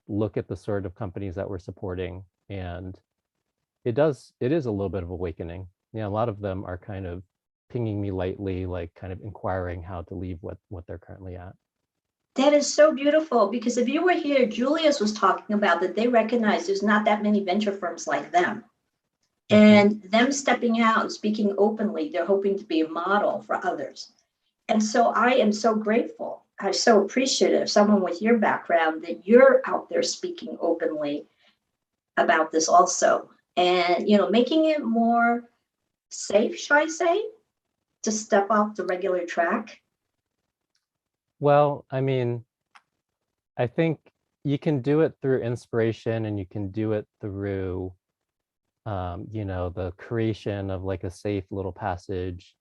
look at the sort of companies that we're supporting, and it is a little bit of awakening. A lot of them are kind of pinging me lightly, like kind of inquiring how to leave what they're currently at. That is so beautiful, because if you were here, Julius was talking about that they recognize there's not that many venture firms like them. And them stepping out and speaking openly, they're hoping to be a model for others. And so I am so grateful. I'm so appreciative, someone with your background, that you're out there speaking openly about this also. And, making it more safe, shall I say, to step off the regular track. Well, I mean, I think you can do it through inspiration, and you can do it through, the creation of like a safe little passage.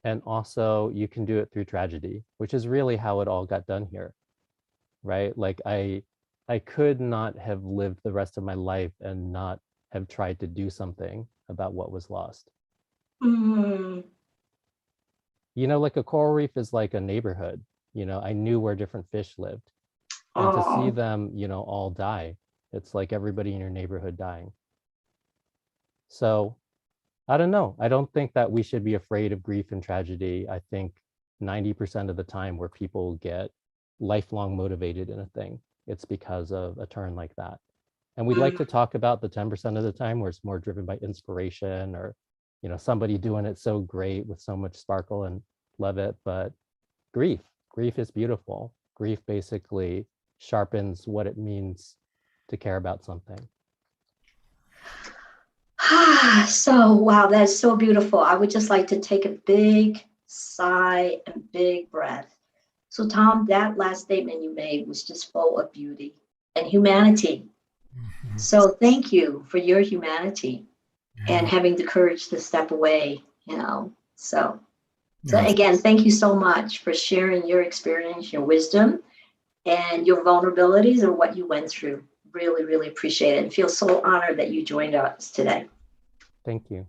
And also you can do it through tragedy, which is really how it all got done here, right? Like I could not have lived the rest of my life and not have tried to do something about what was lost. Mm. Like a coral reef is like a neighborhood. I knew where different fish lived. And to see them, all die, it's like everybody in your neighborhood dying. So I don't know. I don't think that we should be afraid of grief and tragedy. I think 90% of the time where people get lifelong motivated in a thing, it's because of a turn like that. And we'd like to talk about the 10% of the time where it's more driven by inspiration, or, somebody doing it so great with so much sparkle and love it. But grief is beautiful. Grief basically sharpens what it means to care about something. So, wow, that's so beautiful. I would just like to take a big sigh and big breath. So, Tom, that last statement you made was just full of beauty and humanity. So thank you for your humanity and having the courage to step away, So again, thank you so much for sharing your experience, your wisdom, and your vulnerabilities and what you went through. Really, really appreciate it. I feel so honored that you joined us today. Thank you.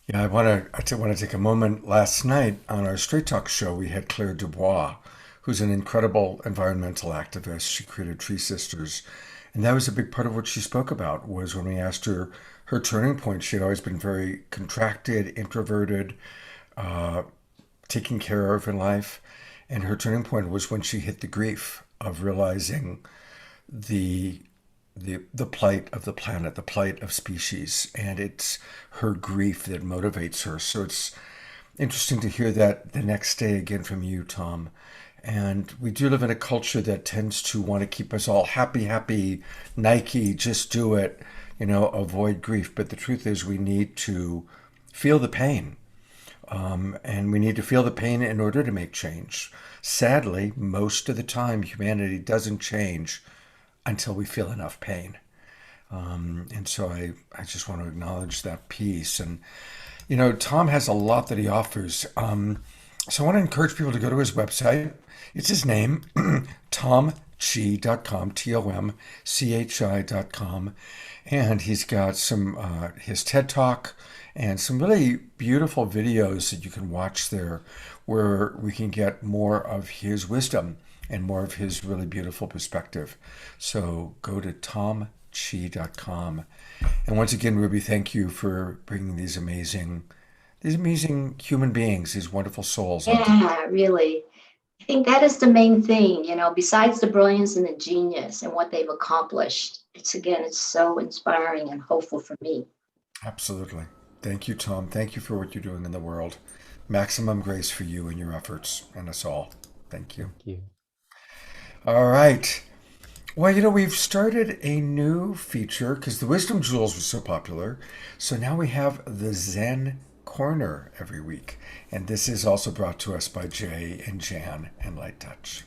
Yeah, I want to take a moment. Last night on our Straight Talk show, we had Claire Dubois, who's an incredible environmental activist. She created Tree Sisters. And that was a big part of what she spoke about, was when we asked her turning point. She had always been very contracted, introverted, taken care of in life. And her turning point was when she hit the grief of realizing the plight of the planet, the plight of species. And it's her grief that motivates her. So it's interesting to hear that the next day again from you, Tom. And we do live in a culture that tends to want to keep us all happy, Nike, just do it, avoid grief. But the truth is we need to feel the pain. And we need to feel the pain in order to make change. Sadly, most of the time, humanity doesn't change until we feel enough pain. And so I just want to acknowledge that piece. And, Tom has a lot that he offers. So I want to encourage people to go to his website. It's his name, tomchi.com, TOMCHI.com. And he's got some, his TED Talk and some really beautiful videos that you can watch there where we can get more of his wisdom and more of his really beautiful perspective. So go to tomchi.com. And once again, Ruby, thank you for bringing these amazing human beings, these wonderful souls. Yeah, really. I think that is the main thing, besides the brilliance and the genius and what they've accomplished. It's so inspiring and hopeful for me. Absolutely. Thank you, Tom. Thank you for what you're doing in the world. Maximum grace for you and your efforts and us all. Thank you. Thank you. All right. Well, we've started a new feature because the Wisdom Jewels was so popular. So now we have the Zen Corner every week. And this is also brought to us by Jay and Jan and Light Touch.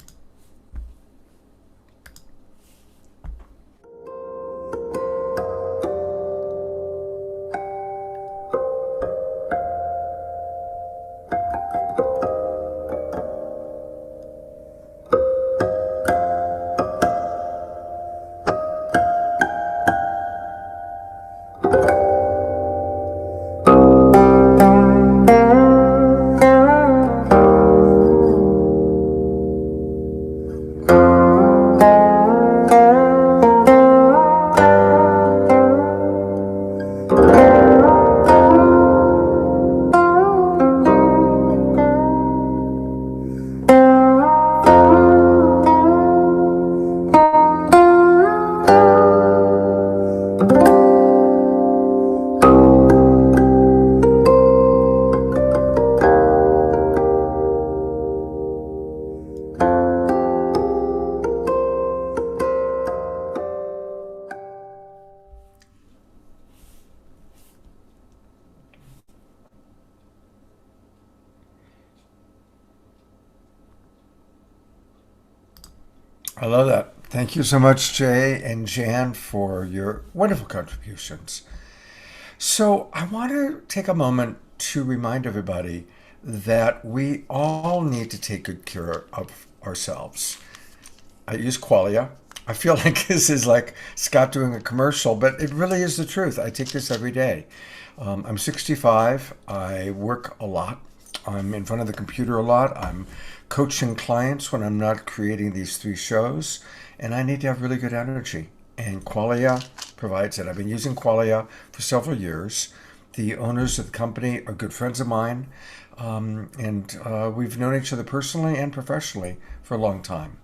I love that. Thank you so much, Jay and Jan, for your wonderful contributions. So, I want to take a moment to remind everybody that we all need to take good care of ourselves. I use Qualia. I feel like this is like Scott doing a commercial, but it really is the truth. I take this every day. I'm 65. I work a lot. I'm in front of the computer a lot. I'm coaching clients when I'm not creating these three shows, and I need to have really good energy. And Qualia provides it. I've been using Qualia for several years. The owners of the company are good friends of mine, and we've known each other personally and professionally for a long time.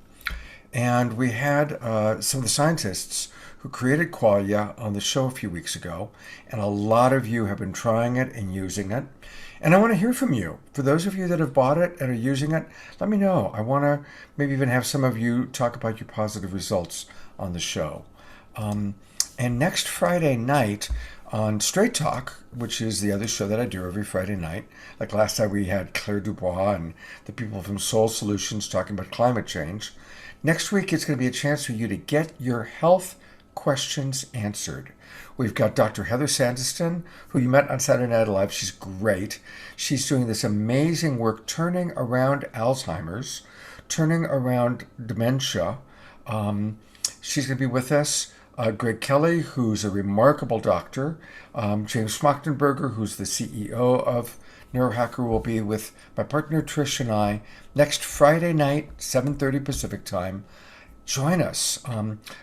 And we had some of the scientists who created Qualia on the show a few weeks ago, and a lot of you have been trying it and using it. And I want to hear from you. For those of you that have bought it and are using it, let me know. I want to maybe even have some of you talk about your positive results on the show. And next Friday night on Straight Talk, which is the other show that I do every Friday night, like last time we had Claire Dubois and the people from Soul Solutions talking about climate change. Next week, it's going to be a chance for you to get your health questions answered. We've got Dr. Heather Sandiston, who you met on Saturday Night Live. She's great. She's doing this amazing work turning around Alzheimer's, turning around dementia. She's going to be with us. Greg Kelly, who's a remarkable doctor. James Schmachtenberger, who's the CEO of Neurohacker, will be with my partner Trish and I next Friday night, 7:30 Pacific time. Join us.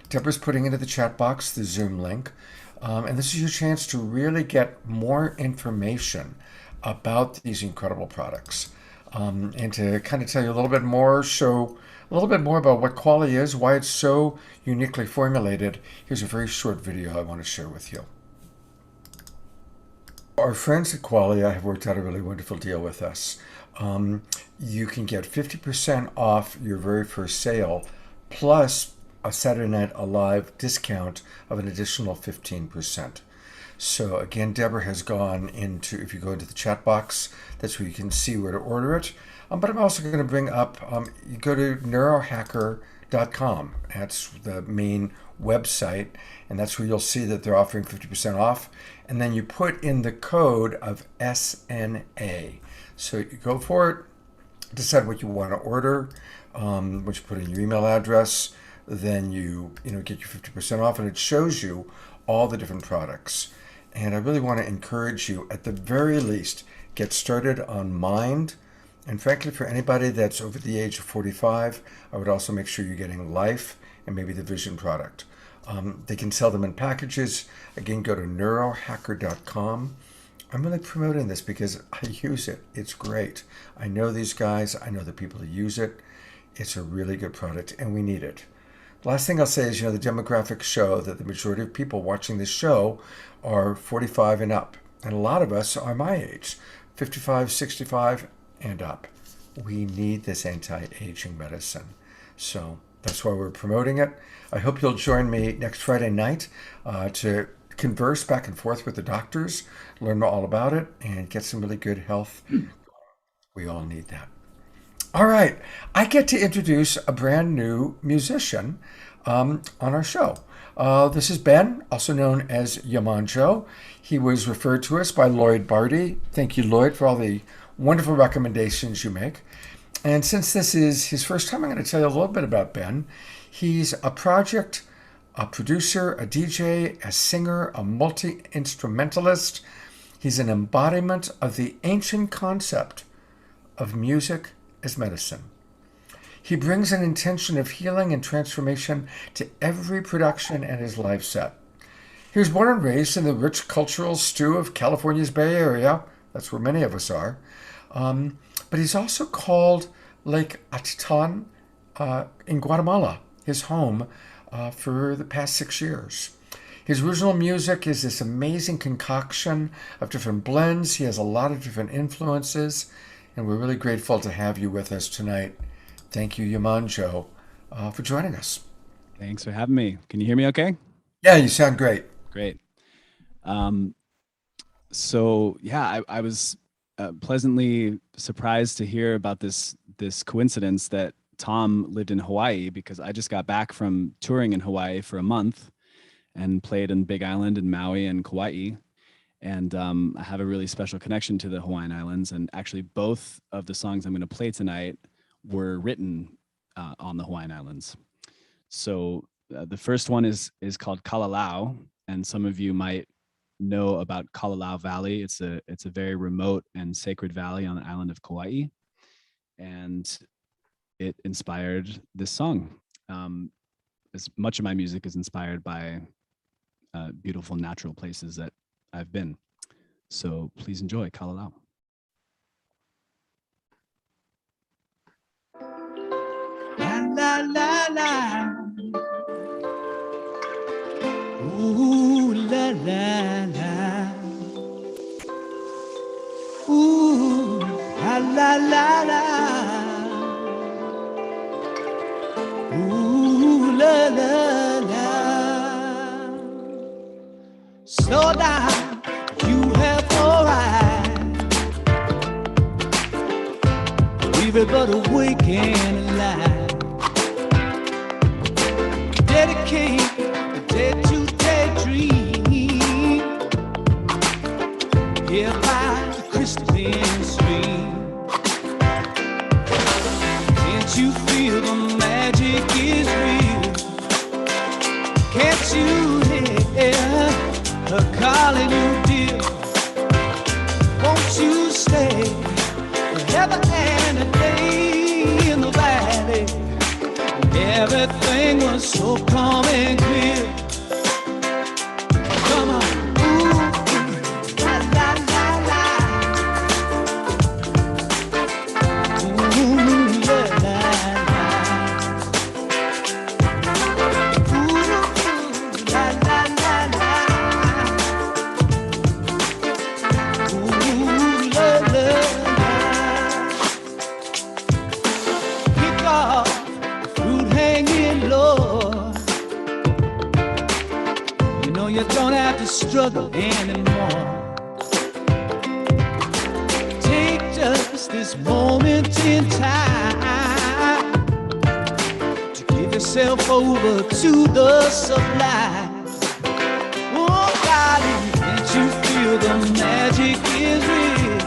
Deborah's putting into the chat box the Zoom link. And this is your chance to really get more information about these incredible products. And to kind of tell you a little bit more, show a little bit more about what Qualia is, why it's so uniquely formulated. Here's a very short video I want to share with you. Our friends at Qualia have worked out a really wonderful deal with us. You can get 50% off your very first sale, plus a Saturday Night Alive discount of an additional 15%. So again, Deborah has gone into, if you go into the chat box, that's where you can see where to order it. But I'm also going to bring up, you go to neurohacker.com. That's the main website, and that's where you'll see that they're offering 50% off. And then you put in the code of SNA. So you go for it, decide what you want to order, once you put in your email address, then you get your 50% off, and it shows you all the different products. And I really want to encourage you, at the very least, get started on Mind. And frankly, for anybody that's over the age of 45, I would also make sure you're getting Life and maybe the Vision product. They can sell them in packages. Again, go to neurohacker.com. I'm really promoting this because I use it. It's great. I know these guys. I know the people who use it. It's a really good product, and we need it. Last thing I'll say is, the demographics show that the majority of people watching this show are 45 and up. And a lot of us are my age, 55, 65 and up. We need this anti-aging medicine. So that's why we're promoting it. I hope you'll join me next Friday night to converse back and forth with the doctors, learn all about it, and get some really good health. We all need that. All right, I get to introduce a brand new musician on our show. This is Ben, also known as Yamanjo. He was referred to us by Lloyd Barty. Thank you, Lloyd, for all the wonderful recommendations you make. And since this is his first time, I'm going to tell you a little bit about Ben. He's a producer, a DJ, a singer, a multi-instrumentalist. He's an embodiment of the ancient concept of music as medicine. He brings an intention of healing and transformation to every production and his live set. He was born and raised in the rich cultural stew of California's Bay Area. That's where many of us are. But he's also called Lake Atitan in Guatemala, his home, for the past 6 years. His original music is this amazing concoction of different blends. He has a lot of different influences, and we're really grateful to have you with us tonight. Thank you, Yamanjo, for joining us. Thanks for having me. Can you hear me okay? Yeah, you sound great. Great. So yeah, I was pleasantly surprised to hear about this coincidence that Tom lived in Hawaii because I just got back from touring in Hawaii for a month and played in Big Island and Maui and Kauai. And I have a really special connection to the Hawaiian Islands. And actually, both of the songs I'm going to play tonight were written on the Hawaiian Islands. So the first one is called Kalalau, and some of you might know about Kalalau Valley. It's a very remote and sacred valley on the island of Kauai, and it inspired this song. As much of my music is inspired by beautiful natural places that I've been. So please enjoy Kalalau. La la la. Ooh la la la. Ooh la la la la. Ooh la la la. Slow down, you have no right. Everybody waking alive. Dedicate a day-to-day dream here by the crystalline stream. Can't you feel the magic is real? Can't you hear her calling you dear? Won't you stay forever and a day in the valley? Everything was so calm and clear. Come on, ooh, la la la la. Ooh, la la la. Ooh, la la la la. Ooh, la la la. Kick off hanging low. You know you don't have to struggle anymore. Take just this moment in time to give yourself over to the sublime. Oh, darling, can't you feel the magic is real?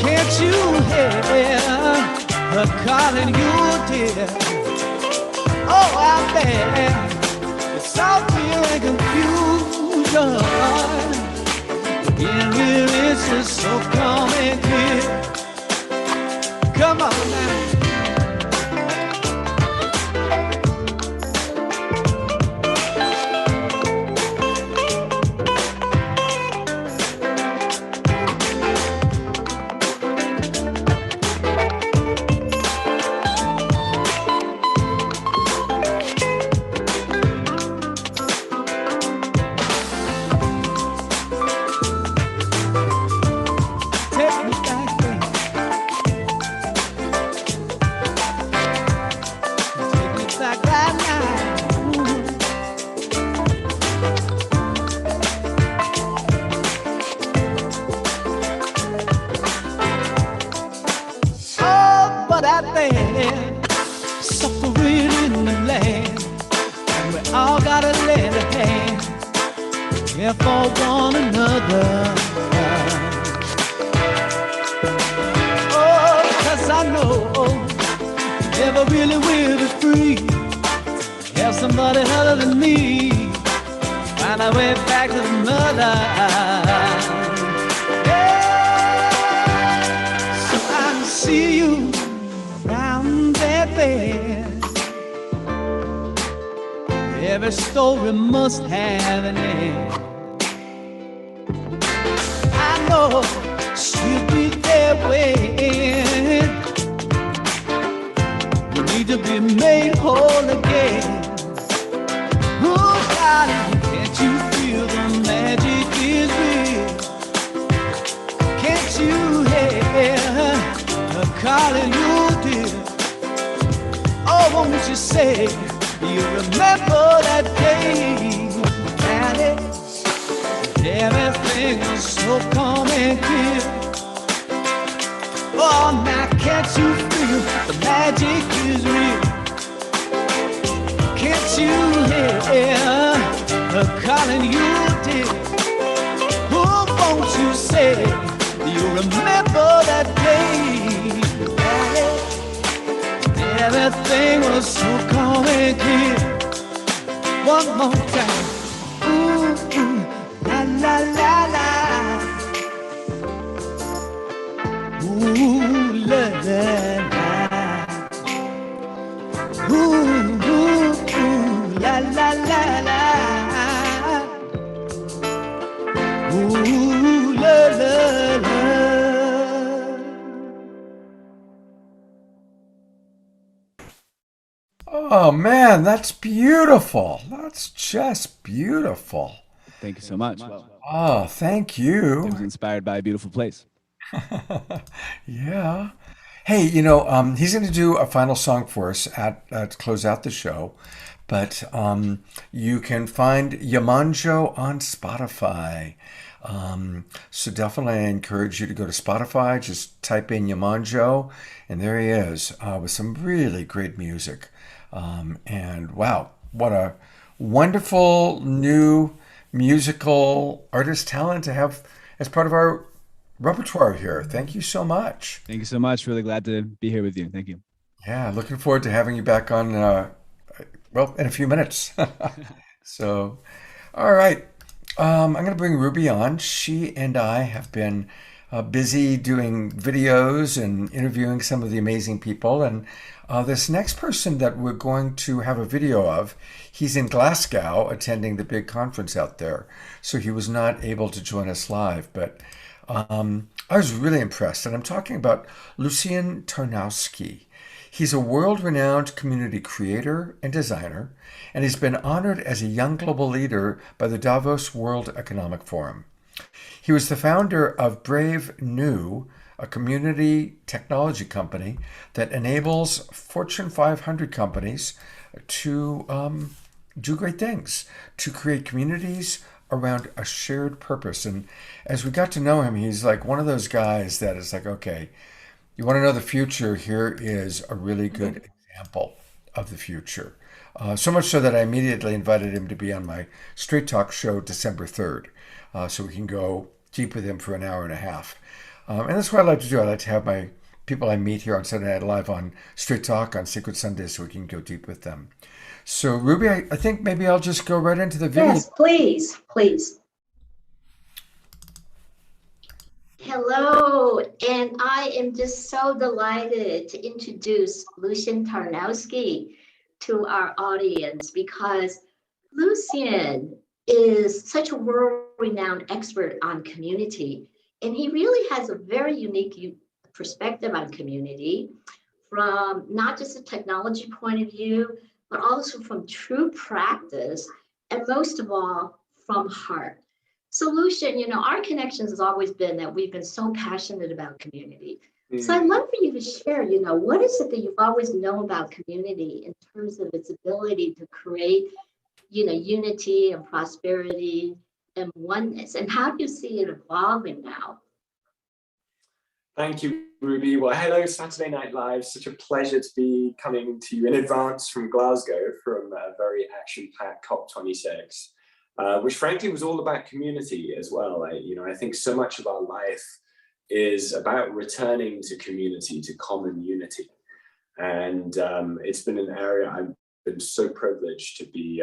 Can't you hear her calling you dear? Oh, I bet it's all fear and confusion. In here it's just so calm and clear. Come on now. Suffering in the land, and we all gotta lend a hand, care for one another. Oh, 'cause I know you never really will be free. Have somebody other than me, find our way back to the mother. Yeah. So I can see you around that bed. Every story must have an end. I know she'll be there waiting. You need to be made whole again. Oh, darling, can't you feel the magic is real? Can't you hear her calling you dear? Oh, won't you say you remember that day, Daddy? Everything was so calm and clear. Oh, now Can't you feel the magic is real? Can't you hear her calling you dear? Oh, won't you say you remember that day? Everything was so calm and clear. One more time. Ooh, ooh, la la la la. Ooh, la la la. Ooh, ooh, ooh, la la la la. Ooh, la la la. Oh man, that's beautiful. That's just beautiful. Thank you so much. Well, Oh, thank it you. was inspired by a beautiful place. Yeah. Hey, he's going to do a final song for us to close out the show. But you can find Yamanjo on Spotify. So definitely I encourage you to go to Spotify, just type in Yamanjo, and there he is with some really great music. And wow, what a wonderful new musical artist talent to have as part of our repertoire here. Thank you so much. Thank you so much. Really glad to be here with you. Thank you. Yeah, looking forward to having you back on, well, in a few minutes. So, all right. I'm going to bring Ruby on. She and I have been busy doing videos and interviewing some of the amazing people. And this next person that we're going to have a video of, he's in Glasgow attending the big conference out there. So he was not able to join us live, but I was really impressed. And I'm talking about Lucien Tarnowski. He's a world-renowned community creator and designer, and he's been honored as a young global leader by the Davos World Economic Forum. He was the founder of Brave New, a community technology company that enables Fortune 500 companies to do great things, to create communities around a shared purpose. And as we got to know him, he's like one of those guys that is like, okay, you want to know the future? Here is a really good example of the future. So much so that I immediately invited him to be on my Straight Talk show December 3rd, so we can go deep with him for an hour and a half. And that's what I like to do. I like to have my people I meet here on Saturday Night Live on Straight Talk on Secret Sunday so we can go deep with them. So Ruby, I think maybe I'll just go right into the video. Yes, please, please. Hello, and I am just so delighted to introduce Lucien Tarnowski to our audience because Lucien is such a world-renowned expert on community, and he really has a very unique perspective on community from not just a technology point of view, but also from true practice, and most of all, from heart. So Lucien, our connections has always been that we've been so passionate about community. So I'd love for you to share, what is it that you've always known about community in terms of its ability to create, unity and prosperity and oneness, and how do you see it evolving now? Thank you, Ruby. Well, hello, Saturday Night Live. Such a pleasure to be coming to you in advance from Glasgow from a very action-packed COP26. Which frankly was all about community as well. I think so much of our life is about returning to community, to common unity. And it's been an area I've been so privileged to be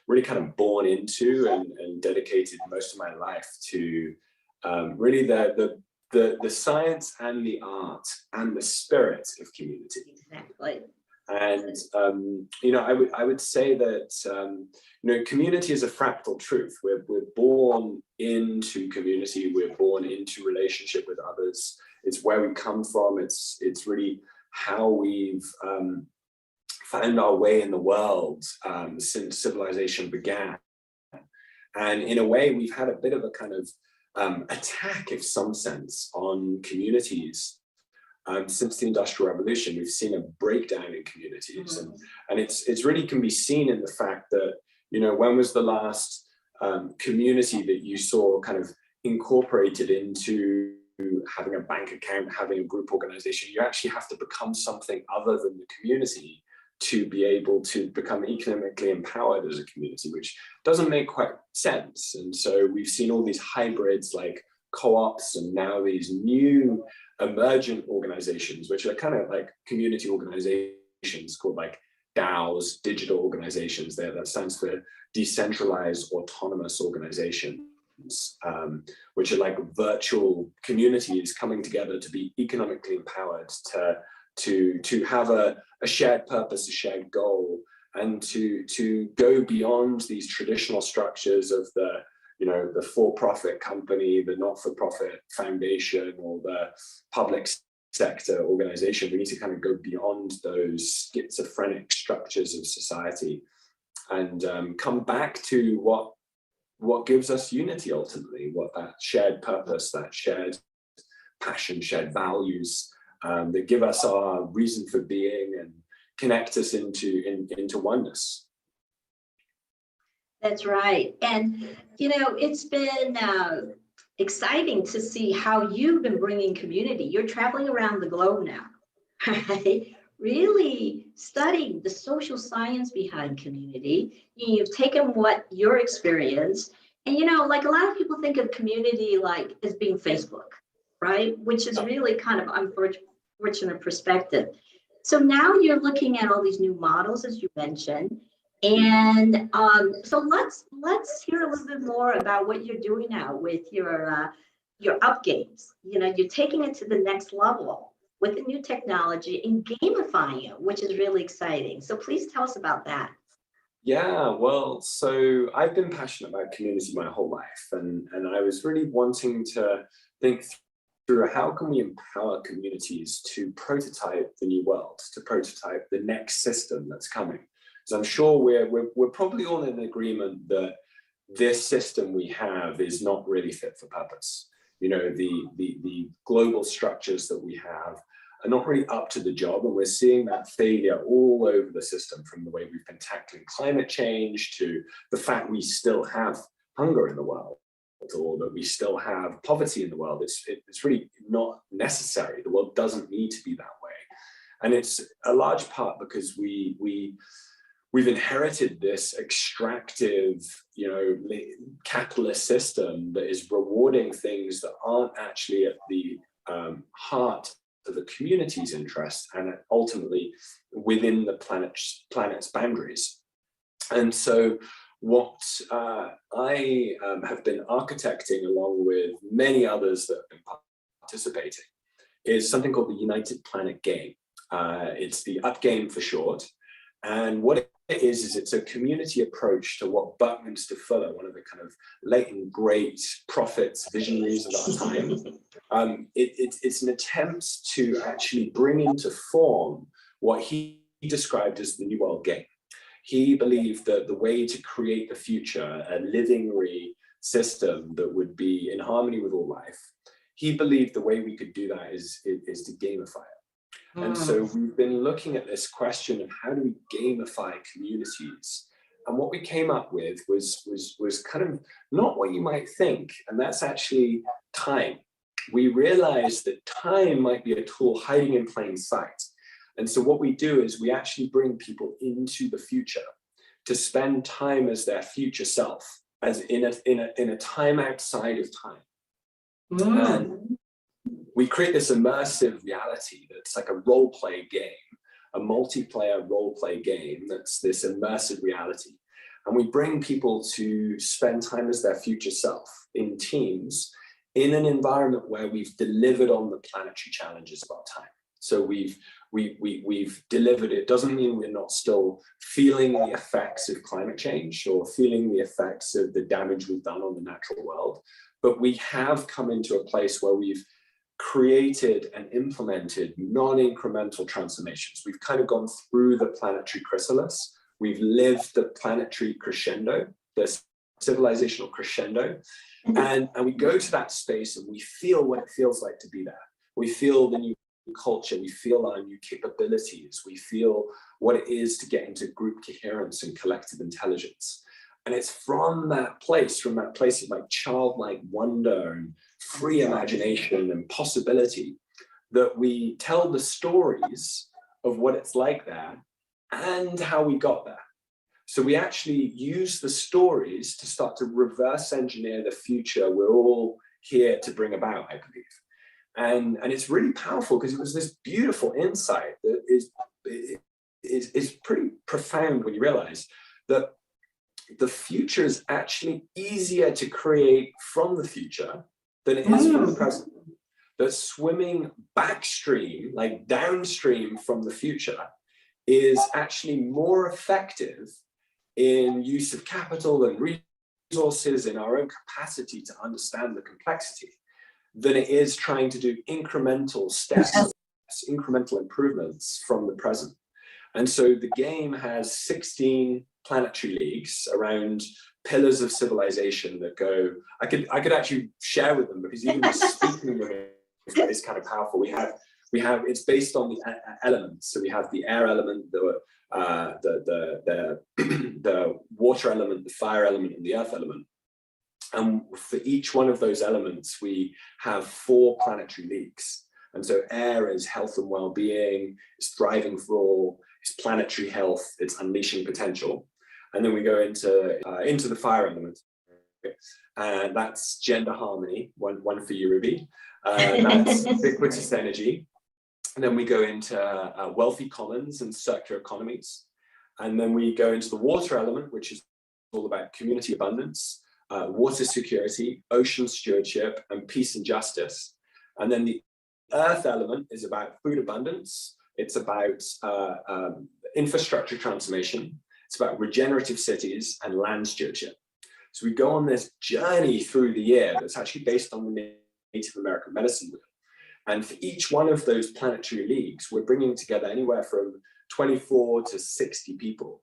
really kind of born into and dedicated most of my life to really the science and the art and the spirit of community. Exactly. And I would say that community is a fractal truth. We're born into community. We're born into relationship with others. It's where we come from. It's really how we've found our way in the world since civilization began. And in a way, we've had a bit of a kind of attack, of some sense, on communities. Since the Industrial Revolution, we've seen a breakdown in communities, and it's really can be seen in the fact that when was the last community that you saw kind of incorporated into having a bank account, having a group organization. You actually have to become something other than the community to be able to become economically empowered as a community, which doesn't make quite sense. And so we've seen all these hybrids like co-ops and now these new emergent organizations, which are kind of like community organizations called like DAOs, digital organizations there. That stands for decentralized autonomous organizations, which are like virtual communities coming together to be economically empowered, to have a shared purpose, a shared goal, and to go beyond these traditional structures of the for-profit company, the not-for-profit foundation, or the public sector organization. We need to kind of go beyond those schizophrenic structures of society and come back to what gives us unity ultimately, what that shared purpose, that shared passion, shared values that give us our reason for being and connect us into oneness. That's right. And, it's been exciting to see how you've been bringing community. You're traveling around the globe now, right? Really studying the social science behind community. You've taken what your experience, and, like a lot of people think of community like as being Facebook, right? Which is really kind of unfortunate perspective. So now you're looking at all these new models, as you mentioned. And so let's hear a little bit more about what you're doing now with your up games. You're taking it to the next level with the new technology and gamifying it, which is really exciting. So please tell us about that. Yeah, well, so I've been passionate about community my whole life, and I was really wanting to think through how can we empower communities to prototype the new world, to prototype the next system that's coming. So I'm sure we're probably all in agreement that this system we have is not really fit for purpose. The global structures that we have are not really up to the job, and we're seeing that failure all over the system, from the way we've been tackling climate change to the fact we still have hunger in the world, or that we still have poverty in the world. It's really not necessary. The world doesn't need to be that way, and it's a large part because we've inherited this extractive, capitalist system that is rewarding things that aren't actually at the heart of the community's interests and ultimately within the planet's boundaries. And so what I have been architecting, along with many others that have been participating, is something called the United Planet Game. It's the UP Game for short. And what it is it's a community approach to what Buckminster Fuller, one of the kind of late and great prophets, visionaries of our time, it's an attempt to actually bring into form what he described as the New World Game. He believed that the way to create the future, a living system that would be in harmony with all life, he believed the way we could do that is to gamify it. And so we've been looking at this question of how do we gamify communities? And what we came up with was kind of not what you might think, and that's actually time. We realized that time might be a tool hiding in plain sight. And so what we do is we actually bring people into the future to spend time as their future self, as in a time outside of time. And we create this immersive reality that's like a role play game, a multiplayer role play game that's this immersive reality. And we bring people to spend time as their future self in teams in an environment where we've delivered on the planetary challenges of our time. So we've delivered. It doesn't mean we're not still feeling the effects of climate change or feeling the effects of the damage we've done on the natural world, but we have come into a place where we've created and implemented non-incremental transformations. We've kind of gone through the planetary chrysalis. We've lived the planetary crescendo, the civilizational crescendo, and we go to that space and we feel what it feels like to be there. We feel the new culture, we feel our new capabilities, we feel what it is to get into group coherence and collective intelligence. And it's from that place of like childlike wonder and free imagination and possibility, that we tell the stories of what it's like there and how we got there. So we actually use the stories to start to reverse engineer the future we're all here to bring about, I believe. And it's really powerful because it was this beautiful insight that is pretty profound when you realize that the future is actually easier to create from the future than it is from the present. That swimming backstream, like downstream from the future, is actually more effective in use of capital and resources, in our own capacity to understand the complexity, than it is trying to do incremental steps, incremental improvements from the present. And so the game has 16 planetary leagues around pillars of civilization that go, I could actually share with them, because even just speaking of it is kind of powerful. We have, it's based on the elements. So we have the air element, the water element, the fire element, and the earth element. And for each one of those elements, we have 4 planetary leagues. And so air is health and well-being, it's thriving for all, it's planetary health, it's unleashing potential. And then we go into the fire element. And that's gender harmony, one for you, Ruby. That's ubiquitous energy. And then we go into wealthy commons and circular economies. And then we go into the water element, which is all about community abundance, water security, ocean stewardship, and peace and justice. And then the earth element is about food abundance. It's about infrastructure transformation. It's about regenerative cities and land stewardship. So we go on this journey through the year that's actually based on the Native American medicine wheel. And for each one of those planetary leagues, we're bringing together anywhere from 24 to 60 people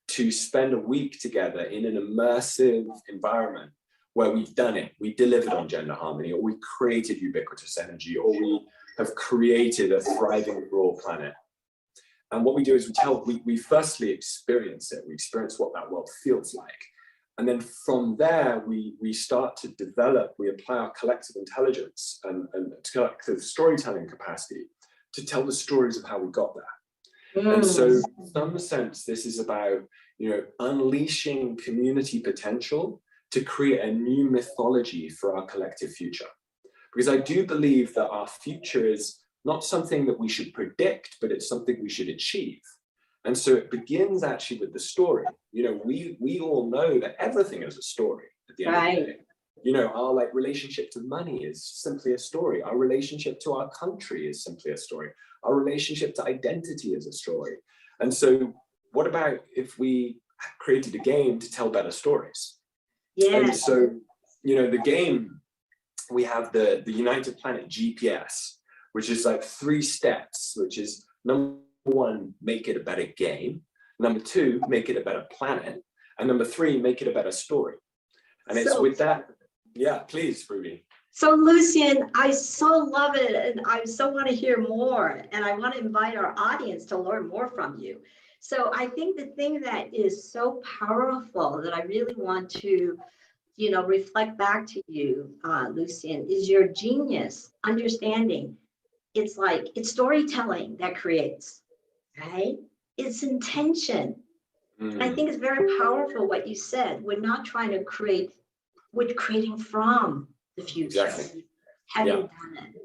to spend a week together in an immersive environment where we've done it. We delivered on gender harmony, or we created ubiquitous energy, or we have created a thriving rural planet. And what we do is we firstly experience it. We experience what that world feels like. And then from there, we start to develop, we apply our collective intelligence and collective storytelling capacity to tell the stories of how we got there. And so in some sense, this is about, unleashing community potential to create a new mythology for our collective future. Because I do believe that our future is not something that we should predict, but it's something we should achieve. And so it begins actually with the story. We all know that everything is a story at the end of the day. Our relationship to money is simply a story. Our relationship to our country is simply a story. Our relationship to identity is a story. And so what about if we created a game to tell better stories? And so, the game, we have the United Planet GPS, which is like 3 steps, which is number 1, make it a better game. Number 2, make it a better planet. And number 3, make it a better story. And it's with that. Yeah, please, Ruby. So Lucian, I so love it, and I so want to hear more, and I want to invite our audience to learn more from you. So I think the thing that is so powerful that I really want to, reflect back to you, Lucian, is your genius understanding. It's storytelling that creates, right? It's intention. I think it's very powerful what you said. We're not trying to create, we're creating from the future. Exactly. Having done it.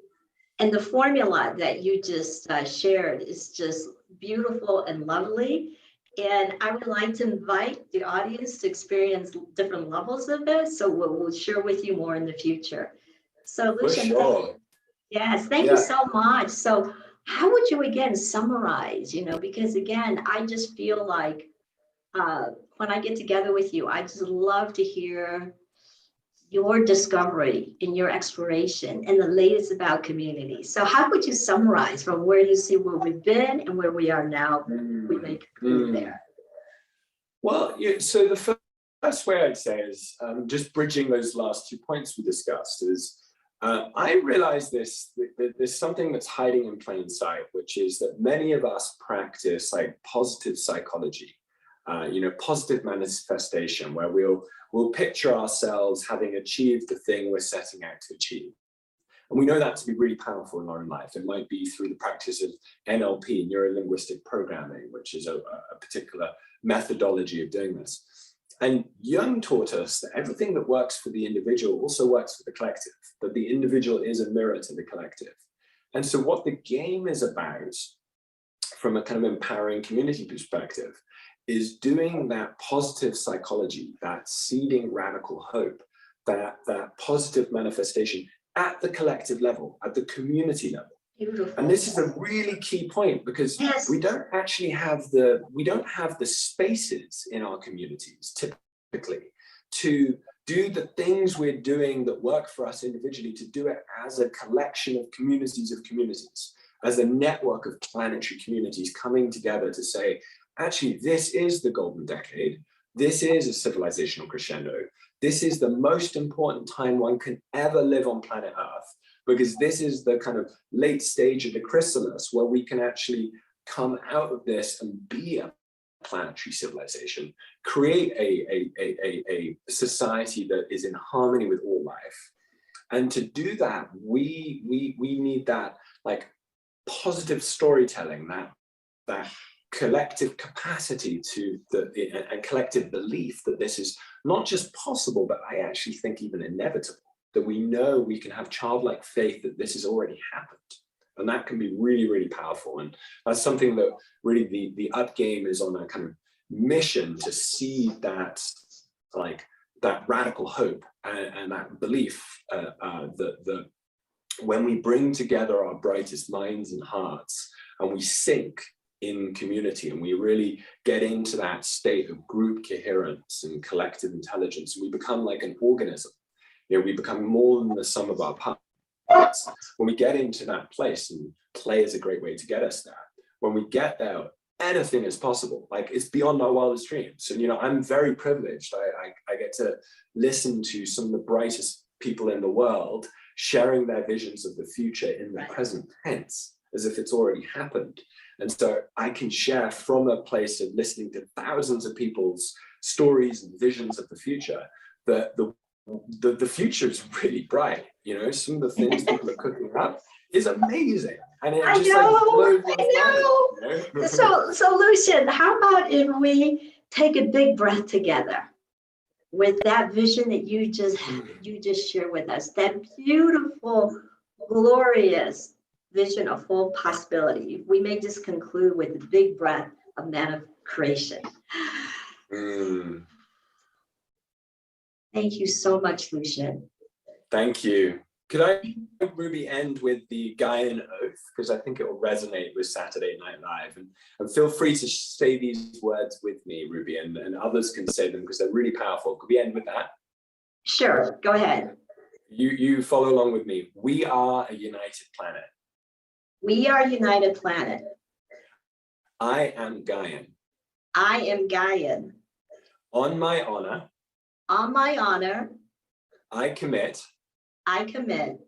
And the formula that you just shared is just beautiful and lovely. And I would like to invite the audience to experience different levels of it. So we'll share with you more in the future. So Lucian, thank you so much. So how would you again summarize, because again, I just feel like when I get together with you, I just love to hear your discovery and your exploration and the latest about community. So how would you summarize from where you see where we've been and where we are now? We make it there. Well, so the first way I'd say is just bridging those last 2 points we discussed is I realize there's something that's hiding in plain sight, which is that many of us practice like positive psychology, positive manifestation, where we'll picture ourselves having achieved the thing we're setting out to achieve. And we know that to be really powerful in our own life. It might be through the practice of NLP, neuro-linguistic programming, which is a particular methodology of doing this. And Jung taught us that everything that works for the individual also works for the collective, that the individual is a mirror to the collective. And so what the game is about, from a kind of empowering community perspective, is doing that positive psychology, that seeding radical hope, that positive manifestation at the collective level, at the community level. Beautiful. And this is a really key point, because we don't actually have the spaces in our communities typically to do the things we're doing that work for us individually, to do it as a collection of communities, as a network of planetary communities coming together to say, actually, this is the golden decade. This is a civilizational crescendo. This is the most important time one can ever live on planet Earth, because this is the kind of late stage of the chrysalis where we can actually come out of this and be a planetary civilization, create a society that is in harmony with all life. And to do that, we need that like positive storytelling, that collective capacity and collective belief that this is not just possible, but I actually think even inevitable, that we know we can have childlike faith that this has already happened. And that can be really, really powerful. And that's something that really the Up Game is on a kind of mission to see that, like, that radical hope and that belief that when we bring together our brightest minds and hearts and we sync in community and we really get into that state of group coherence and collective intelligence, and we become like an organism, we become more than the sum of our parts. When we get into that place, and play is a great way to get us there, when we get there, anything is possible. Like, it's beyond our wildest dreams. And I'm very privileged. I get to listen to some of the brightest people in the world sharing their visions of the future in the present tense, as if it's already happened. And so I can share from a place of listening to thousands of people's stories and visions of the future, that the future is really bright. Some of the things people are cooking up is amazing. And it just blows my mind. So Lucian, how about if we take a big breath together with that vision that you just shared with us, that beautiful, glorious vision of full possibility. We may just conclude with a big breath of man of creation. Thank you so much, Lucian. Thank you. Could I, Ruby, end with the Gaian Oath? Because I think it will resonate with Saturday Night Live. And feel free to say these words with me, Ruby, and others can say them because they're really powerful. Could we end with that? Sure, go ahead. You follow along with me. We are a united planet. We are a united planet. I am Gaian. I am Gaian. On my honor. On my honor. I commit. I commit.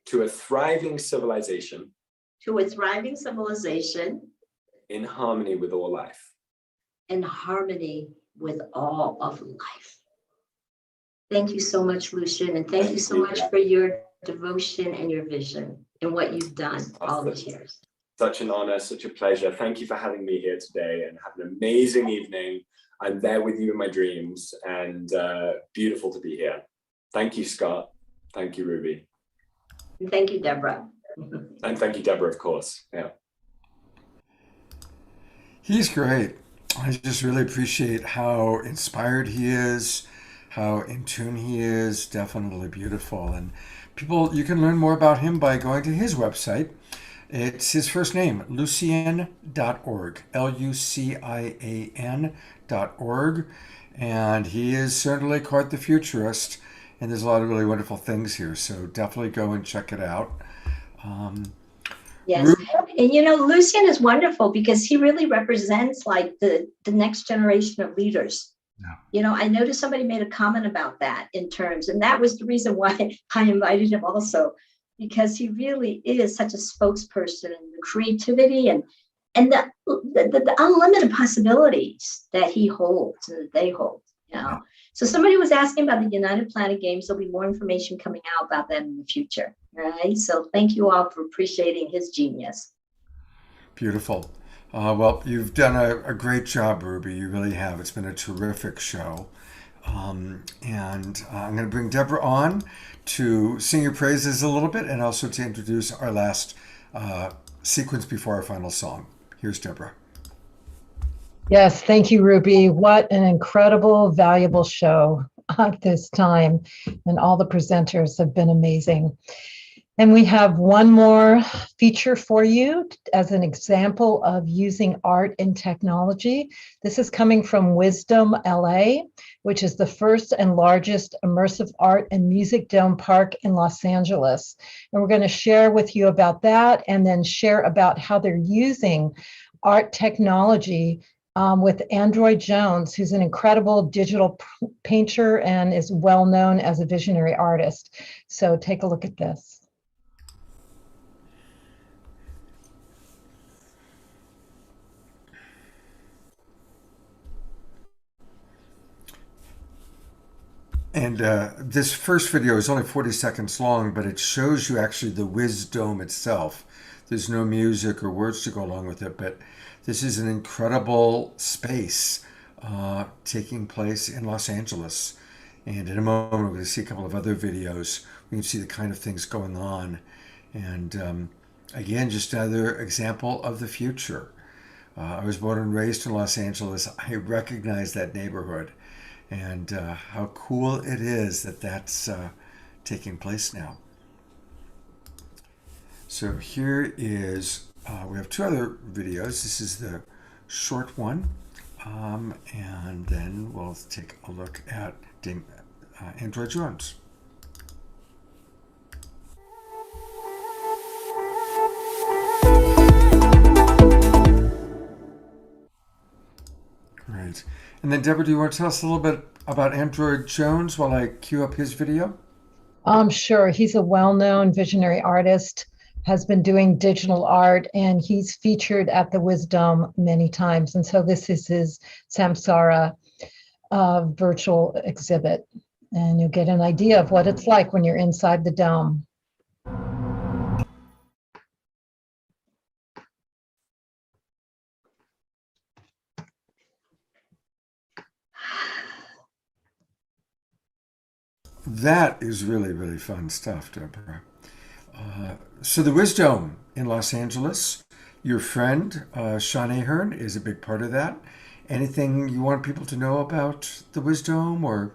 To a thriving civilization. To a thriving civilization. In harmony with all life. In harmony with all of life. Thank you so much, Lucian, and thank you so much for your devotion and your vision and what you've done all these years. Such an honor, such a pleasure. Thank you for having me here today, and have an amazing evening. I'm there with you in my dreams, and beautiful to be here. Thank you, Scott. Thank you, Ruby. And thank you, Deborah. And thank you, Deborah, of course. Yeah. He's great. I just really appreciate how inspired he is, how in tune he is. Definitely beautiful. And people, you can learn more about him by going to his website. It's his first name, Lucian.org, LUCIAN.org. And he is certainly quite the futurist. And there's a lot of really wonderful things here. So definitely go and check it out. Yes. And Lucian is wonderful because he really represents like the next generation of leaders. Yeah. I noticed somebody made a comment about that in terms, and that was the reason why I invited him also, because he really is such a spokesperson, and the creativity and the unlimited possibilities that he holds and that they hold. So somebody was asking about the United Planet Games. There'll be more information coming out about that in the future. All right. So thank you all for appreciating his genius. Beautiful. Well, you've done a great job, Ruby. You really have. It's been a terrific show. And I'm going to bring Deborah on to sing your praises a little bit and also to introduce our last sequence before our final song. Here's Deborah. Yes, thank you, Ruby. What an incredible, valuable show at this time. And all the presenters have been amazing. And we have one more feature for you as an example of using art and technology. This is coming from Wisdom LA, which is the first and largest immersive art and music dome park in Los Angeles. And we're going to share with you about that and then share about how they're using art technology with Android Jones, who's an incredible digital painter and is well known as a visionary artist. So take a look at this. And this first video is only 40 seconds long, but it shows you actually the Wisdom itself. There's no music or words to go along with it, but this is an incredible space taking place in Los Angeles. And in a moment, we're going to see a couple of other videos. We can see the kind of things going on. And again, just another example of the future. I was born and raised in Los Angeles. I recognize that neighborhood. And how cool it is that that's taking place now. So here is, we have two other videos. This is the short one. And then we'll take a look at Android Jones. Right. And then, Deborah, do you want to tell us a little bit about Android Jones while I cue up his video? Sure. He's a well-known visionary artist, has been doing digital art, and he's featured at the Wisdom many times. And so this is his Samsara virtual exhibit. And you'll get an idea of what it's like when you're inside the dome. That is really, really fun stuff, Deborah. So the Wisdom in Los Angeles, your friend, Sean Ahern, is a big part of that. Anything you want people to know about the Wisdom or?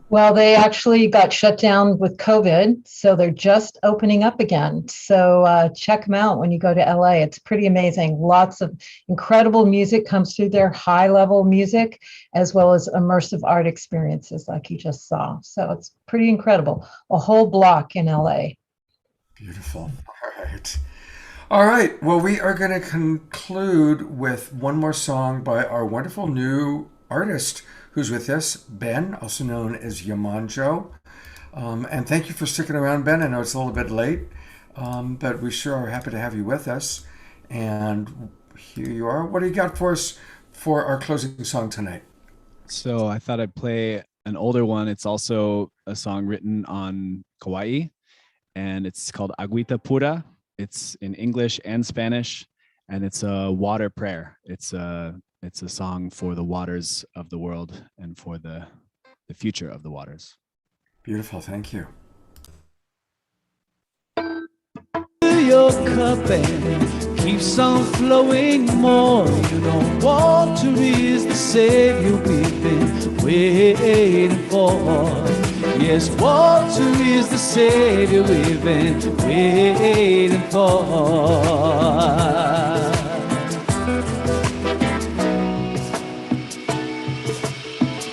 Well, they actually got shut down with COVID, so they're just opening up again. So check them out when you go to LA. It's pretty amazing. Lots of incredible music comes through there, high-level music, as well as immersive art experiences like you just saw. So it's pretty incredible. A whole block in LA. Beautiful. All right. All right. Well, we are going to conclude with one more song by our wonderful new artist who's with us, Ben, also known as Yamanjo. And thank you for sticking around, Ben. I know it's a little bit late, but we sure are happy to have you with us. And here you are. What do you got for us for our closing song tonight? So I thought I'd play an older one. It's also a song written on Kauai, and it's called Agüita Pura. It's in English and Spanish, and it's a water prayer. It's a song for the waters of the world and for the future of the waters. Beautiful. Thank you. Your cup and keeps on flowing more. You know, water is the savior we've been waiting for. Yes, water is the savior we've been waiting for.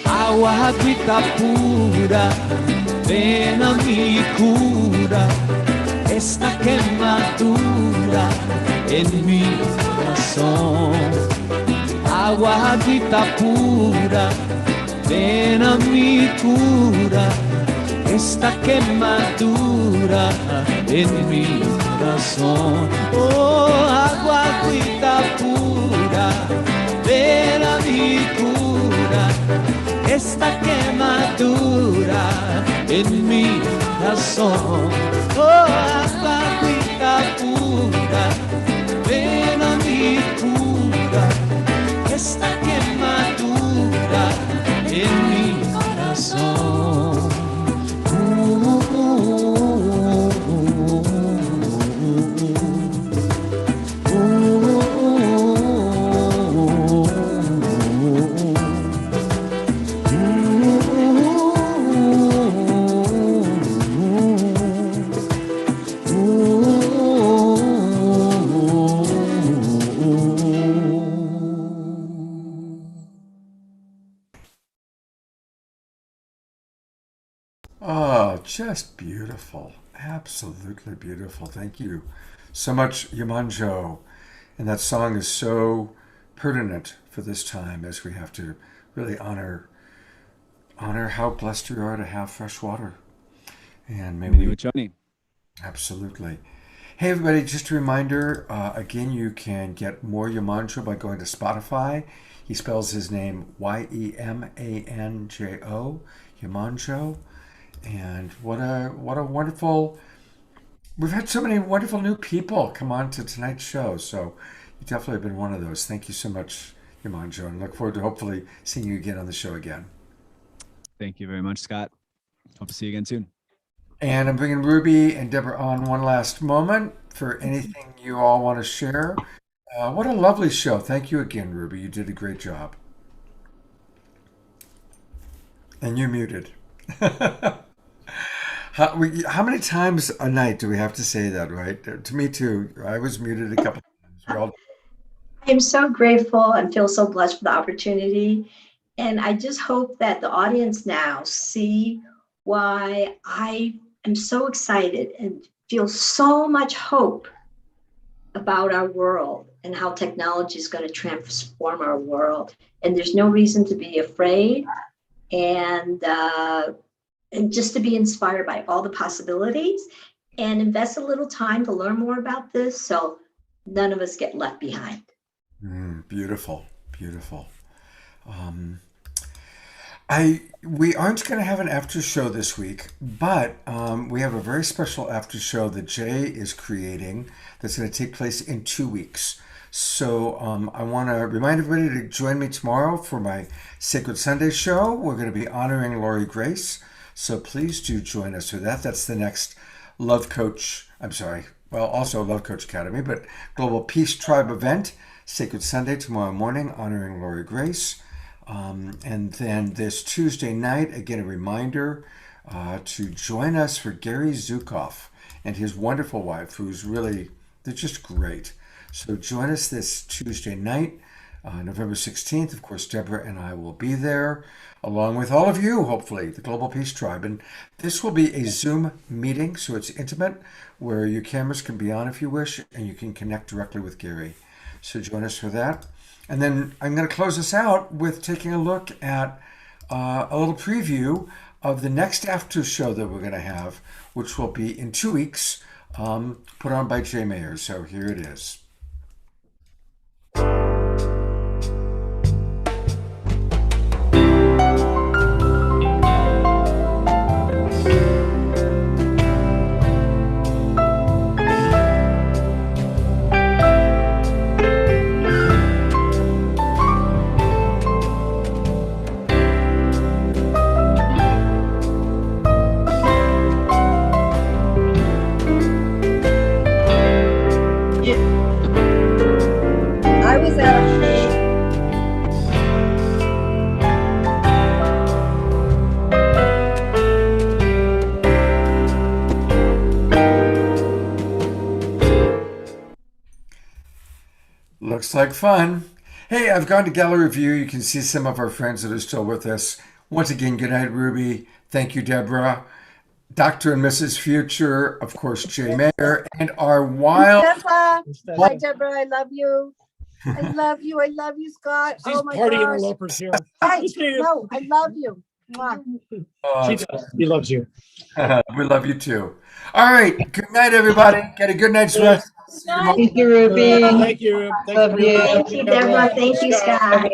Agua agüita pura, ven a mi cura esta quemadura en mi corazón. Agua agüita pura, ven a mi cura esta quemadura en mi corazón. Oh, agua agüita pura, ven a mi cura esta quemadura en mi corazón. Oh, agüita pura, ven a mi cura, esta quemadura en mi corazón. Oh, just beautiful. Absolutely beautiful. Thank you so much, Yamanjo. And that song is so pertinent for this time as we have to really honor how blessed we are to have fresh water. And maybe with Joni. Absolutely. Hey, everybody, just a reminder, again, you can get more Yamanjo by going to Spotify. He spells his name Yemanjo, Yamanjo. And what a wonderful, we've had so many wonderful new people come on to tonight's show. So you definitely have been one of those. Thank you so much, Yamanjo, and look forward to hopefully seeing you again on the show again. Thank you very much, Scott. Hope to see you again soon. And I'm bringing Ruby and Deborah on one last moment for anything you all want to share. What a lovely show. Thank you again, Ruby. You did a great job. And you're muted. How many times a night do we have to say that, right? To me too. I was muted a couple times. We're all... I'm so grateful and feel so blessed for the opportunity. And I just hope that the audience now see why I am so excited and feel so much hope about our world and how technology is going to transform our world. And there's no reason to be afraid, and just to be inspired by all the possibilities and invest a little time to learn more about this so none of us get left behind. Beautiful, beautiful. We aren't going to have an after show this week, but we have a very special after show that Jay is creating that's going to take place in 2 weeks. So I want to remind everybody to join me tomorrow for my Sacred Sunday show. We're going to be honoring Lori Grace. So please do join us for that. That's the next Love Coach Academy, but Global Peace Tribe event, Sacred Sunday tomorrow morning, honoring Lori Grace. And then this Tuesday night, again, a reminder to join us for Gary Zukoff and his wonderful wife, who's really, they're just great. So join us this Tuesday night, November 16th. Of course, Deborah and I will be there, along with all of you, hopefully, the Global Peace Tribe. And this will be a Zoom meeting, so it's intimate, where your cameras can be on if you wish, and you can connect directly with Gary. So join us for that. And then I'm going to close this out with taking a look at a little preview of the next after show that we're going to have, which will be in 2 weeks, put on by Jay Mayer. So here it is. I was at a Looks like fun. Hey, I've gone to Gallery View. You can see some of our friends that are still with us. Once again, good night, Ruby. Thank you, Deborah. Dr. and Mrs. Future, of course, Jay Mayer, and our wild... Deborah. Hi, Deborah. I love you. I love you. I love you, Scott. She's oh my party gosh. interlopers here. Hi. No, I love you. Mwah. She does. He loves you. We love you too. All right. Good night, everybody. Get a good night's rest. Thank you, Ruby. Thank you. Love you. Thank you, Deborah. Thank you, Scott.